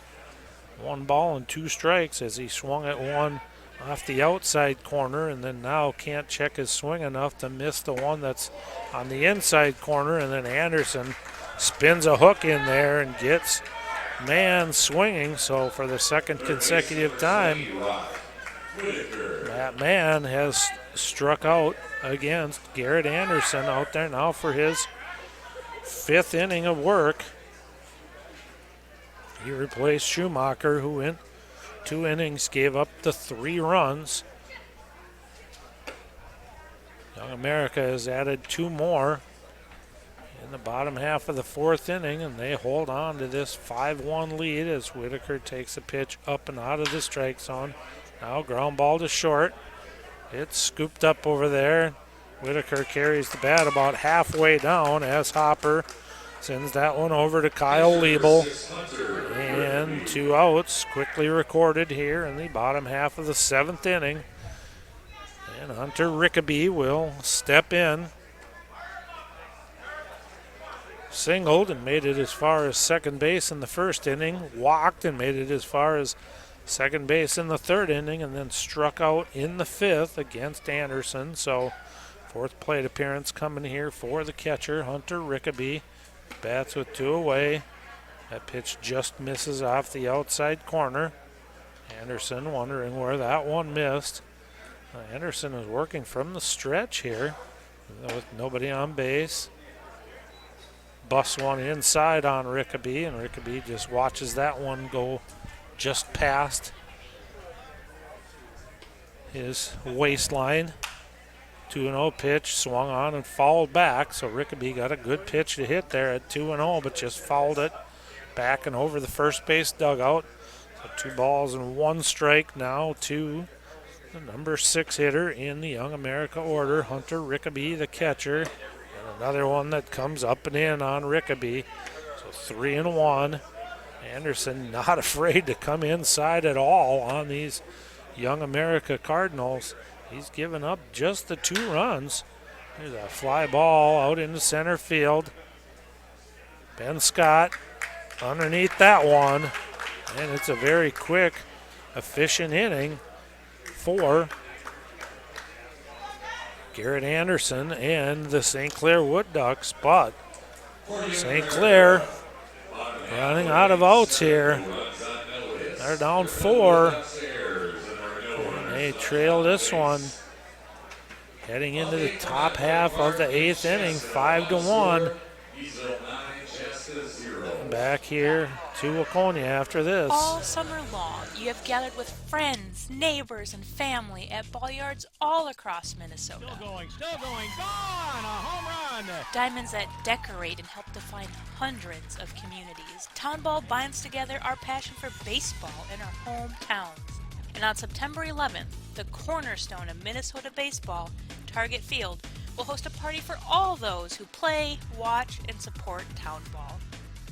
S1: 1 ball and 2 strikes as he swung at one off the outside corner, and then now can't check his swing enough to miss the one that's on the inside corner, and then Anderson spins a hook in there and gets Mann swinging. So for the second consecutive time, Matt Mann has struck out against Garrett Anderson out there now for his 5th inning of work. He replaced Schumacher, who in 2 innings gave up the 3 runs. Young America has added 2 more in the bottom half of the 4th inning, and they hold on to this 5-1 lead as Whitaker takes a pitch up and out of the strike zone. Now ground ball to short. It's scooped up over there. Whitaker carries the bat about halfway down as Hopper sends that one over to Kyle Liebel. And 2 outs quickly recorded here in the bottom half of the 7th inning. And Hunter Rickaby will step in. Singled and made it as far as second base in the 1st inning. Walked and made it as far as second base in the 3rd inning, and then struck out in the 5th against Anderson. So 4th plate appearance coming here for the catcher, Hunter Rickaby. Bats with 2 away. That pitch just misses off the outside corner. Anderson wondering where that one missed. Anderson is working from the stretch here with nobody on base. Busts one inside on Rickaby, and Rickaby just watches that one go just past his waistline. 2-0 pitch, swung on and fouled back, so Rickaby got a good pitch to hit there at 2-0, but just fouled it back and over the first base dugout. So 2 balls and 1 strike now to the number 6 hitter in the Young America order, Hunter Rickaby, the catcher. And another one that comes up and in on Rickaby. So 3-1. Anderson not afraid to come inside at all on these Young America Cardinals. He's given up just the 2 runs. There's a fly ball out into center field. Ben Scott underneath that one. And it's a very quick, efficient inning for Garrett Anderson and the St. Clair Woodducks. But St. Clair running out of outs here. They're down 4. They trail this one heading into the top half of the 8th inning, 5-1. Back here to Waconia after this.
S2: All summer long, you have gathered with friends, neighbors, and family at ball yards all across Minnesota.
S4: Still going, gone! A home run!
S2: Diamonds that decorate and help define hundreds of communities. Town Ball binds together our passion for baseball in our hometowns. And on September 11th, the cornerstone of Minnesota baseball, Target Field, will host a party for all those who play, watch, and support Town Ball.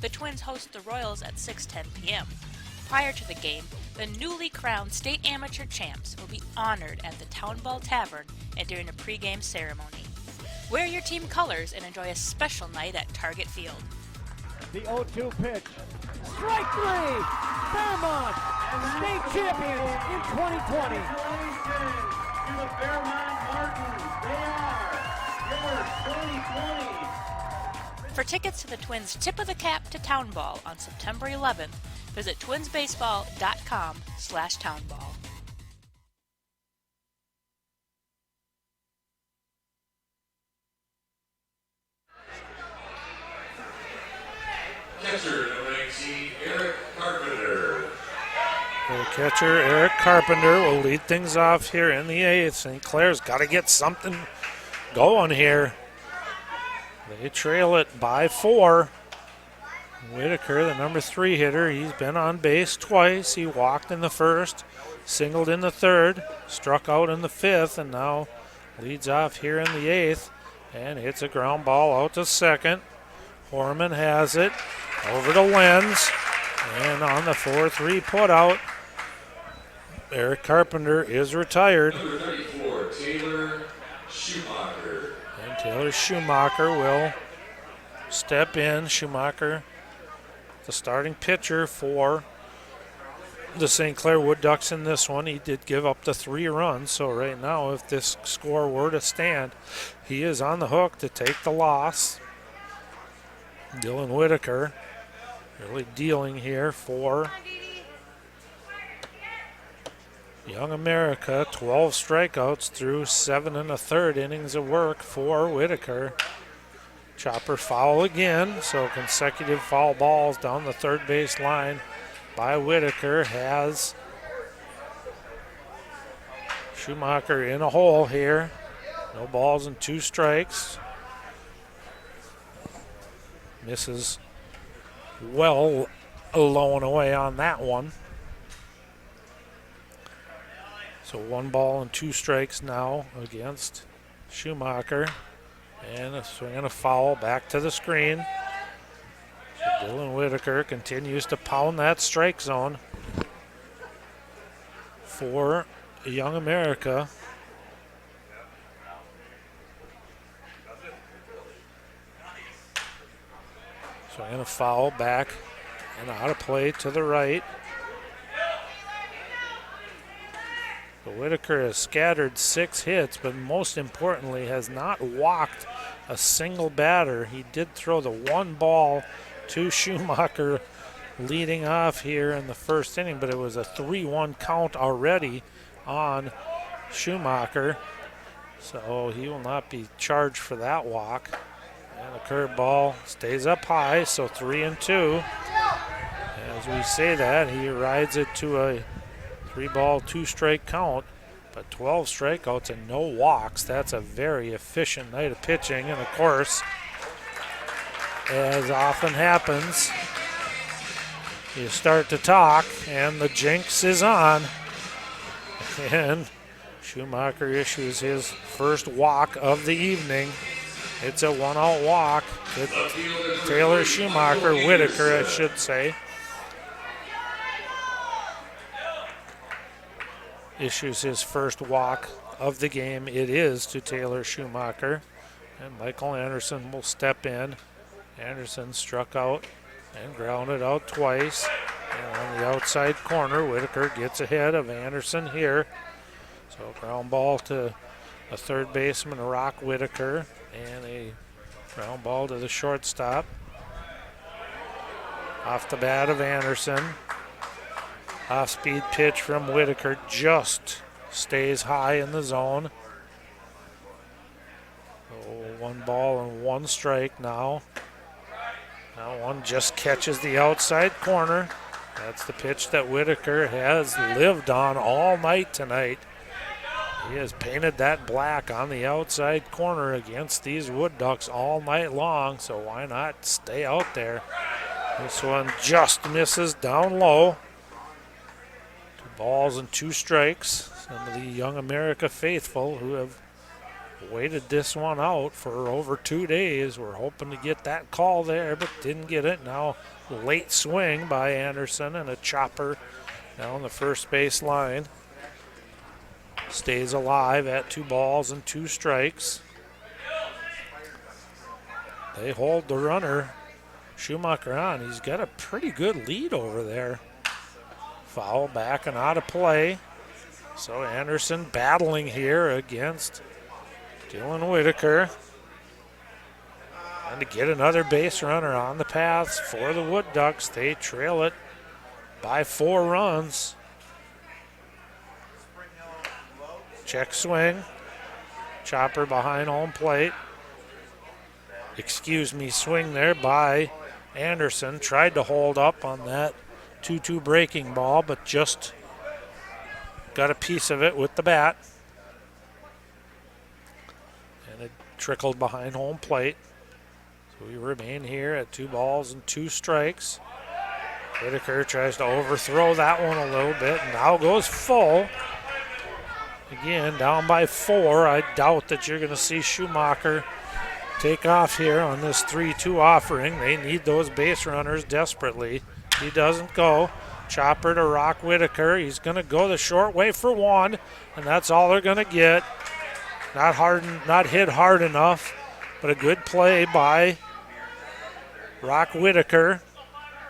S2: The Twins host the Royals at 6:10 p.m. Prior to the game, the newly crowned state amateur champs will be honored at the Town Ball Tavern and during a pregame ceremony. Wear your team colors and enjoy a special night at Target Field.
S4: The 0-2 pitch. Strike 3! Fairmont, state champions in 2020.
S5: Congratulations to the Fairmont Martins. They are your 2020.
S2: For tickets to the Twins' Tip of the Cap to Town Ball on September 11th, visit twinsbaseball.com/townball.
S11: Catcher, number 19, Eric Carpenter.
S1: The catcher, Eric Carpenter, will lead things off here in the 8th. St. Clair's got to get something going here. They trail it by 4. Whitaker, the number 3 hitter, he's been on base twice. He walked in the 1st, singled in the 3rd, struck out in the 5th, and now leads off here in the 8th and hits a ground ball out to 2nd. Horman has it over to Lenz, and on the 4-3 putout, Eric Carpenter is retired.
S11: Number 34, Taylor Schumacher.
S1: And Taylor Schumacher will step in. Schumacher, the starting pitcher for the St. Clair Woodducks in this one. He did give up the 3 runs, so right now if this score were to stand, he is on the hook to take the loss. Dylan Whitaker really dealing here for Young America. 12 strikeouts through 7 1/3 innings of work for Whitaker. Chopper foul again, so consecutive foul balls down the third base line by Whitaker has Schumacher in a hole here. No balls and 2 strikes. Misses well low and away on that one. So 1 ball and 2 strikes now against Schumacher. And a swing and a foul back to the screen. So Dylan Whitaker continues to pound that strike zone for Young America. Swing and a foul back and out of play to the right. So Whitaker has scattered 6 hits, but most importantly has not walked a single batter. He did throw the 1 ball to Schumacher leading off here in the 1st inning, but it was a 3-1 count already on Schumacher. So he will not be charged for that walk. And the curveball stays up high, so 3-2. As we say that, he rides it to a 3-ball, 2-strike count, but 12 strikeouts and no walks. That's a very efficient night of pitching. And of course, as often happens, you start to talk and the jinx is on. And Schumacher issues his first walk of the evening. It's a 1-out walk to Taylor Schumacher, Whitaker, I should say. Issues his first walk of the game. It is to Taylor Schumacher. And Michael Anderson will step in. Anderson struck out and grounded out twice. And on the outside corner, Whitaker gets ahead of Anderson here. So ground ball to a third baseman, Rock Whitaker, and a ground ball to the shortstop. Off the bat of Anderson. Off-speed pitch from Whitaker just stays high in the zone. So 1 ball and 1 strike now. Now one just catches the outside corner. That's the pitch that Whitaker has lived on all night tonight. He has painted that black on the outside corner against these Woodducks all night long, so why not stay out there? This one just misses down low. 2 balls and 2 strikes. Some of the Young America faithful who have waited this one out for over 2 days were hoping to get that call there, but didn't get it. Now late swing by Anderson and a chopper down the first base line. Stays alive at 2 balls and 2 strikes. They hold the runner, Schumacher, on. He's got a pretty good lead over there. Foul back and out of play. So Anderson battling here against Dylan Whitaker. And to get another base runner on the path for the Woodducks. They trail it by 4 runs. Check swing. Chopper behind home plate. Swing there by Anderson. Tried to hold up on that 2-2 breaking ball, but just got a piece of it with the bat. And it trickled behind home plate. So we remain here at 2 balls and 2 strikes. Whitaker tries to overthrow that one a little bit, and now goes full. Again, down by 4. I doubt that you're going to see Schumacher take off here on this 3-2 offering. They need those base runners desperately. He doesn't go. Chopper to Rock Whitaker. He's going to go the short way for 1, and that's all they're going to get. Not hit hard enough, but a good play by Rock Whitaker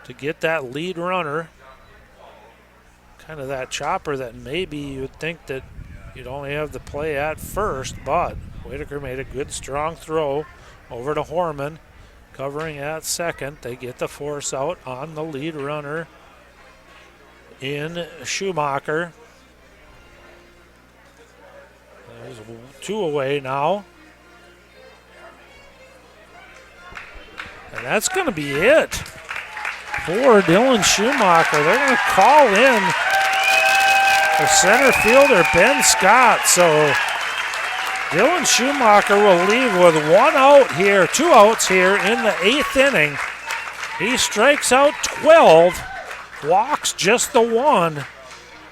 S1: to get that lead runner. Kind of that chopper that maybe you'd think that you'd only have the play at first, but Whitaker made a good strong throw over to Horman, covering at second. They get the force out on the lead runner in Schumacher. There's 2 away now. And that's going to be it for Dylan Schumacher. They're going to call in the center fielder, Ben Scott. So Dylan Schumacher will leave with 1 out here, 2 outs here in the 8th inning. He strikes out 12, walks just the 1,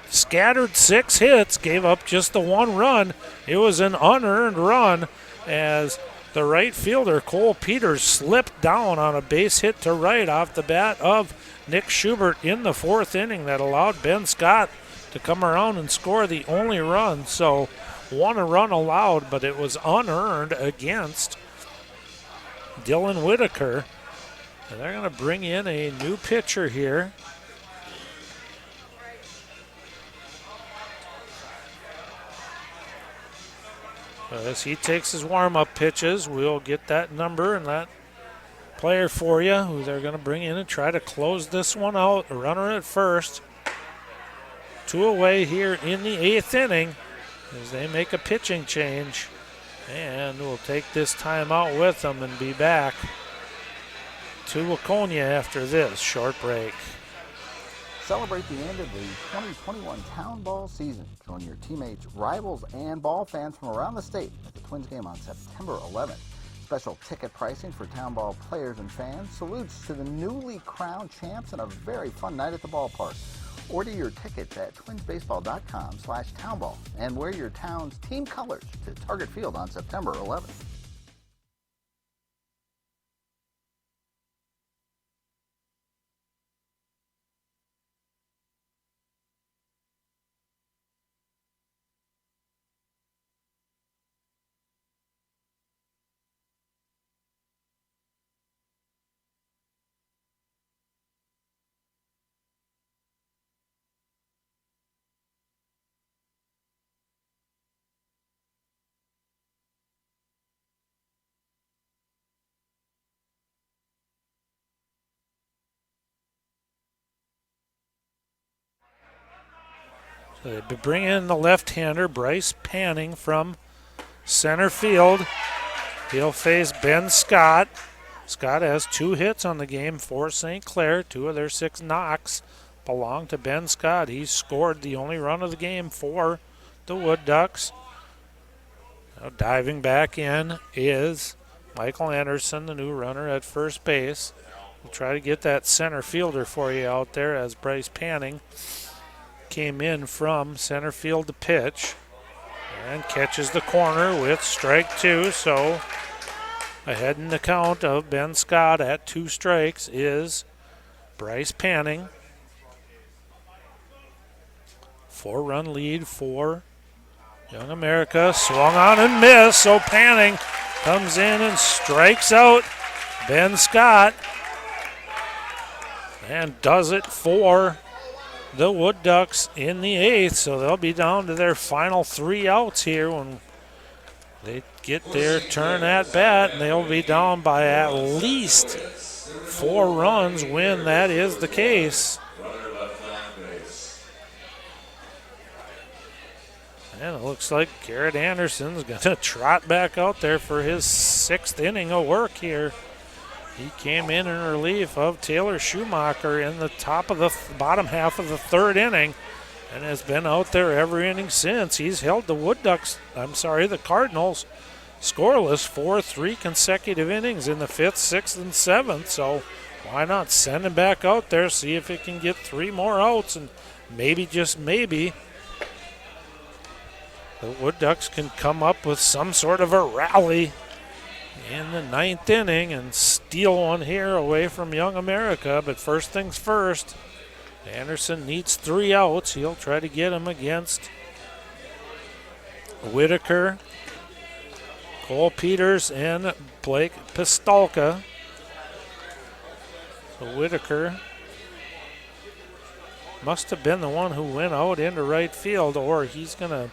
S1: scattered 6 hits, gave up just the 1 run. It was an unearned run as the right fielder, Cole Peters, slipped down on a base hit to right off the bat of Nick Schubert in the 4th inning that allowed Ben Scott to come around and score the only run. So 1 run allowed, but it was unearned against Dylan Whitaker. And they're going to bring in a new pitcher here. As he takes his warm-up pitches, we'll get that number and that player for you, who they're going to bring in and try to close this one out. A runner at first. 2 away here in the 8th inning as they make a pitching change. And we'll take this time out with them and be back to Waconia after this short break.
S3: Celebrate the end of the 2021 Town Ball season. Join your teammates, rivals, and ball fans from around the state at the Twins game on September 11th. Special ticket pricing for Town Ball players and fans. Salutes to the newly crowned champs and a very fun night at the ballpark. Order your tickets at twinsbaseball.com/townball and wear your town's team colors to Target Field on September 11th.
S1: So they bring in the left-hander, Bryce Panning from center field. He'll face Ben Scott. Scott has 2 hits on the game for St. Clair. 2 of their 6 knocks belong to Ben Scott. He scored the only run of the game for the Woodducks. Now diving back in is Michael Anderson, the new runner at first base. We'll try to get that center fielder for you out there as Bryce Panning came in from center field to pitch and catches the corner with strike 2. So ahead in the count of Ben Scott at 2 strikes is Bryce Panning. 4-run lead for Young America. Swung on and missed, so Panning comes in and strikes out Ben Scott and does it for the Woodducks in the 8th. So they'll be down to their final 3 outs here when they get their turn at bat, and they'll be down by at least 4 runs when that is the case. And it looks like Garrett Anderson's going to trot back out there for his 6th inning of work here. He came in relief of Taylor Schumacher in the top of the bottom half of the 3rd inning and has been out there every inning since. He's held the the Cardinals scoreless for 3 consecutive innings in the 5th, 6th, and 7th. So why not send him back out there, see if he can get 3 more outs, and maybe, just maybe, the Woodducks can come up with some sort of a rally in the 9th inning and steal one here away from Young America. But first things first, Anderson needs 3 outs. He'll try to get them against Whitaker, Cole Peters, and Blake Pistolka. So Whitaker must have been the one who went out into right field, or he's going to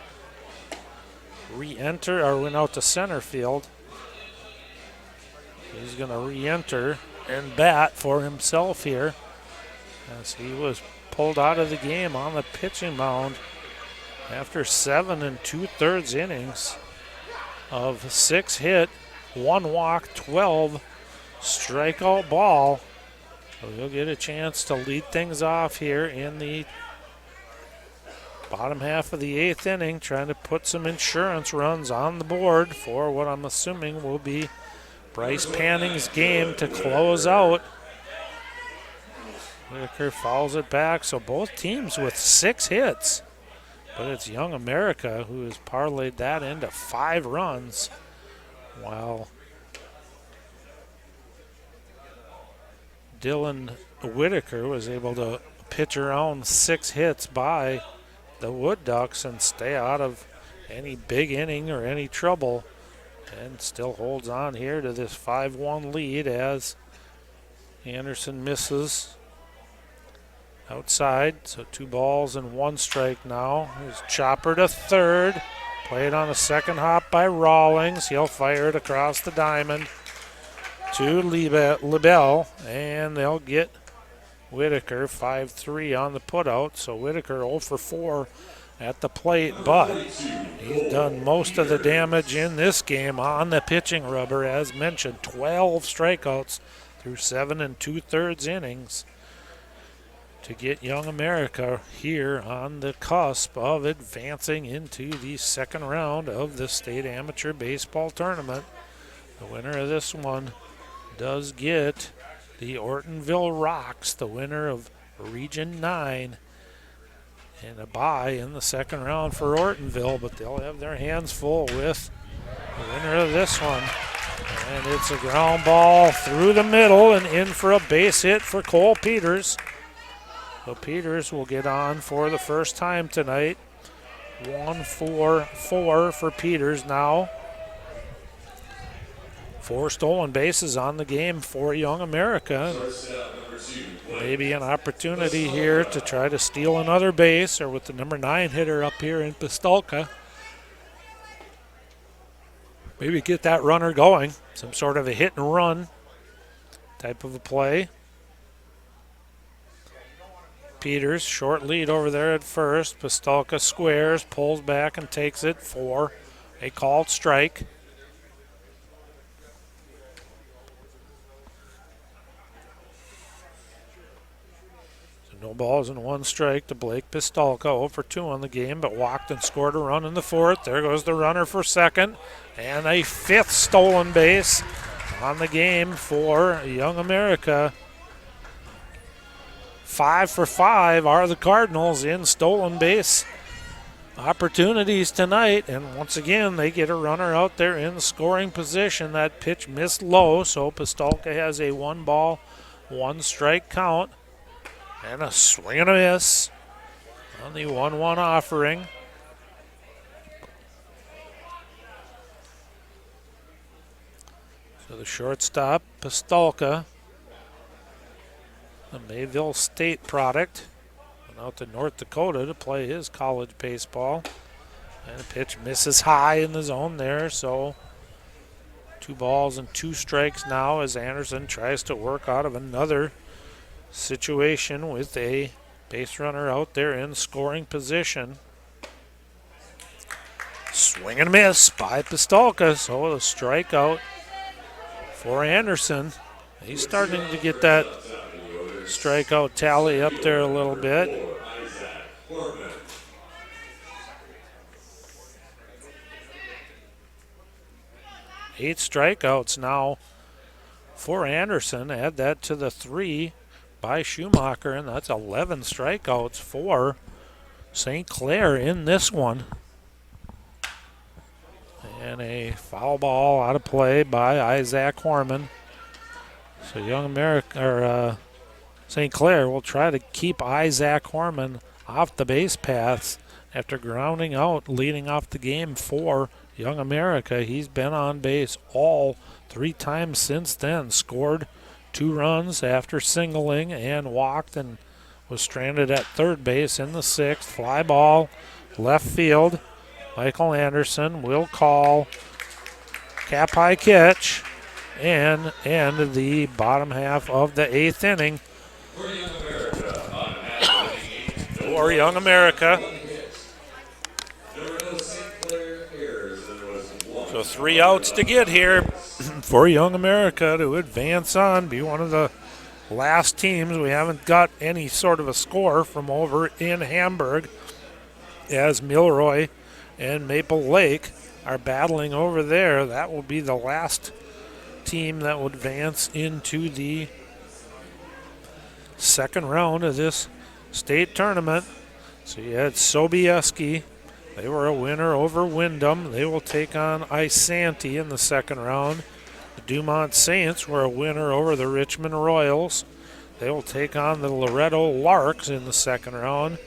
S1: re-enter, or went out to center field. He's going to re-enter and bat for himself here, as he was pulled out of the game on the pitching mound after 7 2/3 innings of 6 hit, 1 walk, 12 strikeout ball. So he'll get a chance to lead things off here in the bottom half of the 8th inning, trying to put some insurance runs on the board for what I'm assuming will be Bryce Panning's game to close out. Whitaker fouls it back, so both teams with 6 hits. But it's Young America who has parlayed that into 5 runs, while Dylan Whitaker was able to pitch around 6 hits by the Woodducks and stay out of any big inning or any trouble, and still holds on here to this 5-1 lead as Anderson misses outside. So 2 balls and 1 strike now. Here's chopper to third. Played on a second hop by Rawlings. He'll fire it across the diamond to Lebel, and they'll get Whitaker 5-3 on the putout. So Whitaker 0 for 4 at the plate, but he's done most of the damage in this game on the pitching rubber. As mentioned, 12 strikeouts through 7 2/3 innings to get Young America here on the cusp of advancing into the 2nd round of the state amateur baseball tournament. The winner of this one does get the Ortonville Rocks, the winner of Region 9, and a bye in the 2nd round for Ortonville, but they'll have their hands full with the winner of this one. And it's a ground ball through the middle and in for a base hit for Cole Peters. So Peters will get on for the first time tonight. 1-for-4 for Peters now. 4 stolen bases on the game for Young America. Maybe an opportunity here to try to steal another base, or with the number 9 hitter up here in Pistolka, maybe get that runner going. Some sort of a hit and run type of a play. Peters, short lead over there at first. Pistolka squares, pulls back, and takes it for a called strike. No balls and 1 strike to Blake Pistolka. 0 for 2 on the game, but walked and scored a run in the 4th. There goes the runner for 2nd. And a 5th stolen base on the game for Young America. 5 for 5 are the Cardinals in stolen base opportunities tonight. And once again, they get a runner out there in scoring position. That pitch missed low, so Pistolka has a 1 ball, 1 strike count. And a swing and a miss on the 1-1 offering. So the shortstop, Pistolka, a Mayville State product, went out to North Dakota to play his college baseball. And the pitch misses high in the zone there, so 2 balls and 2 strikes now as Anderson tries to work out of another situation with a base runner out there in scoring position. Swing and miss by Pistolka, so the strikeout for Anderson. He's starting to get that strikeout tally up there a little bit. 8 strikeouts now for Anderson. Add that to the 3 by Schumacher, and that's 11 strikeouts for St. Clair in this one. And a foul ball out of play by Isaac Horman. So Young America, or St. Clair will try to keep Isaac Horman off the base paths after grounding out leading off the game for Young America. He's been on base all 3 times since then. Scored 2 runs after singling and walked and was stranded at third base in the 6th. Fly ball left field. Michael Anderson will call cap high catch and end the bottom half of the 8th inning. For Young America. So 3 outs to get here for Young America to advance on, be one of the last teams. We haven't got any sort of a score from over in Hamburg as Milroy and Maple Lake are battling over there. That will be the last team that would advance into the second round of this state tournament. So you had Sobieski. They were a winner over Wyndham. They will take on Isanti in the second round. The Dumont Saints were a winner over the Richmond Royals. They will take on the Loretto Larks in the second round.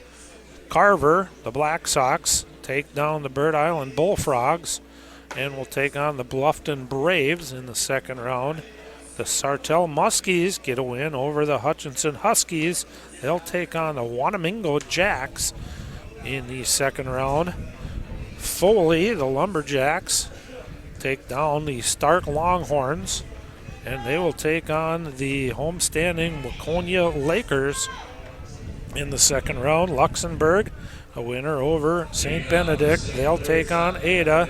S1: Carver, the Black Sox, take down the Bird Island Bullfrogs and will take on the Bluffton Braves in the second round. The Sartell Muskies get a win over the Hutchinson Huskies. They'll take on the Wanamingo Jacks in the second round. Foley, the Lumberjacks, take down the Stark Longhorns, and they will take on the homestanding Waconia Lakers in the second round. Luxembourg, a winner over St. Benedict. They'll take on Ada.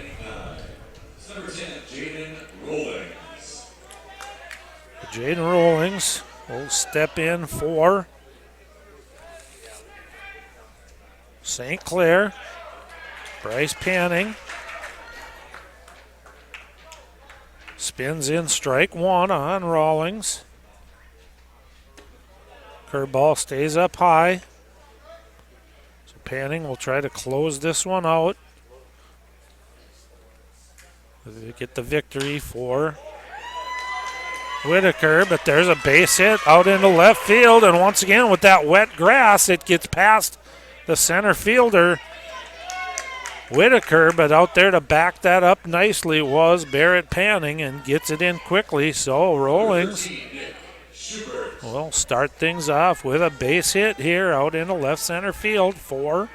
S1: Jaden Rollings will step in for St. Clair. Bryce Panning spins in strike 1 on Rawlings. Curveball stays up high. So Panning will try to close this one out. They get the victory for Whitaker, but there's a base hit out into left field, and once again with that wet grass, it gets past the center fielder, Whitaker, but out there to back that up nicely was Barrett Panning and gets it in quickly. So Rollings will start things off with a base hit here out into left center field for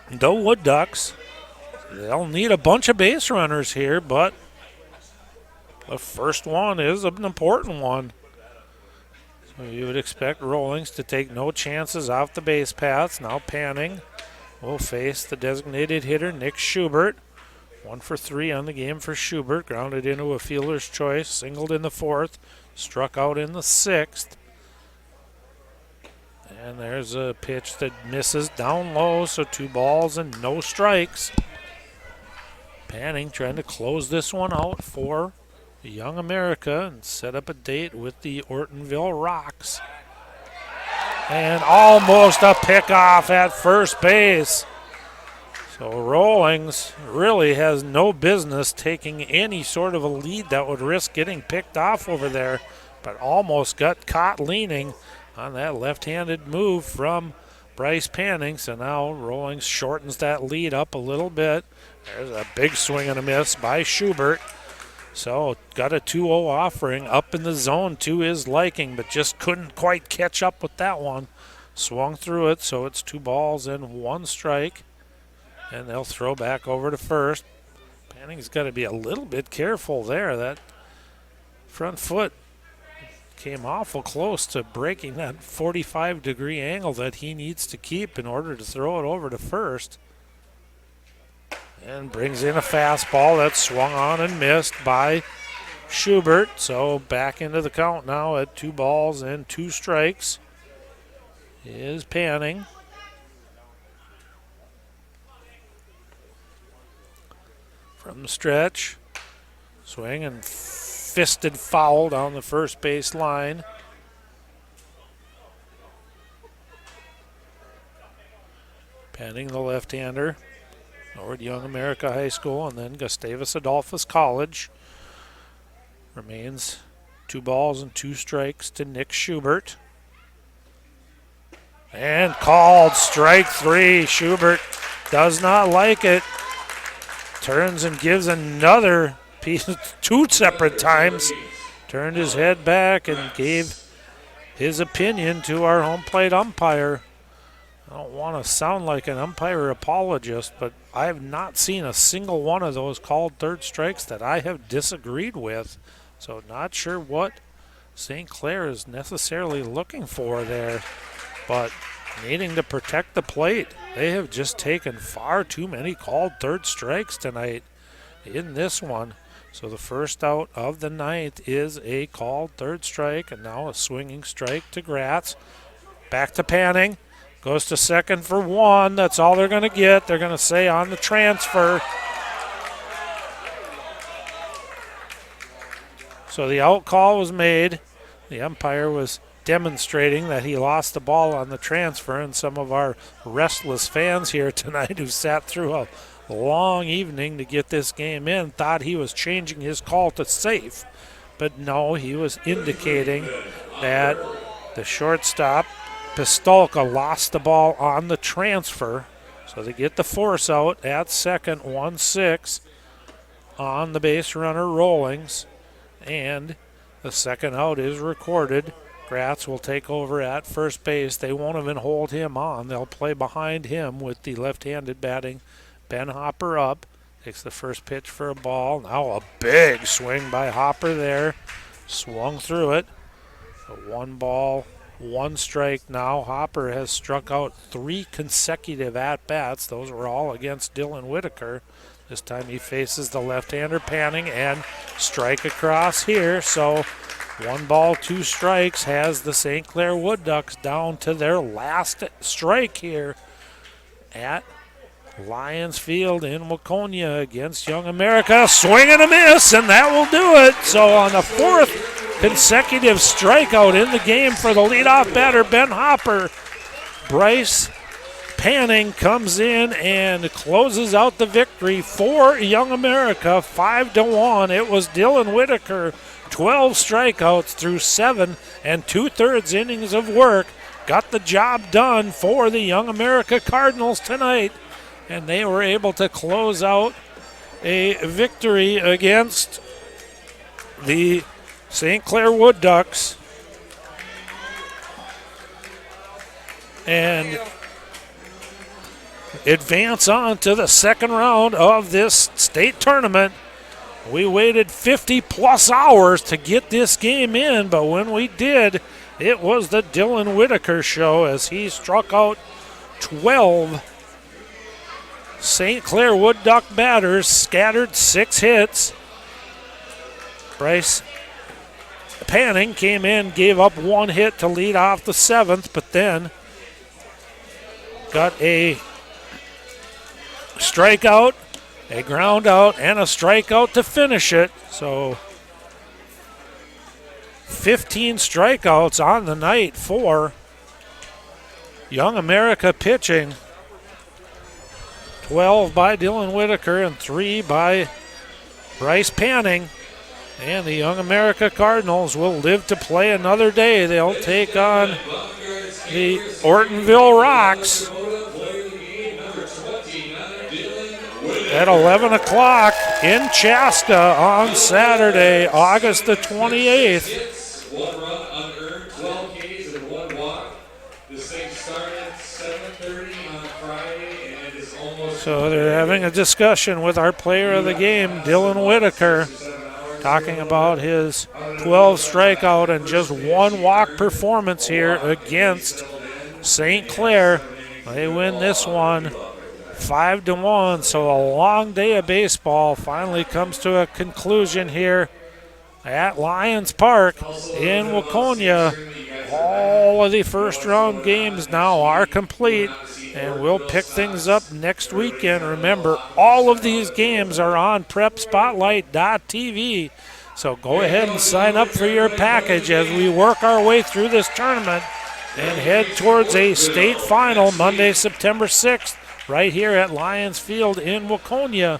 S1: the Woodducks. They'll need a bunch of base runners here, but the first one is an important one. So you would expect Rollings to take no chances off the base paths. Now Panning will face the designated hitter, Nick Schubert. 1 for 3 on the game for Schubert. Grounded into a fielder's choice. Singled in the 4th. Struck out in the 6th. And there's a pitch that misses down low, so 2 balls and no strikes. Panning trying to close this one out for Young America and set up a date with the Ortonville Rocks. And almost a pickoff at first base. So Rollings really has no business taking any sort of a lead that would risk getting picked off over there, but almost got caught leaning on that left-handed move from Bryce Panning. So now Rollings shortens that lead up a little bit. There's a big swing and a miss by Schubert. So got a 2-0 offering up in the zone to his liking, but just couldn't quite catch up with that one. Swung through it, so it's 2 balls and 1 strike. And they'll throw back over to first. Panning's got to be a little bit careful there. That front foot came awful close to breaking that 45-degree angle that he needs to keep in order to throw it over to first. And brings in a fastball that's swung on and missed by Schubert. So back into the count now at 2 balls and 2 strikes is Panning. From the stretch, Swing and fisted foul down the first base line. Penning, the left-hander, over at Young America High School and then Gustavus Adolphus College. Remains 2 balls and 2 strikes to Nick Schubert. And called strike 3. Schubert does not like it. Turns and gives another piece 2 separate times. Turned his head back and gave his opinion to our home plate umpire. I don't want to sound like an umpire apologist, but I have not seen a single one of those called third strikes that I have disagreed with. So not sure what St. Clair is necessarily looking for there, but needing to protect the plate. They have just taken far too many called third strikes tonight in this one. So the first out of the ninth is a called third strike, and now a swinging strike to Gratz. Back to Panning. Goes to second for 1. That's all they're going to get. They're going to say on the transfer. So the out call was made. The umpire was demonstrating that he lost the ball on the transfer, and some of our restless fans here tonight who sat through a long evening to get this game in thought he was changing his call to safe. But no, he was indicating that the shortstop, Pistolka, lost the ball on the transfer. So they get the force out at second, 1-6 on the base runner Rollings. And the second out is recorded. Gratz will take over at first base. They won't even hold him on. They'll play behind him with the left-handed batting Ben Hopper up. Takes the first pitch for a ball. Now a big swing by Hopper there. Swung through it. A 1 ball, 1 strike now. Hopper has struck out 3 consecutive at-bats. Those were all against Dylan Whitaker. This time he faces the left-hander Panning and strike across here. So 1 ball, 2 strikes has the St. Clair Woodducks down to their last strike here at Lions Field in Waconia against Young America. Swing and a miss, and that will do it. So on the 4th consecutive strikeout in the game for the leadoff batter, Ben Hopper, Bryce Panning comes in and closes out the victory for Young America, 5-1. It was Dylan Whitaker, 12 strikeouts through 7 2/3 innings of work. Got the job done for the Young America Cardinals tonight, and they were able to close out a victory against the St. Clair Woodducks. And advance on to the second round of this state tournament. We waited 50-plus hours to get this game in, but when we did, it was the Dylan Whitaker show as he struck out 12 St. Clair Woodduck batters, scattered 6 hits. Bryce Panning came in, gave up 1 hit to lead off the 7th, but then got a strikeout, a ground out, and a strikeout to finish it. So 15 strikeouts on the night for Young America pitching. 12 by Dylan Whitaker and 3 by Bryce Panning. And the Young America Cardinals will live to play another day. They'll take on the Ortonville Rocks at 11 o'clock in Chaska on Saturday, August the 28th.
S11: 1 run unearned, 12 Ks and 1 walk. This thing started 7:30 on Friday, and it is almost.
S1: So they're having a discussion with our player of the game, Dylan Whitaker, talking about his 12 strikeout and just 1 walk performance here against St. Clair. They win this one 5-1, so a long day of baseball finally comes to a conclusion here at Lions Park in Waconia All of the first round games now are complete, and we'll pick things up next weekend. Remember, all of these games are on PrepSpotlight.tv, so go ahead and sign up for your package as we work our way through this tournament and head towards a state final Monday, September 6th, right here at Lions Field in Waconia.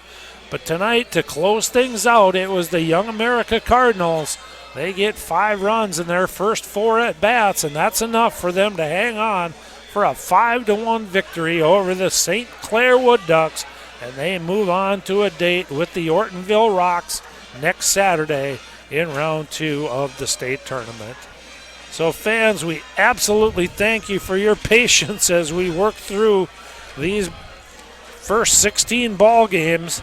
S1: But tonight, to close things out, it was the Young America Cardinals. They get 5 runs in their first 4 at-bats, and that's enough for them to hang on for a 5-1 victory over the St. Clair Woodducks, and they move on to a date with the Ortonville Rocks next Saturday in round 2 of the state tournament. So fans, we absolutely thank you for your patience as we work through these first 16 ball games.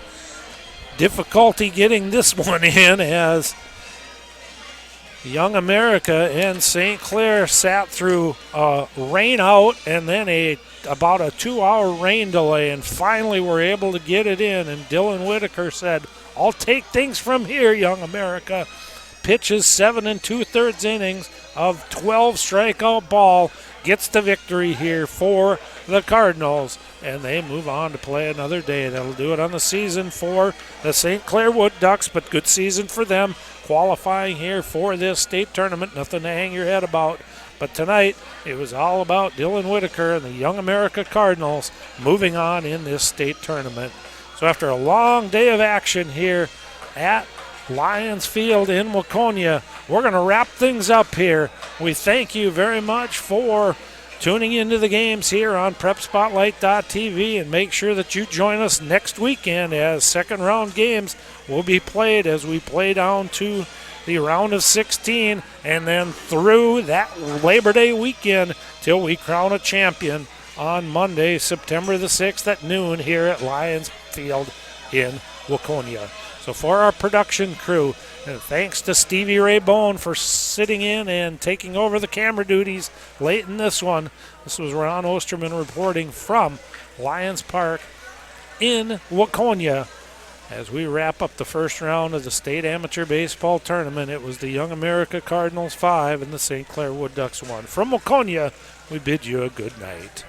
S1: Difficulty getting this one in as Young America and St. Clair sat through a rain out and then about a 2-hour rain delay, and finally were able to get it in. And Dylan Whitaker said, "I'll take things from here, Young America." Pitches 7 2/3 innings of 12 strikeout ball, gets the victory here for the Cardinals, and they move on to play another day. That'll do it on the season for the St. Clair Woodducks, but good season for them, qualifying here for this state tournament. Nothing to hang your head about. But tonight, it was all about Dylan Whitaker and the Young America Cardinals moving on in this state tournament. So after a long day of action here at Lions Field in Waconia, we're going to wrap things up here. We thank you very much for tuning into the games here on PrepSpotlight.tv, and make sure that you join us next weekend as second round games will be played as we play down to the round of 16 and then through that Labor Day weekend till we crown a champion on Monday, September the 6th at noon here at Lions Field in Waconia. So for our production crew, and thanks to Stevie Ray Bone for sitting in and taking over the camera duties late in this one. This was Ron Osterman reporting from Lions Park in Waconia. As we wrap up the first round of the state amateur baseball tournament, it was the Young America Cardinals 5 and the St. Clair Woodducks 1. From Waconia, we bid you a good night.